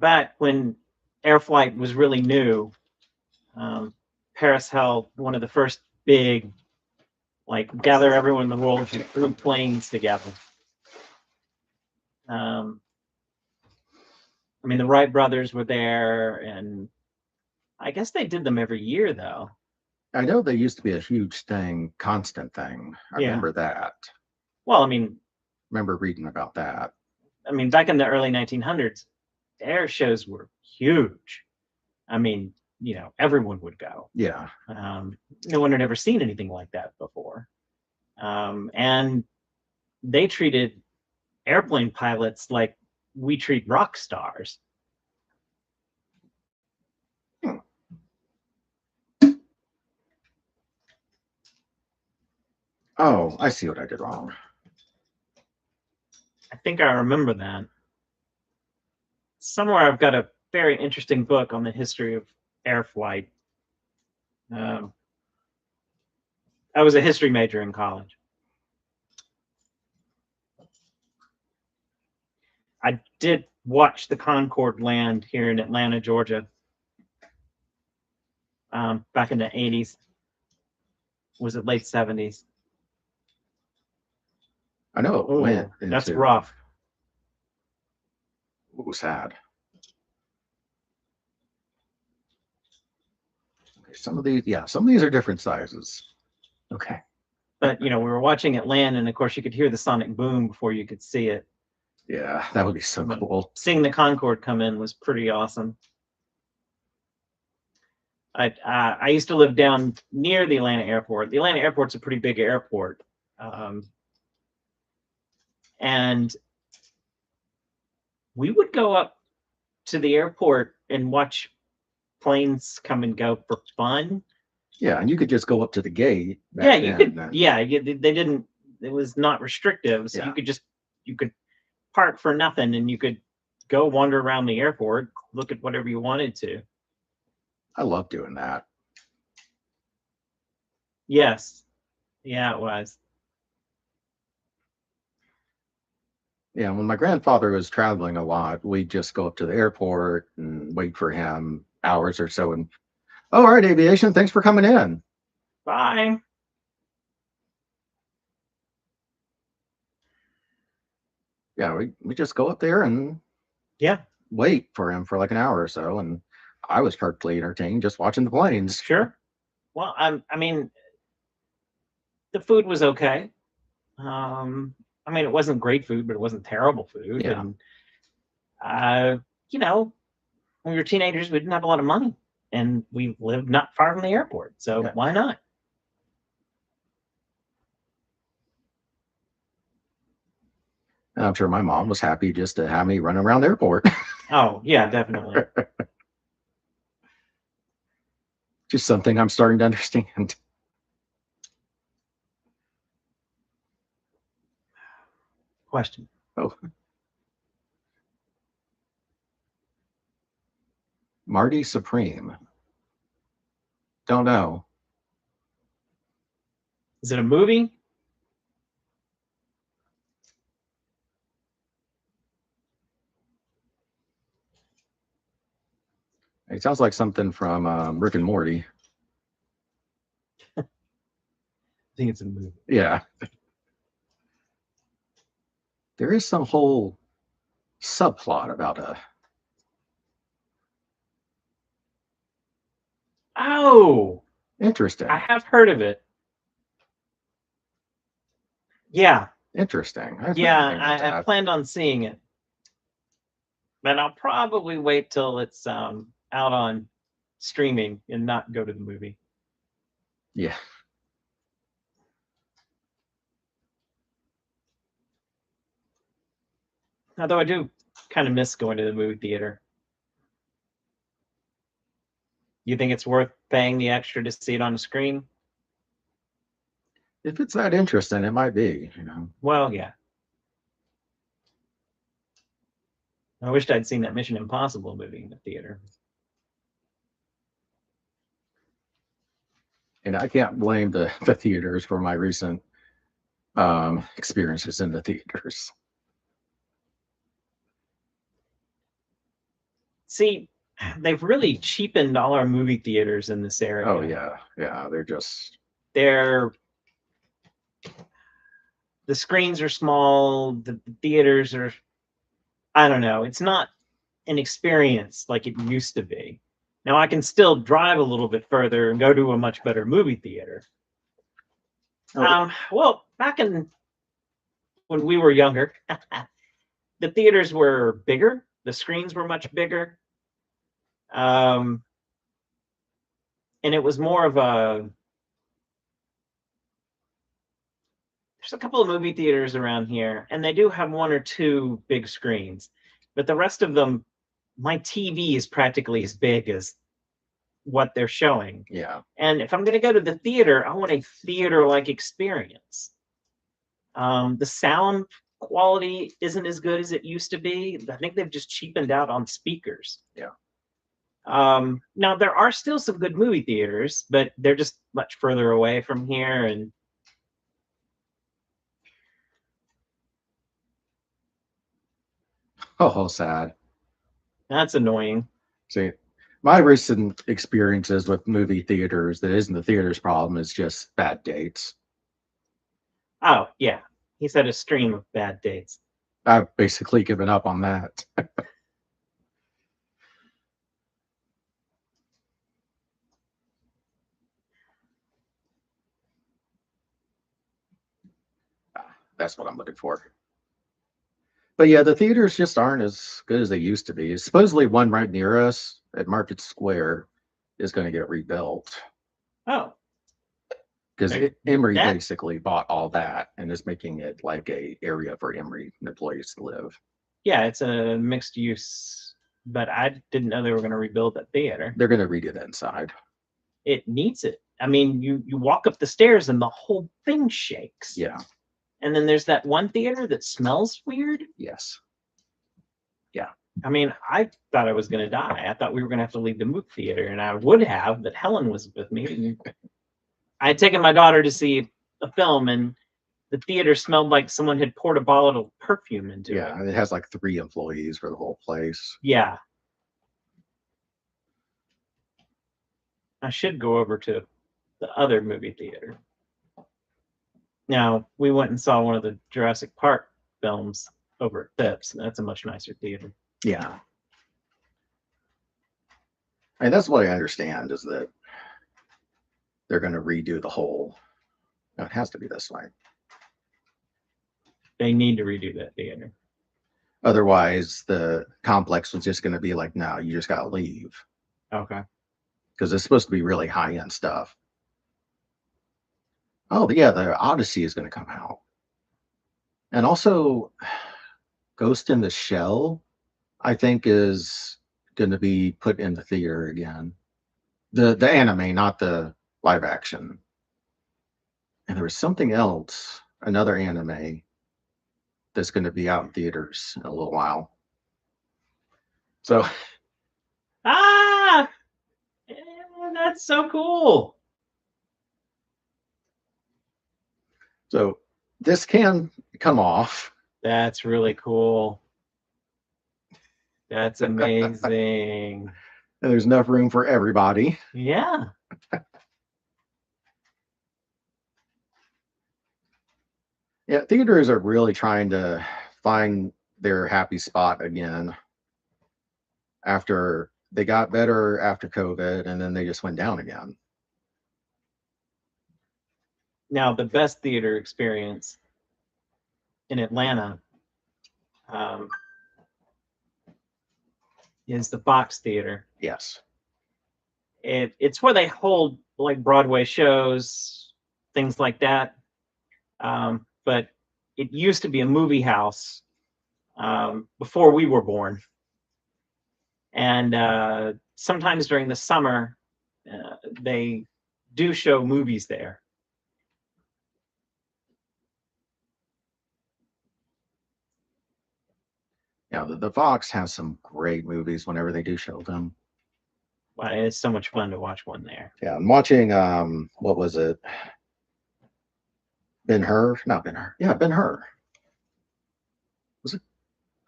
Back when air flight was really new, Paris held one of the first big, like, gather everyone in the world to flew planes together. I mean, the Wright brothers were there, and I guess they did them every year, though. I know they used to be a huge thing, constant thing. I remember that. Well, I mean, remember reading about that. I mean, back in the early 1900s, air shows were huge. I mean, you know, everyone would go. Yeah. No one had ever seen anything like that before. And they treated airplane pilots like we treat rock stars. Oh, I see what I did wrong. I think I remember that. Somewhere I've got a very interesting book on the history of air flight. I was a history major in college. I did watch the Concorde land here in Atlanta, Georgia, back in the 80s. Was it late 70s? I know it went into, that's rough. What was sad. Okay, some of these are different sizes. Okay. But, you know, we were watching it land, and of course you could hear the sonic boom before you could see it. Yeah, that would be so cool. Seeing the Concorde come in was pretty awesome. I used to live down near the Atlanta airport. The Atlanta airport's a pretty big airport. And we would go up to the airport and watch planes come and go for fun. Yeah, and you could just go up to the gate. Yeah, you could. Yeah, they didn't. It was not restrictive, so you could park for nothing, and you could go wander around the airport, look at whatever you wanted to. I love doing that. Yes, yeah, it was. Yeah, when my grandfather was traveling a lot, we'd just go up to the airport and wait for him hours or so. And, oh, all right, aviation, thanks for coming in. Bye. Yeah, we just go up there and Yeah, wait for him for like an hour or so, and I was perfectly entertained just watching the planes. sure. Well, I mean, the food was okay. I mean, it wasn't great food, but it wasn't terrible food. Yeah. And uh, you know, when we were teenagers, we didn't have a lot of money, and we lived not far from the airport, so Yeah. why not? And I'm sure my mom was happy just to have me run around the airport. Oh, yeah, definitely. Just something I'm starting to understand. Question. Oh, Marty Supreme. Don't know. Is it a movie? It sounds like something from Rick and Morty. I think it's a movie. Yeah. There is some whole subplot about a. Oh, Interesting. I have heard of it. Yeah, Interesting. I've heard yeah, anything about I that. planned on seeing it, but I'll probably wait till it's out on streaming and not go to the movie. Yeah. Although I do kind of miss going to the movie theater. You think it's worth paying the extra to see it on the screen? If it's that interesting, it might be. Well, yeah. I wished I'd seen that Mission Impossible movie in the theater. And I can't blame the theaters for my recent experiences in the theaters. See, they've really cheapened all our movie theaters in this area. Oh yeah, yeah. They're just They're the screens are small, the theaters are, I don't know, it's not an experience like it used to be. Now I can still drive a little bit further and go to a much better movie theater. Well, back in when we were younger, the theaters were bigger, the screens were much bigger. And it was more of a, there's a couple of movie theaters around here, and they do have one or two big screens, but the rest of them, my TV is practically as big as what they're showing. yeah. And if I'm going to go to the theater, I want a theater-like experience. The sound quality isn't as good as it used to be. I think they've just cheapened out on speakers. Yeah. Now there are still some good movie theaters, but they're just much further away from here, and Oh, sad. that's annoying. See, my recent experiences with movie theaters that isn't the theater's problem, is just bad dates. Oh, yeah. He's had a stream of bad dates. I've basically given up on that. That's what I'm looking for. But yeah, the theaters just aren't as good as they used to be. Supposedly, one right near us at Market Square is going to get rebuilt Oh, because Like Emory that? basically bought all that and is making it like a area for Emory employees to live. yeah, it's a mixed use, but I didn't know they were going to rebuild that theater. They're going to redo the inside. It needs it. I mean, you walk up the stairs and the whole thing shakes. Yeah. And then there's that one theater that smells weird. Yes. I mean, I thought I was going to die. I thought we were going to have to leave the movie theater, and I would have, but Helen was with me. And I had taken my daughter to see a film, and the theater smelled like someone had poured a bottle of perfume into it. Yeah. It has like 3 employees for the whole place. Yeah. I should go over to the other movie theater. Now, we went and saw one of the Jurassic Park films, over at Phipps. That's a much nicer theater. Yeah. And that's what I understand is that they're going to redo the whole. No, it has to be this way. They need to redo that theater. Otherwise, the complex was just going to be like, no, you just got to leave. Okay. Because it's supposed to be really high-end stuff. Oh, yeah, the Odyssey is going to come out. And also, Ghost in the Shell, I think, is going to be put in the theater again. The anime, not the live action. And there was something else, another anime that's going to be out in theaters in a little while. So, Ah, that's so cool. so this can come off. That's really cool. That's amazing. And there's enough room for everybody. Yeah. Yeah, theaters are really trying to find their happy spot again after they got better after COVID and then they just went down again. Now, the best theater experience in Atlanta is the Fox Theater. Yes. It's where they hold like Broadway shows, things like that. But it used to be a movie house before we were born. And sometimes during the summer, they do show movies there. Yeah, the Fox has some great movies whenever they do show them. Well, it's so much fun to watch one there. Yeah, I'm watching what was it? Ben-Hur? Not Ben-Hur. Yeah, Ben-Hur. Was it?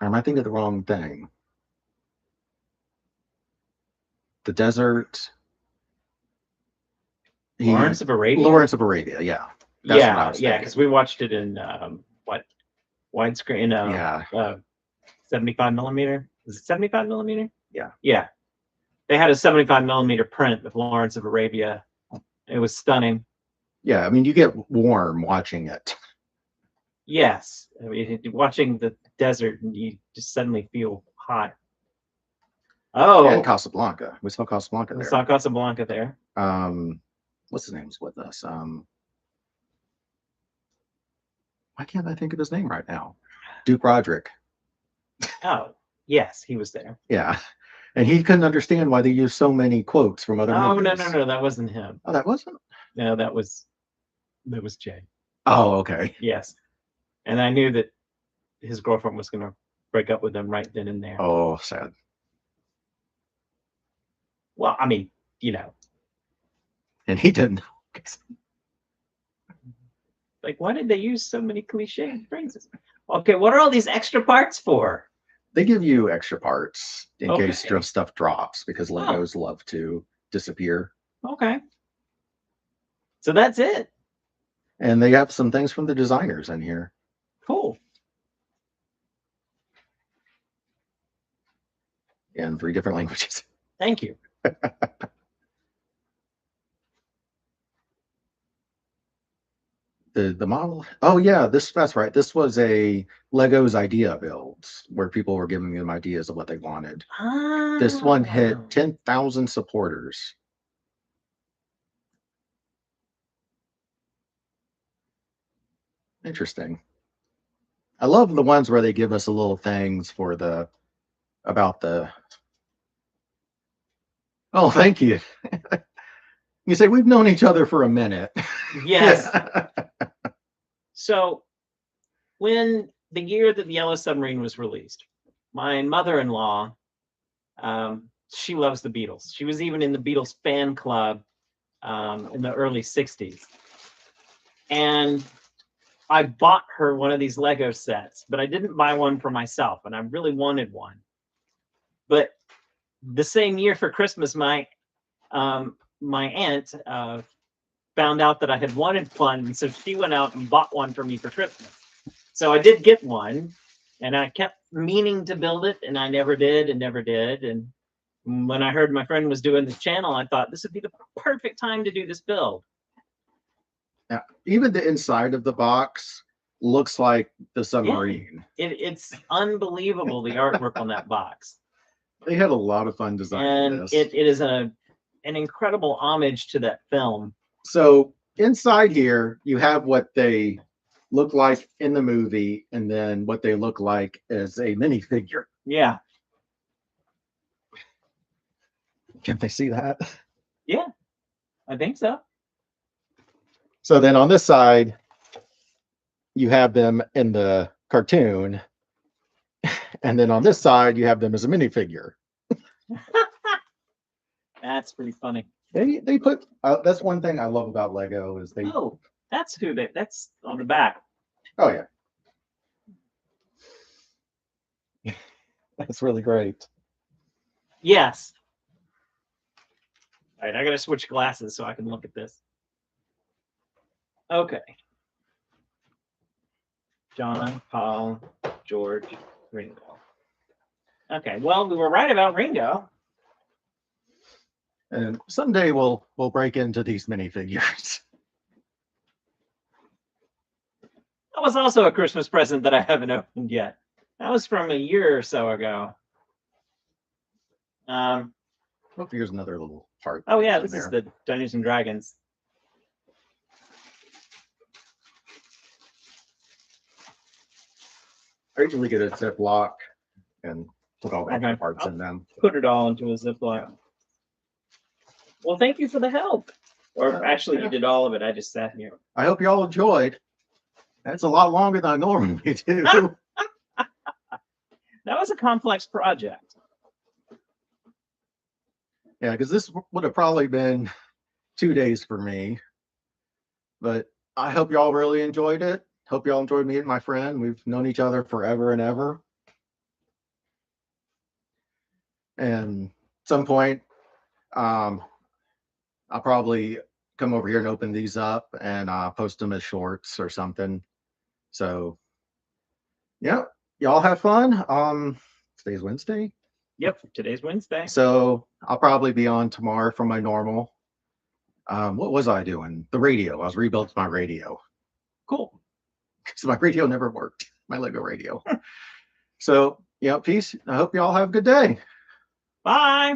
Or am I thinking of the wrong thing? The desert. Lawrence of Arabia? Lawrence of Arabia, yeah. That's what I was yeah, thinking. because we watched it in widescreen, Yeah. 75 millimeter. Is it 75 millimeter? Yeah. Yeah. They had a 75 millimeter print of Lawrence of Arabia. It was stunning. Yeah, I mean, you get warm watching it. Yes. I mean, watching the desert, and you just suddenly feel hot. Oh, And Casablanca. We saw Casablanca we there. saw Casablanca there. What's his name's with us? Why can't I think of his name right now? Duke Roderick. Oh, yes, he was there. Yeah. And he couldn't understand why they used so many quotes from other Oh, movies. no, that wasn't him. Oh, that wasn't? No, that was Jay. Oh, okay. Yes. And I knew that his girlfriend was going to break up with him right then and there. Oh, sad. Well, I mean, you know. And he didn't know. Like, why did they use so many cliche phrases? Okay, what are all these extra parts for? They give you extra parts in Okay. case stuff drops because Legos love to disappear. Okay. So that's it. And they have some things from the designers in here. Cool. In 3 different languages. Thank you. The model. Oh yeah, that's right. This was a Legos idea builds where people were giving them ideas of what they wanted. This one hit 10,000 supporters. Interesting. I love the ones where they give us a little things for about the. Oh, thank you. You say we've known each other for a minute. Yes. So when the year that the Yellow Submarine was released, my mother-in-law, she loves the Beatles. She was even in the Beatles fan club in the early 60s. And I bought her one of these Lego sets, but I didn't buy one for myself, and I really wanted one. But the same year for Christmas, my aunt found out that I had wanted one, and so she went out and bought one for me for Christmas. So I did get one, And I kept meaning to build it, and I never did and never did. And when I heard my friend was doing the channel, I thought this would be the perfect time to do this build. Yeah, even the inside of the box looks like the submarine. It's unbelievable, the artwork on that box. They had a lot of fun designing And this. it is an incredible homage to that film. So inside here, you have what they look like in the movie, and then what they look like as a minifigure. Yeah. Can they see that? Yeah, I think so. So then on this side, you have them in the cartoon. And then on this side, you have them as a minifigure. That's pretty funny. They put, that's one thing I love about Lego is they, Oh, that's that's on the back. oh yeah. That's really great. Yes. All right, I gotta switch glasses so I can look at this. Okay. John, Paul, George, Ringo. Okay, well, we were right about Ringo. And someday we'll break into these minifigures. That was also a Christmas present that I haven't opened yet. That was from a year or so ago. Oh, here's another little part. Oh yeah, this is the Dungeons and Dragons. I usually get a Ziploc and put all the Okay. parts in them. Put it all into a Ziploc. Well, thank you for the help. Or actually, you did all of it. I just sat here. I hope you all enjoyed. That's a lot longer than I normally do. That was a complex project. Yeah, because this would have probably been 2 days for me. But I hope y'all really enjoyed it. Hope y'all enjoyed meeting my friend. We've known each other forever and ever. And at some point, I'll probably come over here and open these up and post them as shorts or something. So, yeah, y'all have fun. Today's Wednesday. Yep, today's Wednesday. So I'll probably be on tomorrow for my normal. What was I doing? The radio. I was rebuilt my radio. Cool. Because my radio never worked. My Lego radio. So, yeah, peace. I hope y'all have a good day. Bye.